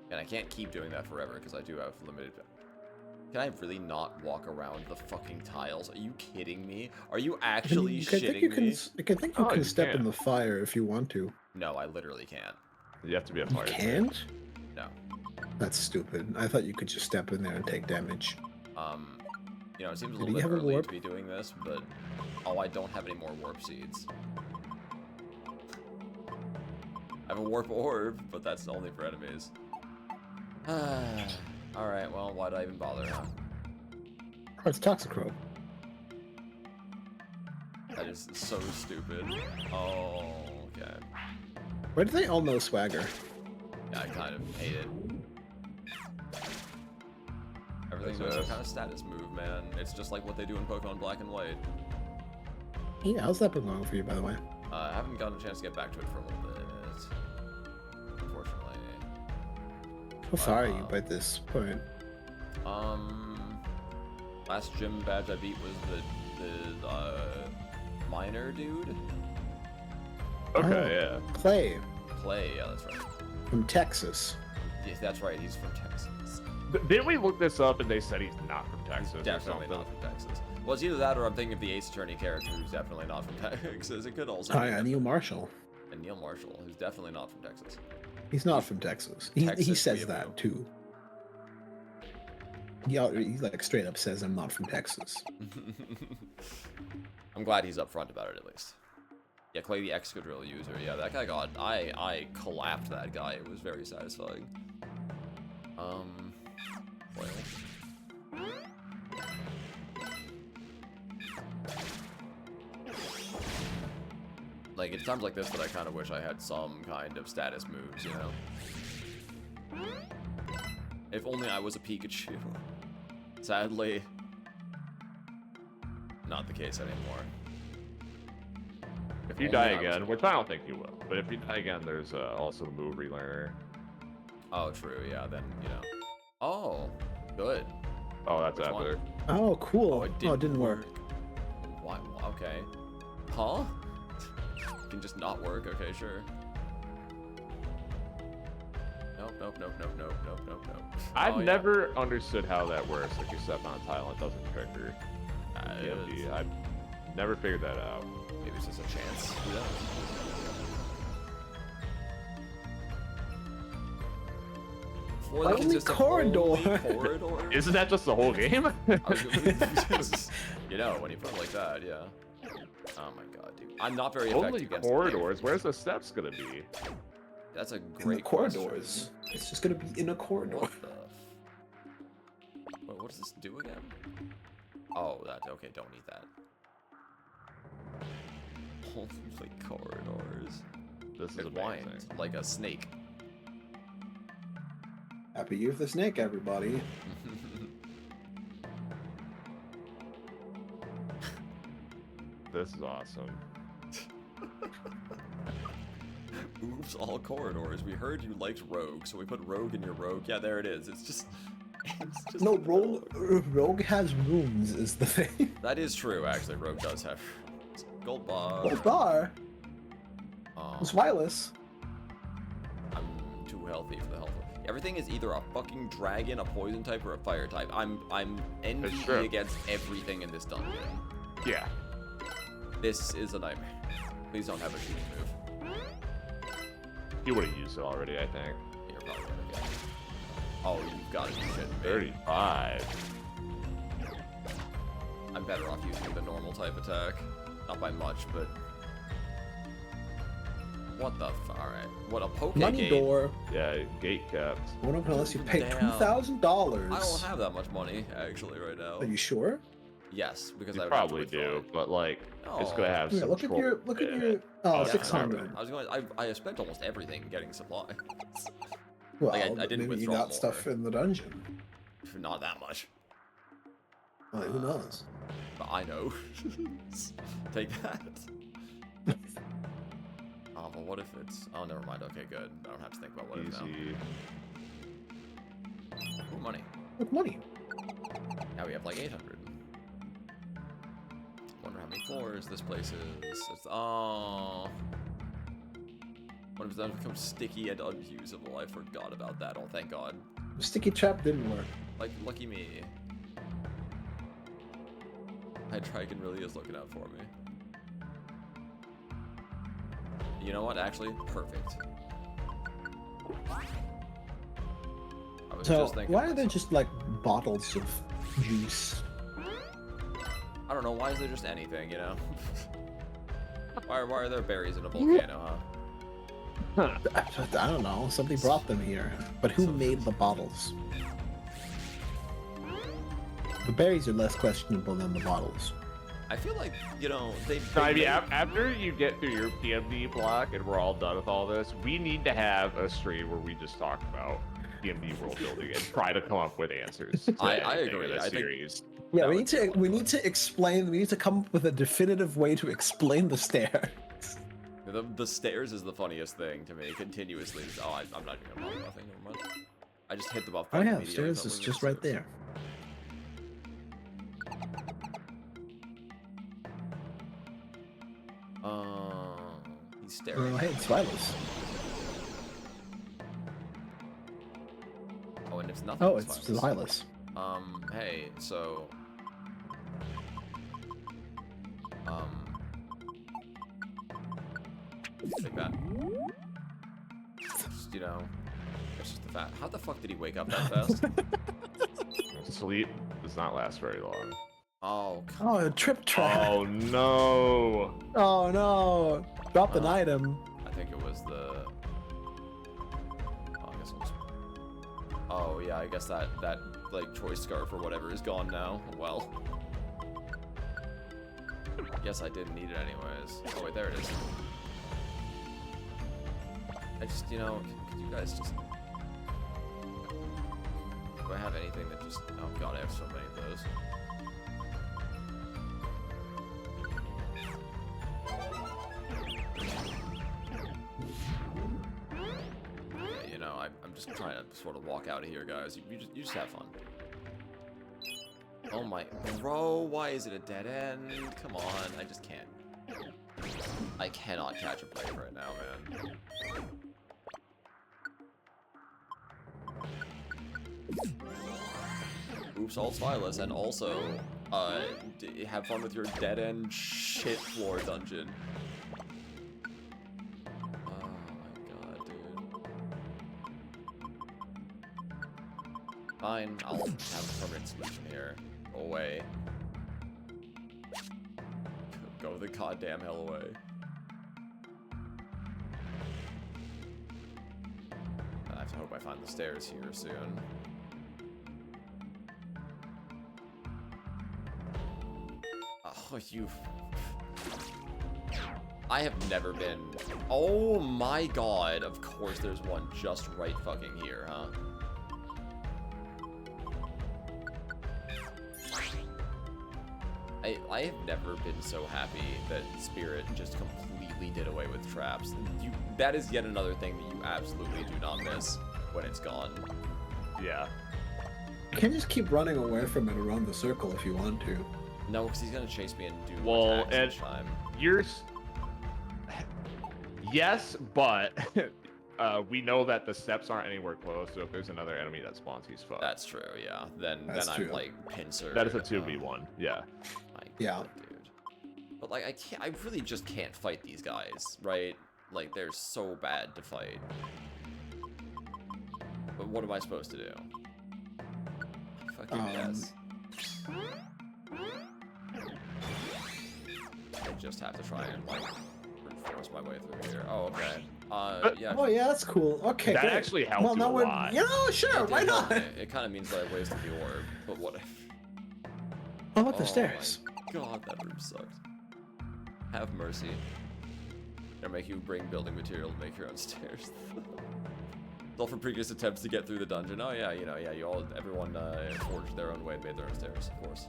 And I can't keep doing that forever because I do have limited... Can I really not walk around the fucking tiles? Are you kidding me? Are you actually shitting me? I think you can step in the fire if you want to. No, I literally can't. You have to be a fire. You can't? No. That's stupid. I thought you could just step in there and take damage. You know, it seems a little bit early to be doing this, but... Oh, I don't have any more warp seeds. I have a warp orb, but that's only for enemies. Alright, well, why did I even bother, huh? Oh, it's Toxicroak. That is so stupid. Oh, okay. Where do they all know Swagger? Yeah, I kind of hate it. Everything is some kind of status move, man. It's just like what they do in Pokemon Black and White. Yeah, how's that been going for you, by the way? I haven't gotten a chance to get back to it for a little bit, unfortunately. How far are you by this point? Last gym badge I beat was the miner dude. Okay, yeah. Clay. Clay, yeah, that's right. From Texas. Yeah, that's right, he's from Texas. Didn't we look this up and they said he's not from Texas? Definitely not from Texas. Well, it's either that or I'm thinking of the Ace Attorney character who's definitely not from Texas. It could also Oh, yeah, Neil Marshall. And Neil Marshall, who's definitely not from Texas. He's not from Texas. He says that, too. He like straight up says, I'm not from Texas. I'm glad he's upfront about it, at least. Yeah, Clay the Excadrill user. Yeah, that guy got... I collapsed that guy. It was very satisfying. Well... Like, it's times like this that I kind of wish I had some kind of status moves, you know? If only I was a Pikachu. Sadly, not the case anymore. If you die again, which I don't think you will, but if you die again, there's also the move relearner. Oh, true, yeah, then, you know. Oh, good. Oh, that's after. Oh, cool. Oh, it didn't work. Why? Okay. Huh? It can just not work. Okay, sure. Nope. I've never understood how that works. Like you step on a tile and it doesn't trigger. I've never figured that out. Maybe it's just a chance. Who knows? Only corridor. Isn't that just the whole game? You know, when you put it like that, yeah. Oh my god, dude. I'm not very effective Only against corridors? Where's the steps gonna be? That's a great corridors. Question. It's just gonna be in a corridor. What does this do again? Oh, that. Okay, don't need that. Only corridors. This is amazing. Wind, like a snake. Happy Year of the Snake, everybody. This is awesome. Oops, all corridors. We heard you liked Rogue, so we put Rogue in your Rogue. Yeah, there it is. It's just no, Rogue has runes, is the thing. That is true, actually. Rogue does have runes. Gold bar. Gold bar? It's wireless. I'm too healthy for the health. Everything is either a fucking dragon, a poison type, or a fire type. I'm envy against everything in this dungeon. Yeah. This is a nightmare. Please don't have a shooting move. You would have used it already, I think. You're probably gonna get it. Oh, you've got to be shitting me. 35. I'm better off using the normal type attack. Not by much, but... What the f... Alright. What a Poke Money Gate. door. Yeah, gate kept. Won't open unless you pay $2,000. I don't have that much money, actually, right now. Are you sure? Yes, because you I probably do, but like, it's gonna have some look at your, oh, 600. I spent almost everything getting supplies. Well, like, I didn't maybe you withdraw got more. stuff in the dungeon. Not that much. Well, who knows? But I know. Take that. Oh, but what if it's... Oh, never mind. Okay, good. I don't have to think about what it's now. Ooh, money. Look, money. Now we have like 800. Wonder how many floors this place is. Oh. What if that becomes sticky and unusable? I forgot about that. Oh, thank God. The sticky trap didn't work. Like, lucky me. Hydreigon really is looking out for me. You know what? Actually, perfect. So, why are there just, like, bottles of juice? I don't know. Why is there just anything, you know? why are there berries in a volcano, huh? I don't know. Somebody brought them here. But who made the bottles? The berries are less questionable than the bottles. I feel like, you know, after you get through your PMD block and we're all done with all this, we need to have a stream where we just talk about PMD world building and try to come up with answers. I agree. I think, yeah, we need to explain. We need to come up with a definitive way to explain the stairs. The stairs is the funniest thing to me. Continuously. Oh, I'm not gonna bother nothing. Never mind. I just hit the buff button. Oh yeah, stairs is just right there. He's staring. Oh, hey, it's Silas. Oh, and it's nothing. Oh, it's Silas. Hey, so... Take that. Just, you know... It's just the fact... How the fuck did he wake up that fast? Sleep does not last very long. Oh, oh, a trip trap. Oh, no. Oh, no. Dropped an item. I think it was the... Oh, I guess it was... Oh, yeah, I guess that like, choice scarf or whatever is gone now. Well. Guess I didn't need it anyways. Oh, wait, there it is. I just, you know, could you guys just... Do I have anything that just... Oh, God, I have so many of those. You know, I'm just trying to sort of walk out of here, guys. You just have fun. Oh my, bro, why is it a dead end? Come on, I just can't. I cannot catch a break right now, man. Oops, all Silas, and also, have fun with your dead end shit floor dungeon. Fine, I'll have a permanent solution here. Go away. Go the goddamn hell away. I have to hope I find the stairs here soon. Oh, you... I have never been... Oh my god, of course there's one just right fucking here, huh? I have never been so happy that Spirit just completely did away with traps. That is yet another thing that you absolutely do not miss when it's gone. Yeah. You can just keep running away from it around the circle if you want to. No, because he's gonna chase me and do and attacks each time. Yes, but we know that the steps aren't anywhere close, so if there's another enemy that spawns, he's fucked. That's true, yeah. Then I'm like pincer. That is a 2v1, yeah. Yeah. Dude. But like I really just can't fight these guys, right? Like they're so bad to fight. But what am I supposed to do? Fucking yes. I just have to try and like force my way through here. Oh, okay. Yeah. Oh yeah, that's cool. Okay. That great. actually helps you a lot. You know, sure, why not? It kind of means that I wasted the orb, but what if... Oh, look, the stairs. My god, that room sucked. Have mercy. Gonna make you bring building material to make your own stairs. It's all from previous attempts to get through the dungeon. Oh yeah, you know, yeah, everyone forged their own way and made their own stairs, of course.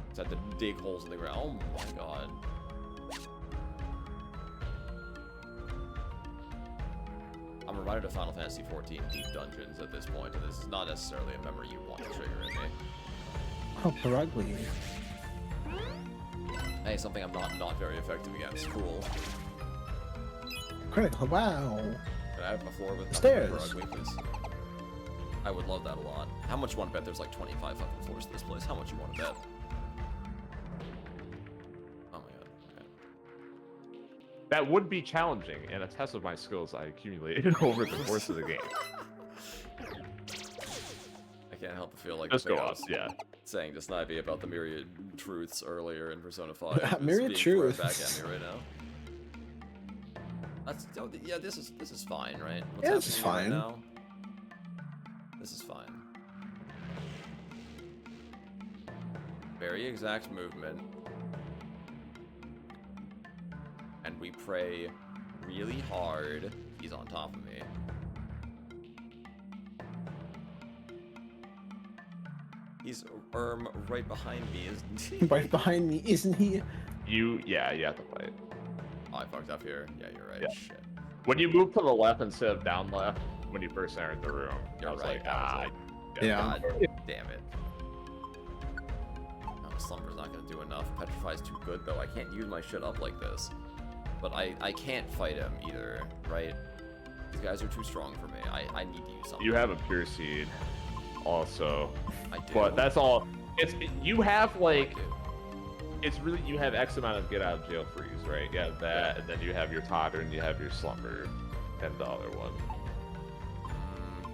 Just had to dig holes in the ground. Oh my god. I'm reminded of Final Fantasy XIV deep dungeons at this point, and this is not necessarily a memory you want to trigger in me. Oh, Perugly. Hey, something I'm not very effective against. Cool. Critical, wow. Can I have a floor with stairs? Perugly, please? I would love that a lot. How much you want to bet there's like 25 fucking floors to this place? How much you want to bet? Oh my god. Okay. That would be challenging, and a test of my skills I accumulated over the course of the game. I can't help but feel like just go us, yeah. Saying to Snivy about the myriad truths earlier in Persona 5. Myriad truths. Back at me right now. That's yeah. This is fine, right? Yeah, this is fine. Right now? This is fine. very exact movement. And we pray really hard he's on top of me. He's right behind me, isn't he? Right behind me, isn't he? Yeah, you have to fight. Oh, I fucked up here. Yeah, you're right. Yeah. Shit. When you move to the left instead of down left, when you first entered the room, You're I was right. like, yeah. God damn it. Oh, Slumber's not gonna do enough. Petrify's too good, though. I can't use my shit up like this. But I can't fight him either, right? These guys are too strong for me. I need to use something. You have a pure seed, also. I do. But that's all. You have like. It's really, you have X amount of get out of jail freeze, right? You have that, and then you have your totter, and you have your slumber, and the other one.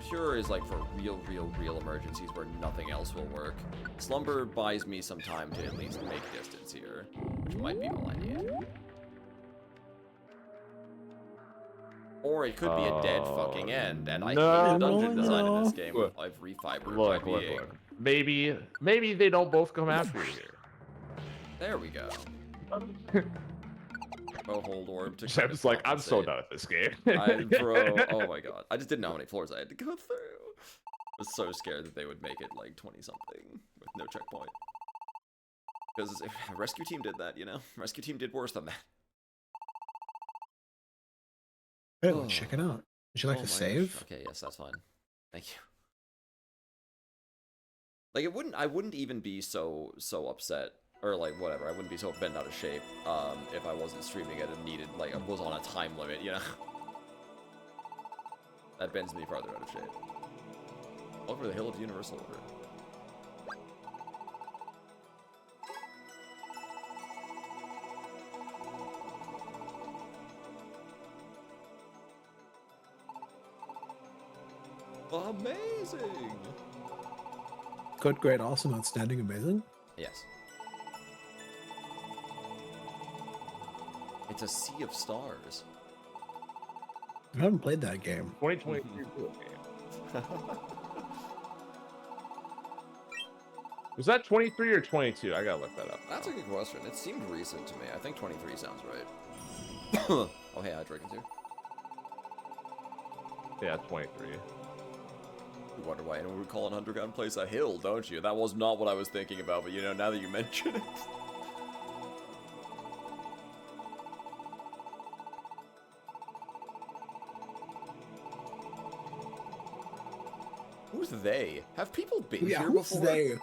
Pure is like for real emergencies where nothing else will work. Slumber buys me some time to at least make distance here, which might be all I need. Or it could be a dead fucking end, and I hate the dungeon design in this game. I've refibered my being. Look. Maybe they don't both come after you here. There we go. Hold orb to Jem's like, I'm so done at this game. Bro, oh my god. I just didn't know how many floors I had to go through. I was so scared that they would make it like 20-something with no checkpoint. Because if Rescue Team did that, you know? Rescue Team did worse than that. Hey, let's check it out. Would you like to save? Gosh. Okay, yes, that's fine. Thank you. Like, I wouldn't even be so upset. Or like whatever, I wouldn't be so bent out of shape if I wasn't streaming it and needed, like, I was on a time limit, you know? That bends me farther out of shape. Over the hill of universal order. Amazing! Good, great, awesome, outstanding, amazing? Yes. It's a sea of stars. I haven't played that game. 2023 game. Was that 23 or 22? I gotta look that up. That's a good question. It seemed recent to me. I think 23 sounds right. Oh, hey, Dragon's here. Yeah, 23. You wonder why anyone would call an underground place a hill, don't you? That was not what I was thinking about, but you know, now that you mention it. Who's they? Have people been here before? Who's they?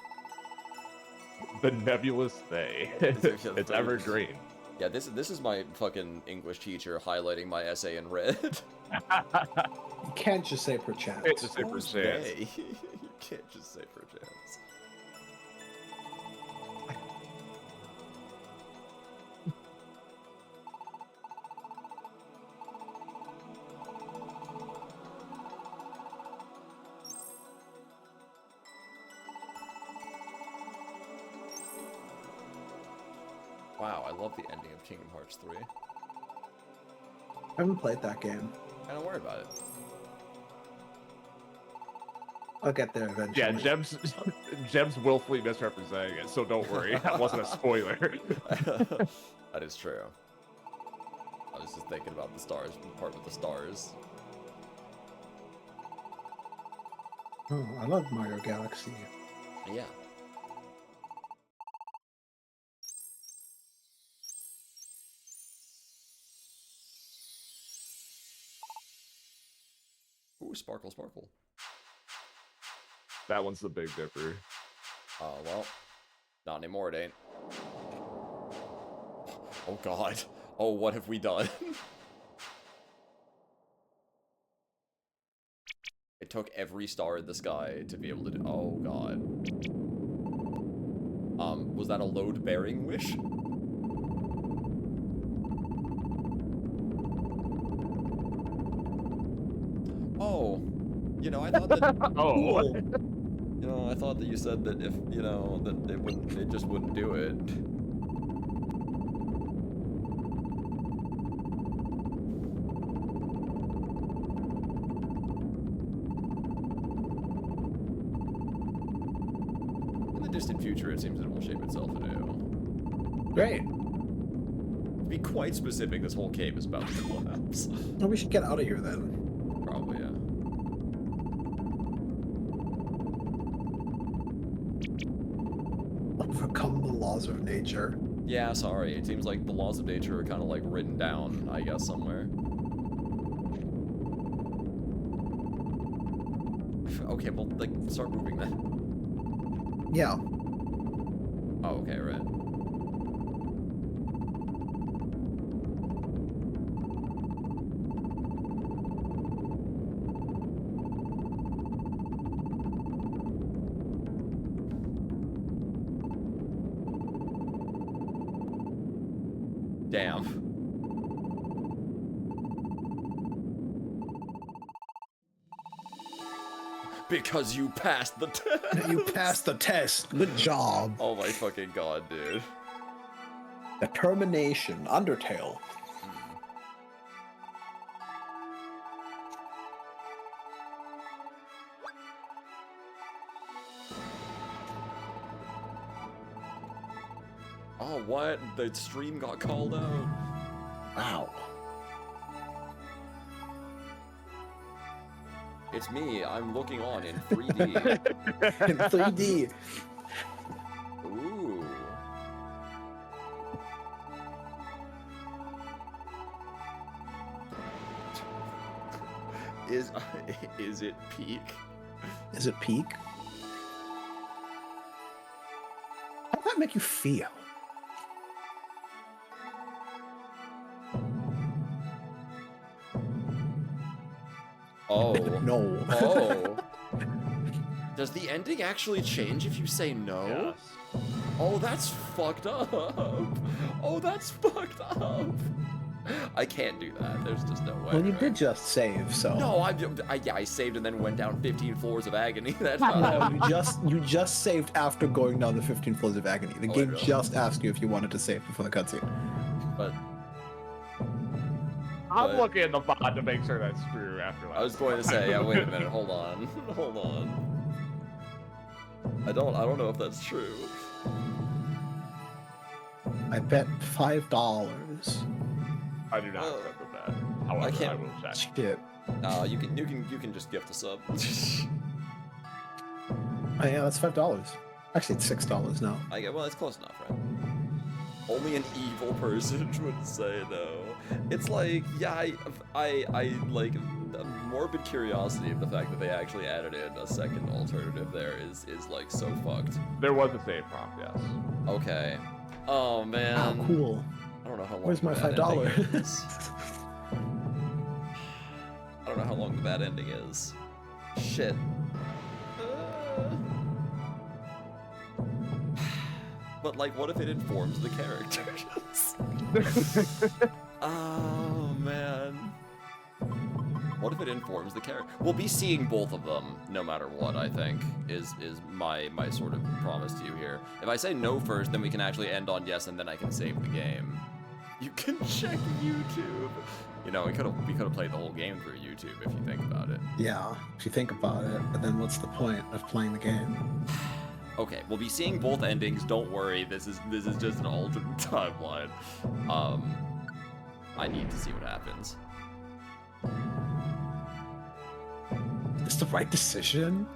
The nebulous they. It's evergreen. Yeah, this is my fucking English teacher highlighting my essay in red. You can't just say perchance. Can't just say perchance. You can't just say perchance. Wow, I love the ending of Kingdom Hearts 3. I haven't played that game. Don't worry about it. I'll get there eventually. Yeah, Jem's willfully misrepresenting it, so don't worry. That wasn't a spoiler. That is true. I was just thinking about the stars, the part with the stars. Oh, I love Mario Galaxy. Yeah. Ooh, sparkle, sparkle. That one's the Big Dipper. Oh, well. Not anymore, it ain't. Oh, God. Oh, what have we done? It took every star in the sky to be able to do... Oh, God. Was that a load-bearing wish? Oh. You know, I thought that... Oh. You know, I thought that you said that if, you know, that it just wouldn't do it. distant future, it seems it will shape itself anew. Great. To be quite specific, this whole cave is about to collapse. Well, we should get out of here then. Probably, yeah. Overcome the laws of nature. Yeah, sorry. It seems like the laws of nature are kind of like written down, I guess, somewhere. Okay, well, like, start moving then. Yeah. Oh, okay, right. Damn. Because you passed the test. You passed the test. Good job. Oh my fucking god, dude. Determination. Undertale. Oh, what? The stream got called out? Wow. It's me. I'm looking on in 3D. In 3D. Ooh. Is it peak? Is it peak? How does that make you feel? Oh. No. Oh. Does the ending actually change if you say no? Yes. Oh, that's fucked up. Oh, that's fucked up. I can't do that. There's just no way. Well, you right? did just save, so. No, I saved and then went down 15 floors of agony. That's No, not you just saved after going down the 15 floors of agony. The game really? just asked you if you wanted to save before the cutscene. But I'm looking at the VOD to make sure that's true after that. I was going to say, yeah, wait a minute, hold on. Hold on. I don't know if that's true. I bet $5. I do not accept the bet. However, I can't- will check. Shit. You can just gift a sub. Oh yeah, that's $5. Actually, it's $6 now. Well, it's close enough, right? Only an evil person would say no. It's like, yeah, I like the morbid curiosity of the fact that they actually added in a second alternative there is like so fucked. There was a save prompt, yes. Okay. Oh man. Oh, cool. I don't know how long. Where's my the bad $5? ending is. I don't know how long the bad ending is. Shit. But like, what if it informs the characters? Oh man. What if it informs the character? We'll be seeing both of them, no matter what. I think is my sort of promise to you here. If I say no first, then we can actually end on yes, and then I can save the game. You can check YouTube. You know, we could have played the whole game through YouTube if you think about it. Yeah, if you think about it, but then what's the point of playing the game? Okay, we'll be seeing both endings. Don't worry, this is just an alternate timeline. I need to see what happens. It's the right decision.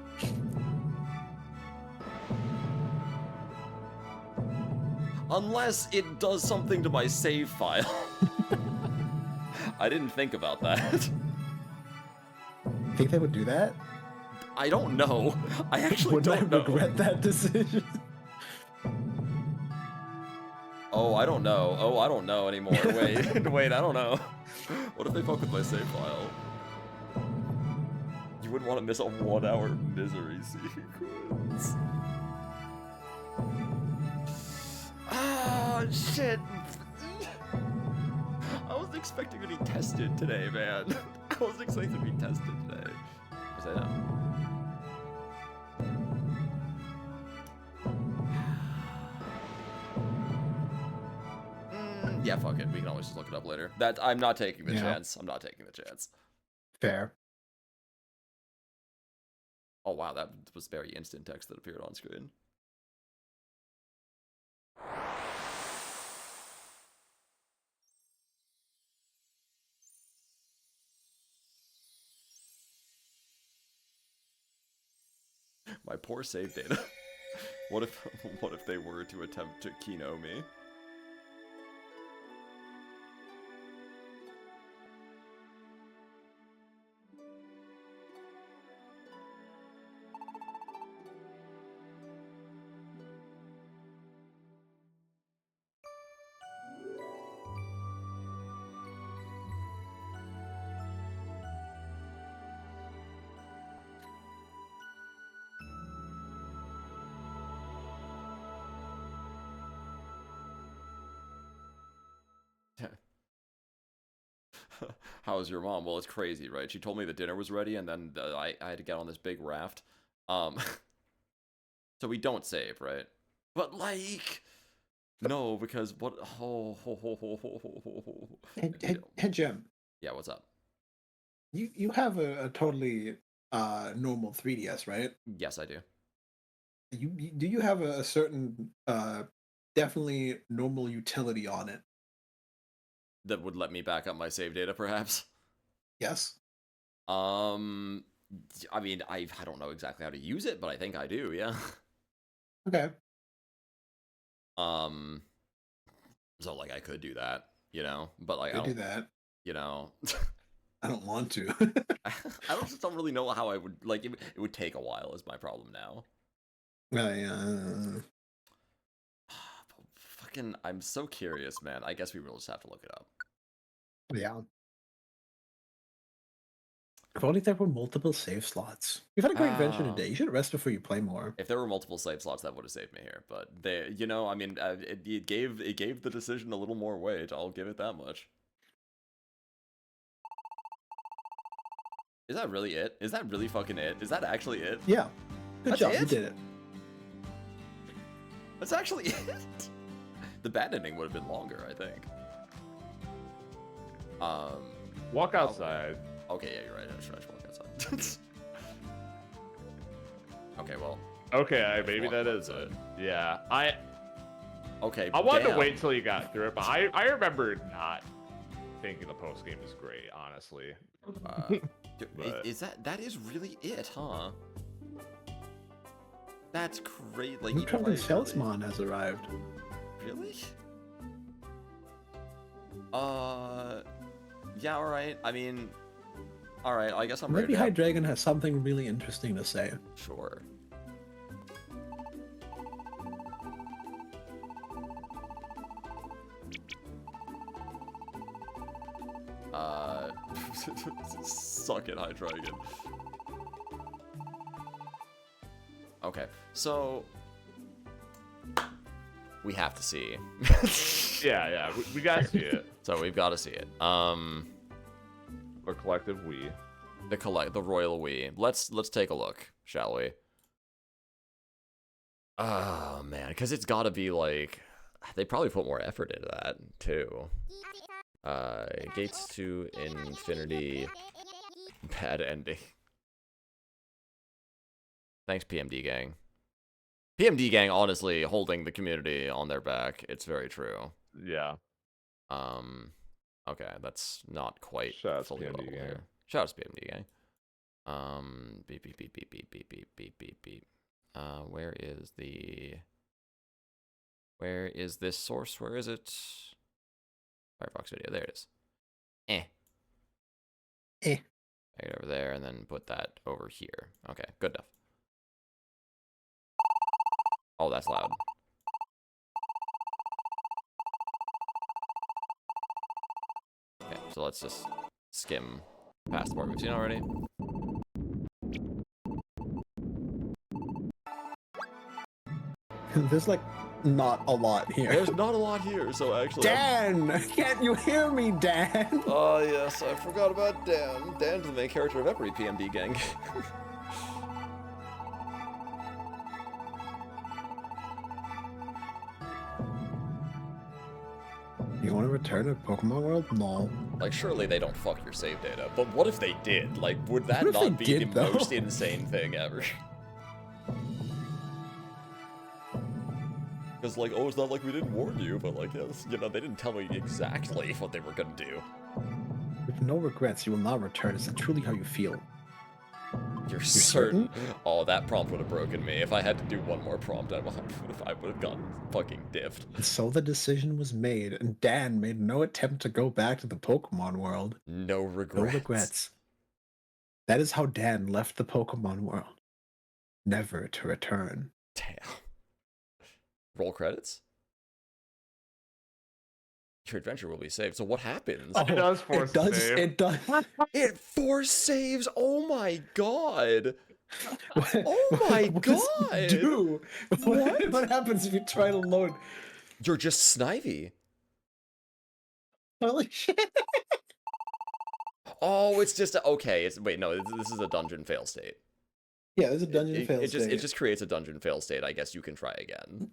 Unless it does something to my save file. I didn't think about that. Think they would do that? I don't know. I actually Would I don't know. regret that decision? Oh, I don't know. Oh, I don't know anymore. Wait, wait, I don't know. What if they fuck with my save file? You wouldn't want to miss a 1 hour misery sequence. Ah, shit. I was expecting to be tested today, man. I was expecting to be tested today. Yes, I know. Yeah, fuck it. We can always just look it up later. I'm not taking the chance. I'm not taking the chance. Fair. Oh wow, that was very instant text that appeared on screen. My poor save data. What if they were to attempt to Kino me? How's your mom? Well, it's crazy, right? She told me the dinner was ready, and then I had to get on this big raft. So we don't save, right? But like, no, because what? Hey, Jim. Yeah, what's up? You have a totally normal 3DS, right? Yes, I do. Do you have a certain definitely normal utility on it? That would let me back up my save data, perhaps? Yes. I mean, I don't know exactly how to use it, but I think I do, yeah. Okay. So like I could do that, you know, but like I do that. You know. I don't want to. I just don't really know how I would like it would take a while is my problem now. Fucking, I'm so curious, man. I guess we will just have to look it up. Yeah. If only there were multiple save slots. You've had a great adventure today. You should rest before you play more. If there were multiple save slots, that would have saved me here. But they, you know, I mean, it gave the decision a little more weight. I'll give it that much. Is that really it? Is that really fucking it? Is that actually it? Yeah. Good job. You did it. That's actually it. The bad ending would have been longer, I think. Walk outside. Okay, yeah, you're right. I should walk outside. Okay, well. Okay, maybe that is it. Yeah, Okay. I wanted to wait till you got through it, but I remember not thinking the post game is great, honestly. Is that is really it, huh? That's great. Like, Neutron Salesman has arrived. Really? Yeah, alright. I mean, alright, I guess I'm ready. Maybe Hydreigon has something really interesting to say. Sure. Suck it, Hydreigon. Okay, so we have to see. yeah, we gotta see it. So we've got to see it. The collective we. The royal we. Let's take a look, shall we? Oh man, because it's got to be like they probably put more effort into that too. Gates to Infinity. Bad ending. Thanks, PMD gang. PMD gang, honestly, holding the community on their back. It's very true. Yeah. Okay, that's not quite fully PMD gang. Here. Shout out to PMD gang. Beep beep beep beep beep beep beep beep beep beep. Where is this source? Where is it? Firefox video. There it is. Take it over there and then put that over here. Okay, good enough. Oh, that's loud. Okay, so let's just skim past the part we've seen already. There's like not a lot here. There's not a lot here, so actually. Dan! Can't you hear me, Dan? Oh, yes, I forgot about Dan. Dan's the main character of every PMD gang. You want to return to Pokemon World? No. Like, surely they don't fuck your save data, but what if they did? Like, would that not be the most insane thing ever? Because, like, oh, it's not like we didn't warn you, but, like, yes, you know, they didn't tell me exactly what they were gonna do. With no regrets, you will not return. Is that truly how you feel? You're certain? Oh, that prompt would have broken me. If I had to do one more prompt, I would have gotten fucking diffed. And so the decision was made, and Dan made no attempt to go back to the Pokemon world. No regrets. No regrets. That is how Dan left the Pokemon world. Never to return. Damn. Roll credits? Your adventure will be saved. So what happens? Oh, it does force save. It does. It force saves. Oh my god. Oh my god. Dude, what happens if you try to load? You're just Snivy. Holy shit. Oh, it's just okay. Wait, no, this is a dungeon fail state. Yeah, there's a dungeon fail state. It just creates a dungeon fail state. I guess you can try again.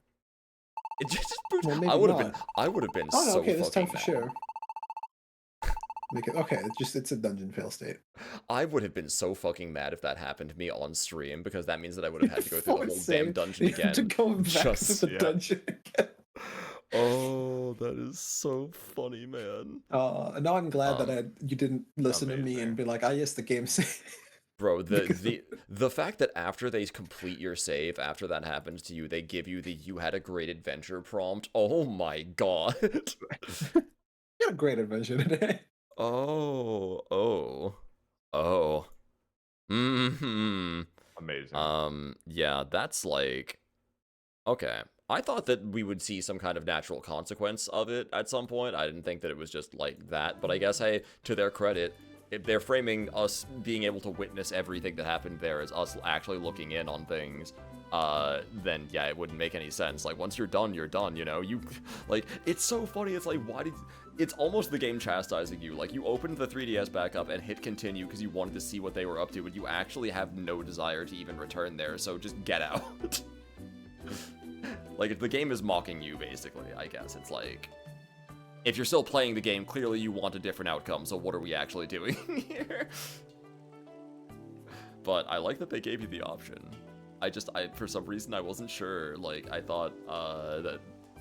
It just well, I would have been oh, no, so okay, this time for mad. sure. Make it okay. It's a dungeon fail state. I would have been so fucking mad if that happened to me on stream, because that means that I would have had to go through the whole damn dungeon again. To go back to the dungeon again. Oh, that is so funny, man. Now I'm glad that you didn't listen to me and be like, yes, the game saved. Bro, the fact that after they complete your save, after that happens to you, they give you the "you had a great adventure" prompt. Oh my god. You had a great adventure today. Oh. Amazing. Yeah, that's like, okay. I thought that we would see some kind of natural consequence of it at some point. I didn't think that it was just like that, but I guess, hey, to their credit, if they're framing us being able to witness everything that happened there as us actually looking in on things, then yeah, it wouldn't make any sense. Like, once you're done, you know? Like, it's so funny. It's like, it's almost the game chastising you. Like, you opened the 3DS back up and hit continue because you wanted to see what they were up to, but you actually have no desire to even return there, so just get out. Like, the game is mocking you, basically, I guess. It's like, if you're still playing the game, clearly you want a different outcome, so what are we actually doing here? But I like that they gave you the option. For some reason, I wasn't sure. Like, I thought that,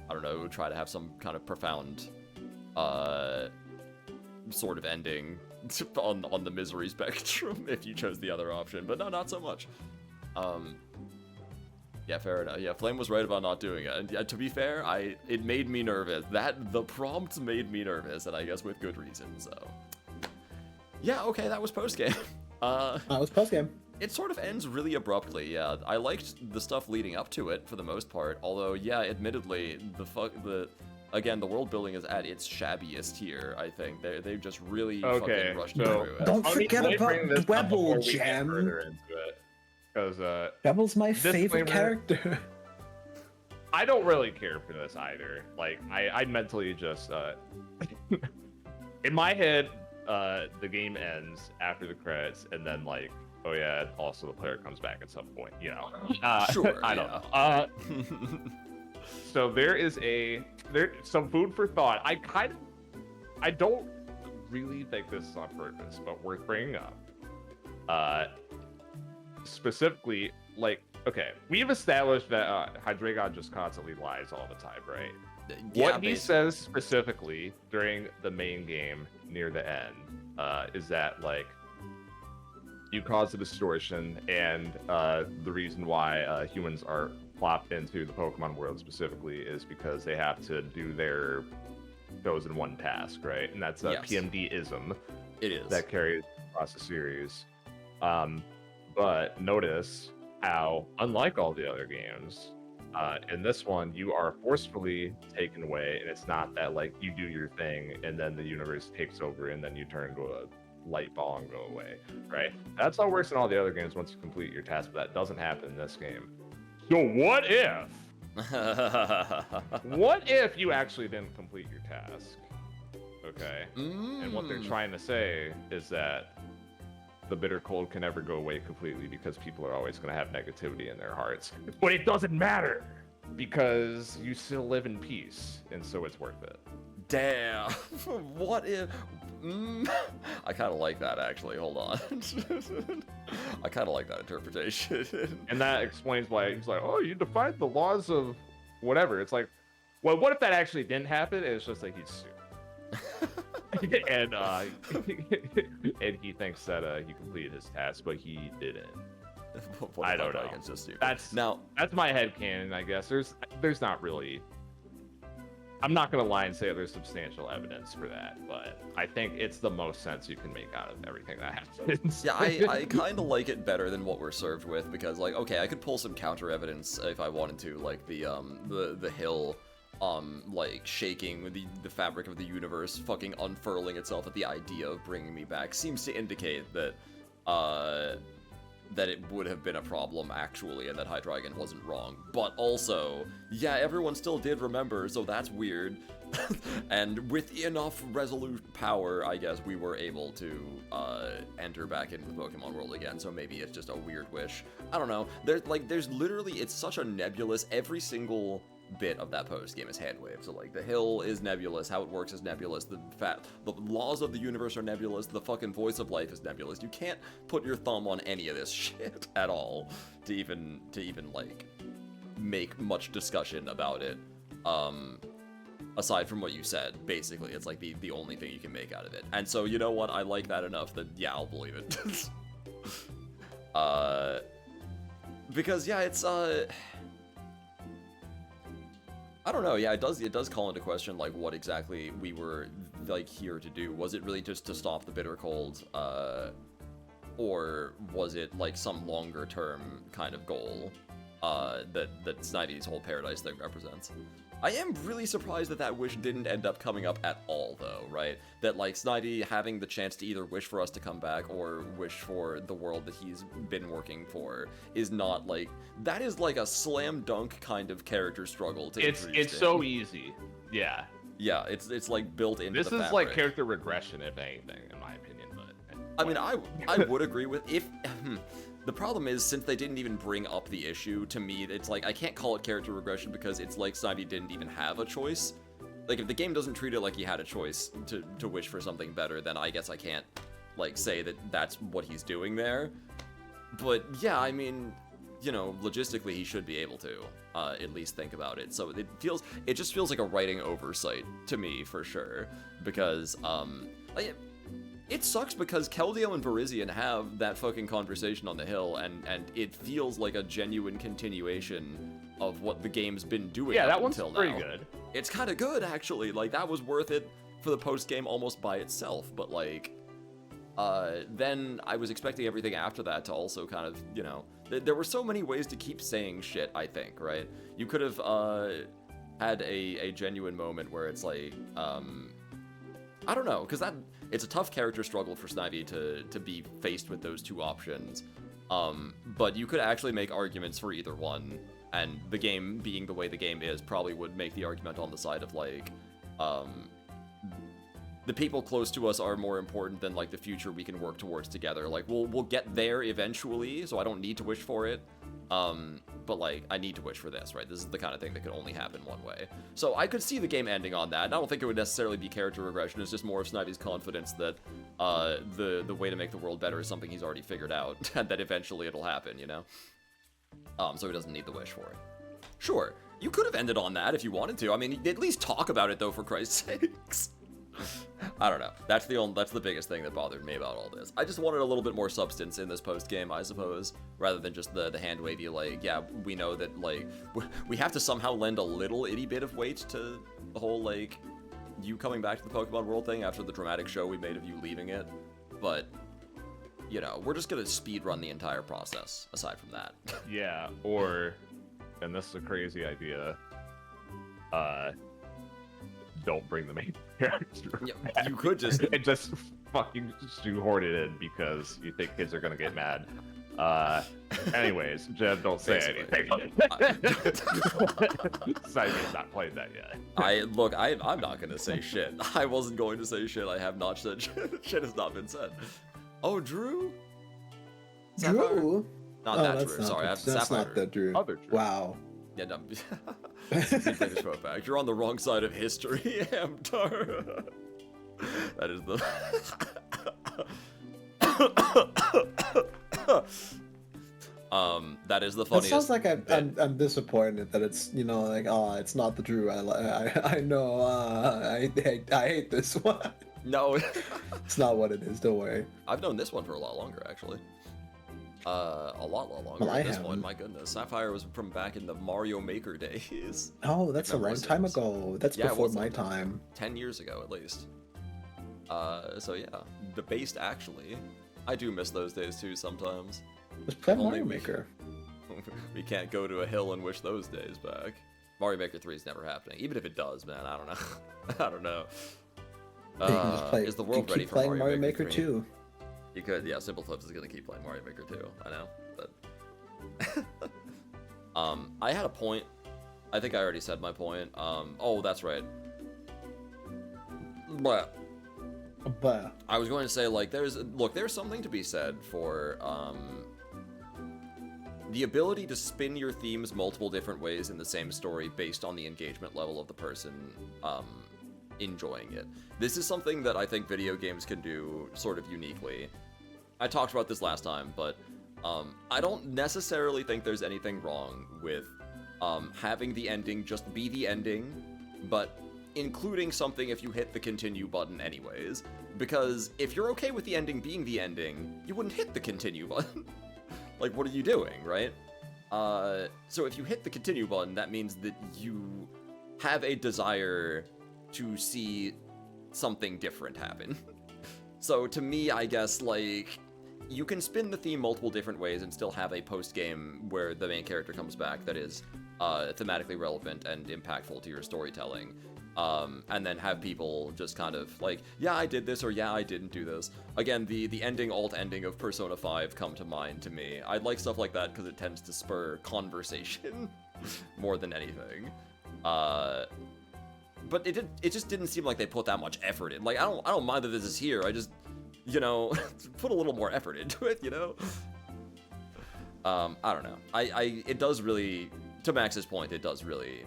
I don't know, it would try to have some kind of profound sort of ending on the misery spectrum if you chose the other option, but no, not so much. Yeah, fair enough. Yeah, Flame was right about not doing it. And to be fair, it made me nervous. The prompt made me nervous, and I guess with good reason, so. Yeah, okay, that was postgame. That was postgame. It sort of ends really abruptly, yeah. I liked the stuff leading up to it for the most part, although, yeah, admittedly, again, the world building is at its shabbiest here, I think. They've just really fucking rushed through it. Don't forget about Dwebble, Jam. Because Devil's my favorite character. I don't really care for this either. Like, I mentally just in my head, the game ends after the credits, and then like, oh yeah, also the player comes back at some point, you know. Sure. I don't know. So there's some food for thought. I don't really think this is on purpose, but worth bringing up. Specifically, like, okay, we've established that Hydreigon just constantly lies all the time, right? Yeah, what he says specifically during the main game near the end is that, like, you cause a distortion, and the reason why humans are plopped into the Pokemon world specifically is because they have to do their chosen one task, right? And that's a PMD-ism. It is. That carries across the series. But notice how, unlike all the other games, in this one, you are forcefully taken away, and it's not that, like, you do your thing, and then the universe takes over, and then you turn into a light ball and go away, right? That's how it works in all the other games once you complete your task, but that doesn't happen in this game. So what if? What if you actually didn't complete your task? Okay? And what they're trying to say is that the bitter cold can never go away completely because people are always going to have negativity in their hearts. But it doesn't matter because you still live in peace, and so it's worth it. Damn. What if... I kind of like that, actually. Hold on. I kind of like that interpretation. And that explains why he's like, oh, you defied the laws of whatever. It's like, well, what if that actually didn't happen? And it's just like he's stupid. and and he thinks that he completed his task, but he didn't. I don't know. That's my headcanon, I guess. There's not really. I'm not gonna lie and say there's substantial evidence for that, but I think it's the most sense you can make out of everything that happens. Yeah, I kind of like it better than what we're served with, because like, okay, I could pull some counter evidence if I wanted to, like the hill like shaking the fabric of the universe, fucking unfurling itself at the idea of bringing me back seems to indicate that that it would have been a problem actually, and that Hydreigon wasn't wrong. But also, yeah, everyone still did remember, so that's weird. And with enough resolute power, I guess we were able to enter back into the Pokemon world again. So maybe it's just a weird wish. I don't know. There's literally, it's such a nebulous. Every single bit of that post game is hand waved. So like the hill is nebulous, how it works is nebulous, the laws of the universe are nebulous, the fucking voice of life is nebulous. You can't put your thumb on any of this shit at all to even like make much discussion about it. Aside from what you said, basically it's like the only thing you can make out of it. And so you know what, I like that enough that yeah, I'll believe it. Because yeah, it's I don't know, yeah, it does call into question, like, what exactly we were, like, here to do. Was it really just to stop the bitter cold, or was it, like, some longer-term kind of goal, that Snivy's whole paradise thing represents? I am really surprised that wish didn't end up coming up at all, though, right? That, like, Snivy having the chance to either wish for us to come back or wish for the world that he's been working for is not, like... That is, like, a slam dunk kind of character struggle to It's so easy. Yeah. Yeah, it's like, built into the fabric. This is, like, character regression, if anything, in my opinion, but... I mean, I would agree with... if. The problem is, since they didn't even bring up the issue, to me, it's like, I can't call it character regression because it's like Snivy didn't even have a choice. Like, if the game doesn't treat it like he had a choice to wish for something better, then I guess I can't, like, say that that's what he's doing there. But, yeah, I mean, you know, logistically he should be able to, at least think about it. So it just feels like a writing oversight to me, for sure. Because, like, it sucks because Keldeo and Virizion have that fucking conversation on the hill, and it feels like a genuine continuation of what the game's been doing up until now. Yeah, that one's pretty good. It's kind of good, actually. Like, that was worth it for the post-game almost by itself, but, like, then I was expecting everything after that to also kind of, you know... There were so many ways to keep saying shit, I think, right? You could have, had a genuine moment where it's like, I don't know, because it's a tough character struggle for Snivy to be faced with those two options. But you could actually make arguments for either one, and the game being the way the game is probably would make the argument on the side of, like, the people close to us are more important than, like, the future we can work towards together. Like, we'll get there eventually, so I don't need to wish for it. But, like, I need to wish for this, right? This is the kind of thing that could only happen one way. So I could see the game ending on that, and I don't think it would necessarily be character regression. It's just more of Snivy's confidence that the way to make the world better is something he's already figured out, and that eventually it'll happen, you know? So he doesn't need the wish for it. Sure, you could have ended on that if you wanted to. I mean, at least talk about it, though, for Christ's sakes. I don't know. That's the biggest thing that bothered me about all this. I just wanted a little bit more substance in this post-game, I suppose, rather than just the hand-wavy, like, yeah, we know that, like, we have to somehow lend a little itty bit of weight to the whole, like, you coming back to the Pokemon world thing after the dramatic show we made of you leaving it. But, you know, we're just gonna speedrun the entire process, aside from that. Yeah, or, and this is a crazy idea, don't bring the main character. Yeah, you could just and just fucking shoehorn it in because you think kids are gonna get mad. Anyways, Jeb, don't say anything. Simon's not played that yet. I'm not gonna say shit. I wasn't going to say shit. I have not said shit. Shit has not been said. Oh, Drew? Drew? Not that Drew. Sorry, that's not that Drew. Other Drew. Wow. Yeah, no. You're on the wrong side of history, Amtar. That is the... that is the funniest... It sounds like I'm disappointed that it's, you know, like, oh, it's not the Drew I know, I hate this one. No. It's not what it is, don't worry. I've known this one for a lot longer, actually. A lot longer Well, than this one, my goodness. Sapphire was from back in the Mario Maker days. Oh, that's a long time ago. That's before my time. 10 years ago, at least. So yeah, debased actually. I do miss those days too sometimes. Let's play Mario Maker. We can't go to a hill and wish those days back. Mario Maker 3 is never happening. Even if it does, man, I don't know. I don't know. You can just play, is the world ready for playing Mario Maker 2? You could, yeah. Simple Flips is gonna keep playing Mario Maker 2. I know, but I had a point. I think I already said my point. Oh, that's right. But I was going to say, like, there's something to be said for the ability to spin your themes multiple different ways in the same story based on the engagement level of the person enjoying it. This is something that I think video games can do sort of uniquely. I talked about this last time, but I don't necessarily think there's anything wrong with having the ending just be the ending, but including something if you hit the continue button anyways. Because if you're okay with the ending being the ending, you wouldn't hit the continue button. Like, what are you doing, right? So if you hit the continue button, that means that you have a desire to see something different happen. So to me, I guess, like, you can spin the theme multiple different ways and still have a post-game where the main character comes back that is thematically relevant and impactful to your storytelling. And then have people just kind of like, yeah, I did this, or yeah, I didn't do this. Again, the ending, alt-ending of Persona 5 come to mind to me. I like stuff like that because it tends to spur conversation more than anything. But it just didn't seem like they put that much effort in. Like, I don't mind that this is here. I just, you know, put a little more effort into it, you know? I don't know. It does really, to Max's point, it does really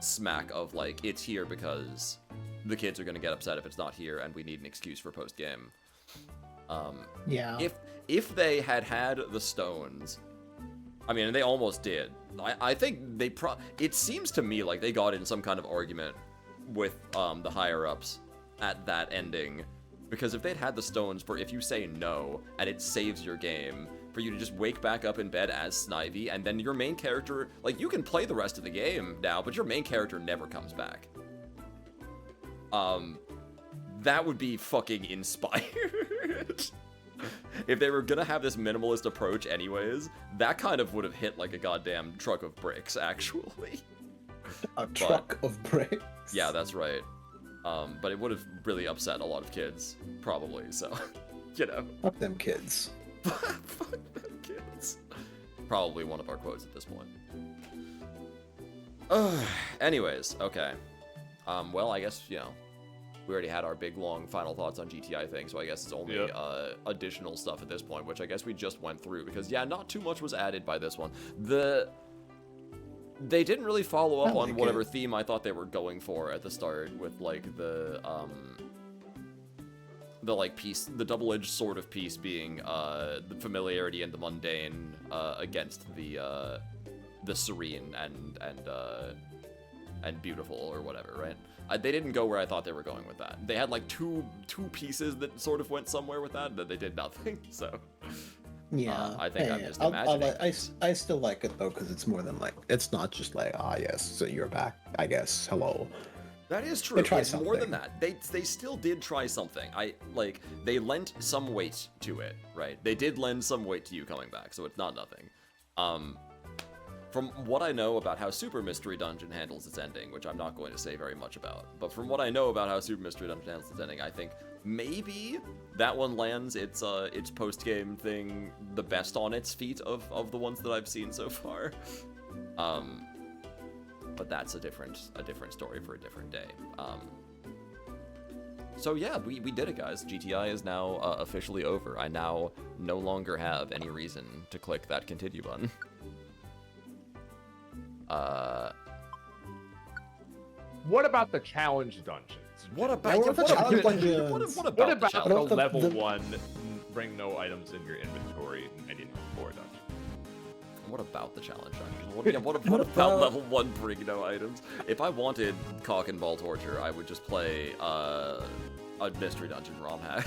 smack of, like, it's here because the kids are gonna get upset if it's not here, and we need an excuse for post-game. Yeah. If they had the stones, I mean, and they almost did. I think it seems to me like they got in some kind of argument with the higher-ups at that ending, because if they'd had the stones for if you say no and it saves your game, for you to just wake back up in bed as Snivy, and then your main character, like, you can play the rest of the game now, but your main character never comes back. That would be fucking inspired. If they were gonna have this minimalist approach anyways, that kind of would have hit like a goddamn truck of bricks, actually. Truck of bricks? Yeah, that's right. But it would have really upset a lot of kids, probably, so, you know. Fuck them kids. Fuck them kids. Probably one of our quotes at this point. Anyways, okay. Well, I guess, you know, we already had our big, long final thoughts on GTI thing, so I guess it's only additional stuff at this point, which I guess we just went through, because, yeah, not too much was added by this one. They didn't really follow up on whatever theme I thought they were going for at the start with, like, the like piece, the double-edged sword of peace being the familiarity and the mundane against the serene and beautiful or whatever, right? They didn't go where I thought they were going with that. They had like two pieces that sort of went somewhere with that, but they did nothing. So yeah, I think I'm just imagining. I still like it though, because it's more than like, it's not just like, yes, so you're back, I guess, hello. That is true. It's more than that. They still did try something. They lent some weight to it, right? They did lend some weight to you coming back, so it's not nothing. From what I know about how Super Mystery Dungeon handles its ending, which I'm not going to say very much about, but from what I know about how Super Mystery Dungeon handles its ending, I think maybe that one lands its post-game thing the best on its feet of the ones that I've seen so far. But that's a different story for a different day. So yeah, we did it, guys. GTI is now officially over. I now no longer have any reason to click that continue button. What about the challenge dungeons? What about the challenge dungeons? What about the level 1 bring no items in your inventory 1904 dungeon? What about the challenge dungeon? What about level 1 bring no items? If I wanted cock and ball torture, I would just play a a mystery dungeon ROM hack.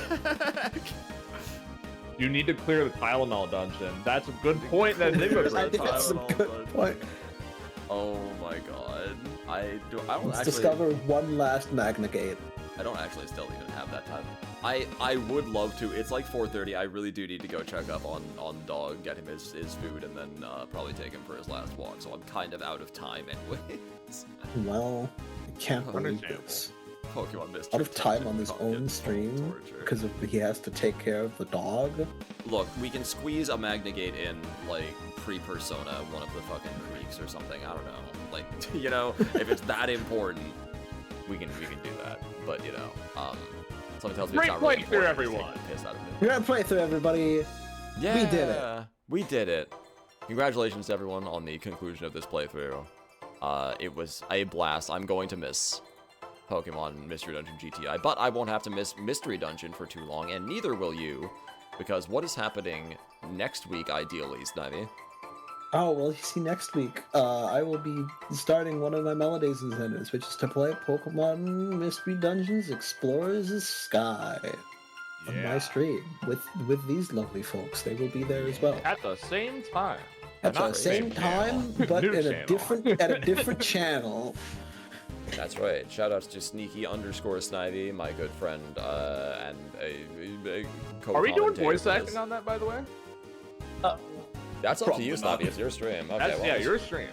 You need to clear the Tylenol dungeon. That's a good point. That I think that's a good point. Oh my god. I don't Let's actually discover one last Magna Gate. I don't actually still even have that time. I would love to. It's like 4:30. I really do need to go check up on Dog, get him his food, and then probably take him for his last walk. So I'm kind of out of time anyways. Well, I can't believe this. Pokemon Mystery. Out of time on his own stream because he has to take care of the dog. Look, we can squeeze a Magna Gate in like pre-Persona, one of the fucking weeks or something. I don't know. Like, you know, if it's that important, we can do that. But you know, something tells me it's not really important. Great play through everyone. Great playthrough, everybody. Yeah, we did it. We did it. Congratulations to everyone on the conclusion of this playthrough. It was a blast. I'm going to miss Pokemon Mystery Dungeon GTI, but I won't have to miss Mystery Dungeon for too long, and neither will you, because what is happening next week, ideally, Snivy? Oh, well, you see, next week, I will be starting one of my Melodies incentives, which is to play Pokemon Mystery Dungeons Explorers of Sky on my stream with these lovely folks. They will be there as well. At the same time. At the same time, but at a different channel. That's right. Shoutouts to Sneaky_Snivy, my good friend, and a co-commentator. Are we doing voice acting on that, by the way? That's up to you, Snivy. It's your stream. Okay, yeah, your stream.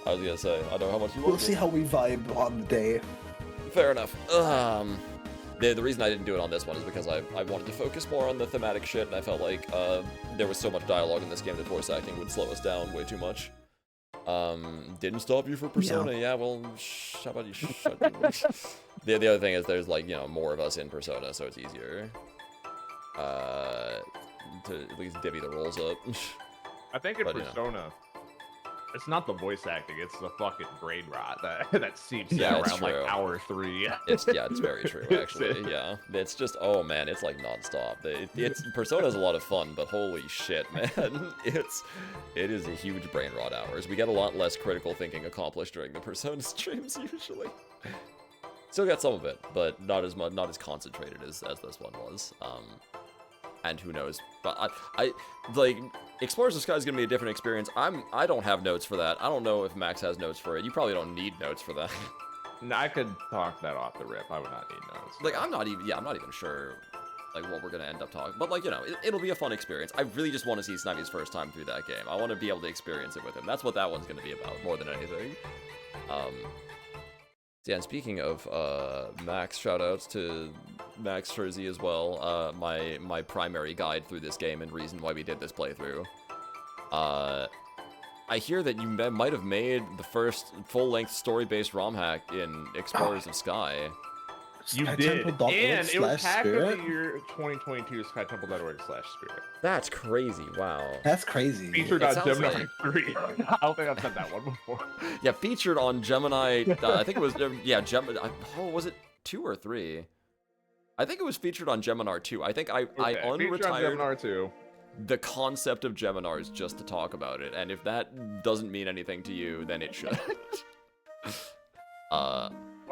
I was gonna say, I don't know how much you want. We'll see how we vibe on the day. Fair enough. The reason I didn't do it on this one is because I wanted to focus more on the thematic shit, and I felt like there was so much dialogue in this game that voice acting would slow us down way too much. Didn't stop you for Persona. Yeah, well, how about you shut the other thing is there's like, you know, more of us in Persona, so it's easier to at least divvy the roles up. I think in Persona, it's not the voice acting, it's the fucking brain rot that seeps in around like hour 3. It's very true, actually. Yeah, it's just, oh man, it's like nonstop. Persona's a lot of fun, but holy shit, man, it is a huge brain rot hours. We get a lot less critical thinking accomplished during the Persona streams usually. Still got some of it, but not as concentrated as this one was. And who knows? But I like Explorers of Sky is gonna be a different experience. I don't have notes for that. I don't know if Max has notes for it. You probably don't need notes for that. No, I could talk that off the rip. I would not need notes. Like I'm not even sure like what we're gonna end up talking. But like, you know, it'll be a fun experience. I really just want to see Snivy's first time through that game. I want to be able to experience it with him. That's what that one's gonna be about more than anything. Yeah, and speaking of Max, shoutouts to Max Jersey as well, my primary guide through this game and reason why we did this playthrough. I hear that you might have made the first full-length story-based ROM hack in Explorers of Sky. You did, and it was hacked in the year 2022, skytemple.org/spirit. That's crazy, wow. That's crazy. Featured on Gemini 3. I don't think I've said that one before. Yeah, featured on Gemini, I think it was, yeah, Gemini, oh, was it 2 or 3? I think it was featured on Geminar 2. I think I unretired Geminar 2. The concept of Geminars just to talk about it, and if that doesn't mean anything to you, then it should. Oh,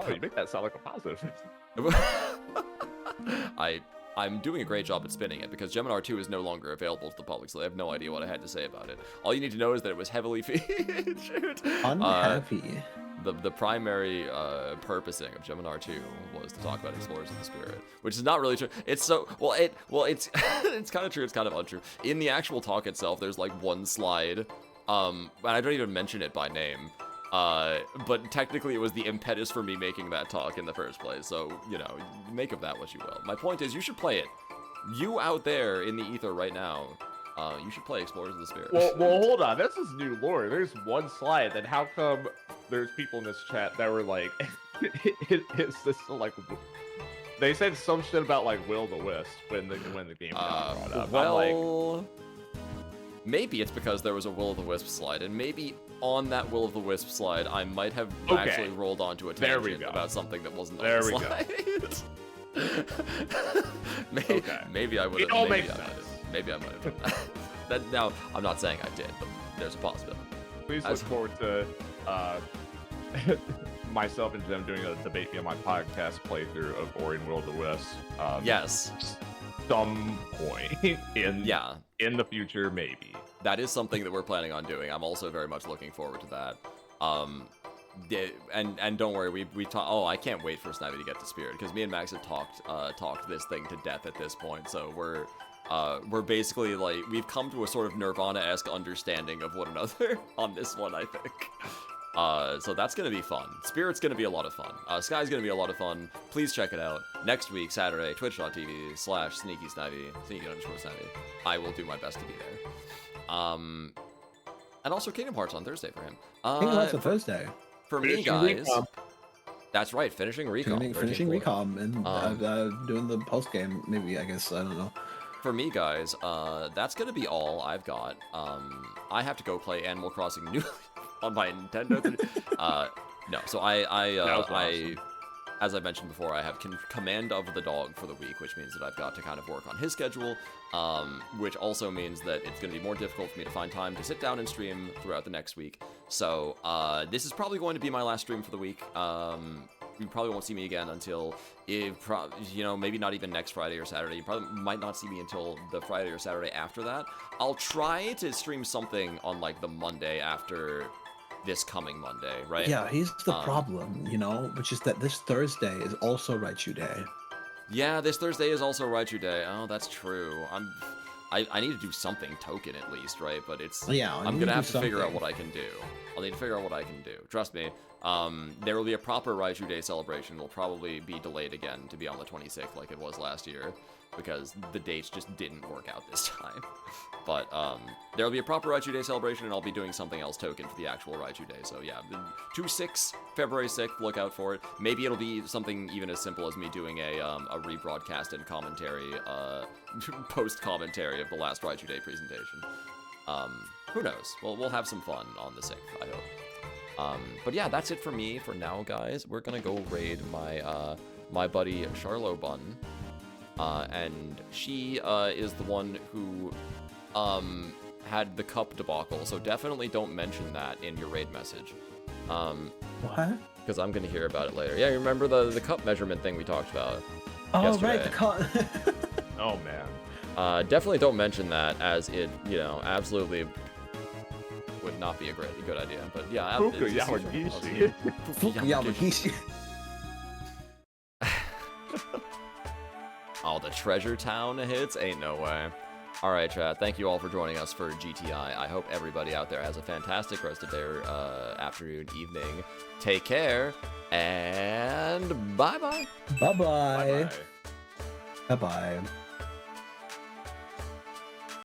you make that sound like a positive. I'm doing a great job at spinning it because Geminar 2 is no longer available to the public, so they have no idea what I had to say about it. All you need to know is that it was heavily featured. Unhappy. The primary purposing of Geminar 2 was to talk about Explorers of the Spirit, which is not really true. It's so it's it's kind of true, it's kind of untrue. In the actual talk itself, there's like one slide, and I don't even mention it by name. But technically it was the impetus for me making that talk in the first place, so, you know, make of that what you will. My point is, you should play it. You out there in the ether right now, you should play Explorers of the Spirit. Well, hold on, this is new lore. There's one slide, then how come there's people in this chat that were like, it's this, like, they said some shit about, like, Will-o-the-Wisp when the game got brought up. Well, maybe it's because there was a Will-o-the-Wisp slide, and maybe on that Will-o-the-Wisp slide, I might have actually rolled onto a tangent about something that wasn't on the slide. Maybe I would have. It all makes sense. Maybe I might have. Now, I'm not saying I did, but there's a possibility. Please look forward to myself and Jem doing a debate me on my podcast playthrough of Ori and Will of the Wisps. Yes. Some point in the future, maybe. That is something that we're planning on doing. I'm also very much looking forward to that. And don't worry, we talk. Oh, I can't wait for Snivy to get to Spirit, because me and Max have talked this thing to death at this point. So we're basically like, we've come to a sort of Nirvana-esque understanding of one another on this one, I think. So that's gonna be fun. Spirit's gonna be a lot of fun. Sky's gonna be a lot of fun. Please check it out next week, Saturday, twitch.tv/sneakysnivy, sneaky_snivy. I will do my best to be there. And also Kingdom Hearts on Thursday for him. Kingdom Hearts on Thursday. For me, guys. That's right, finishing Recom. Finishing Recom and doing the post game. Maybe, I guess, I don't know. For me, guys, that's gonna be all I've got. I have to go play Animal Crossing New on my Nintendo. No, so I as I mentioned before, I have command of the dog for the week, which means that I've got to kind of work on his schedule, which also means that it's going to be more difficult for me to find time to sit down and stream throughout the next week. So this is probably going to be my last stream for the week. You probably won't see me again until, maybe not even next Friday or Saturday. You probably might not see me until the Friday or Saturday after that. I'll try to stream something on, like, the Monday after this coming Monday, right? Yeah, here's the problem, which is that this Thursday is also Raichu Day. Yeah, this Thursday is also Raichu Day. Oh, that's true. I need to do something token at least, right? But I'm gonna have to figure out what I can do. I'll need to figure out what I can do. Trust me. There will be a proper Raichu Day celebration. It'll probably be delayed again to be on the 26th like it was last year, because the dates just didn't work out this time. But there will be a proper Raichu Day celebration, and I'll be doing something else token for the actual Raichu Day. So yeah, 2/6, February 6th, look out for it. Maybe it'll be something even as simple as me doing a rebroadcast and commentary, post-commentary of the last Raichu Day presentation. Who knows? Well, we'll have some fun on the 6th, I hope. But yeah, that's it for me for now, guys. We're gonna go raid my buddy Charlo Bun. And she is the one who had the cup debacle, so definitely don't mention that in your raid message. What? Because I'm gonna hear about it later. Yeah, you remember the cup measurement thing we talked about yesterday? Right, the cup. Oh man. Definitely don't mention that, as it, absolutely would not be a good idea. But yeah, Yamagishi. Yamagishi. Oh, the Treasure Town hits? Ain't no way. Alright, chat. Thank you all for joining us for GTI. I hope everybody out there has a fantastic rest of their afternoon, evening. Take care, and bye-bye. Bye-bye. Bye-bye.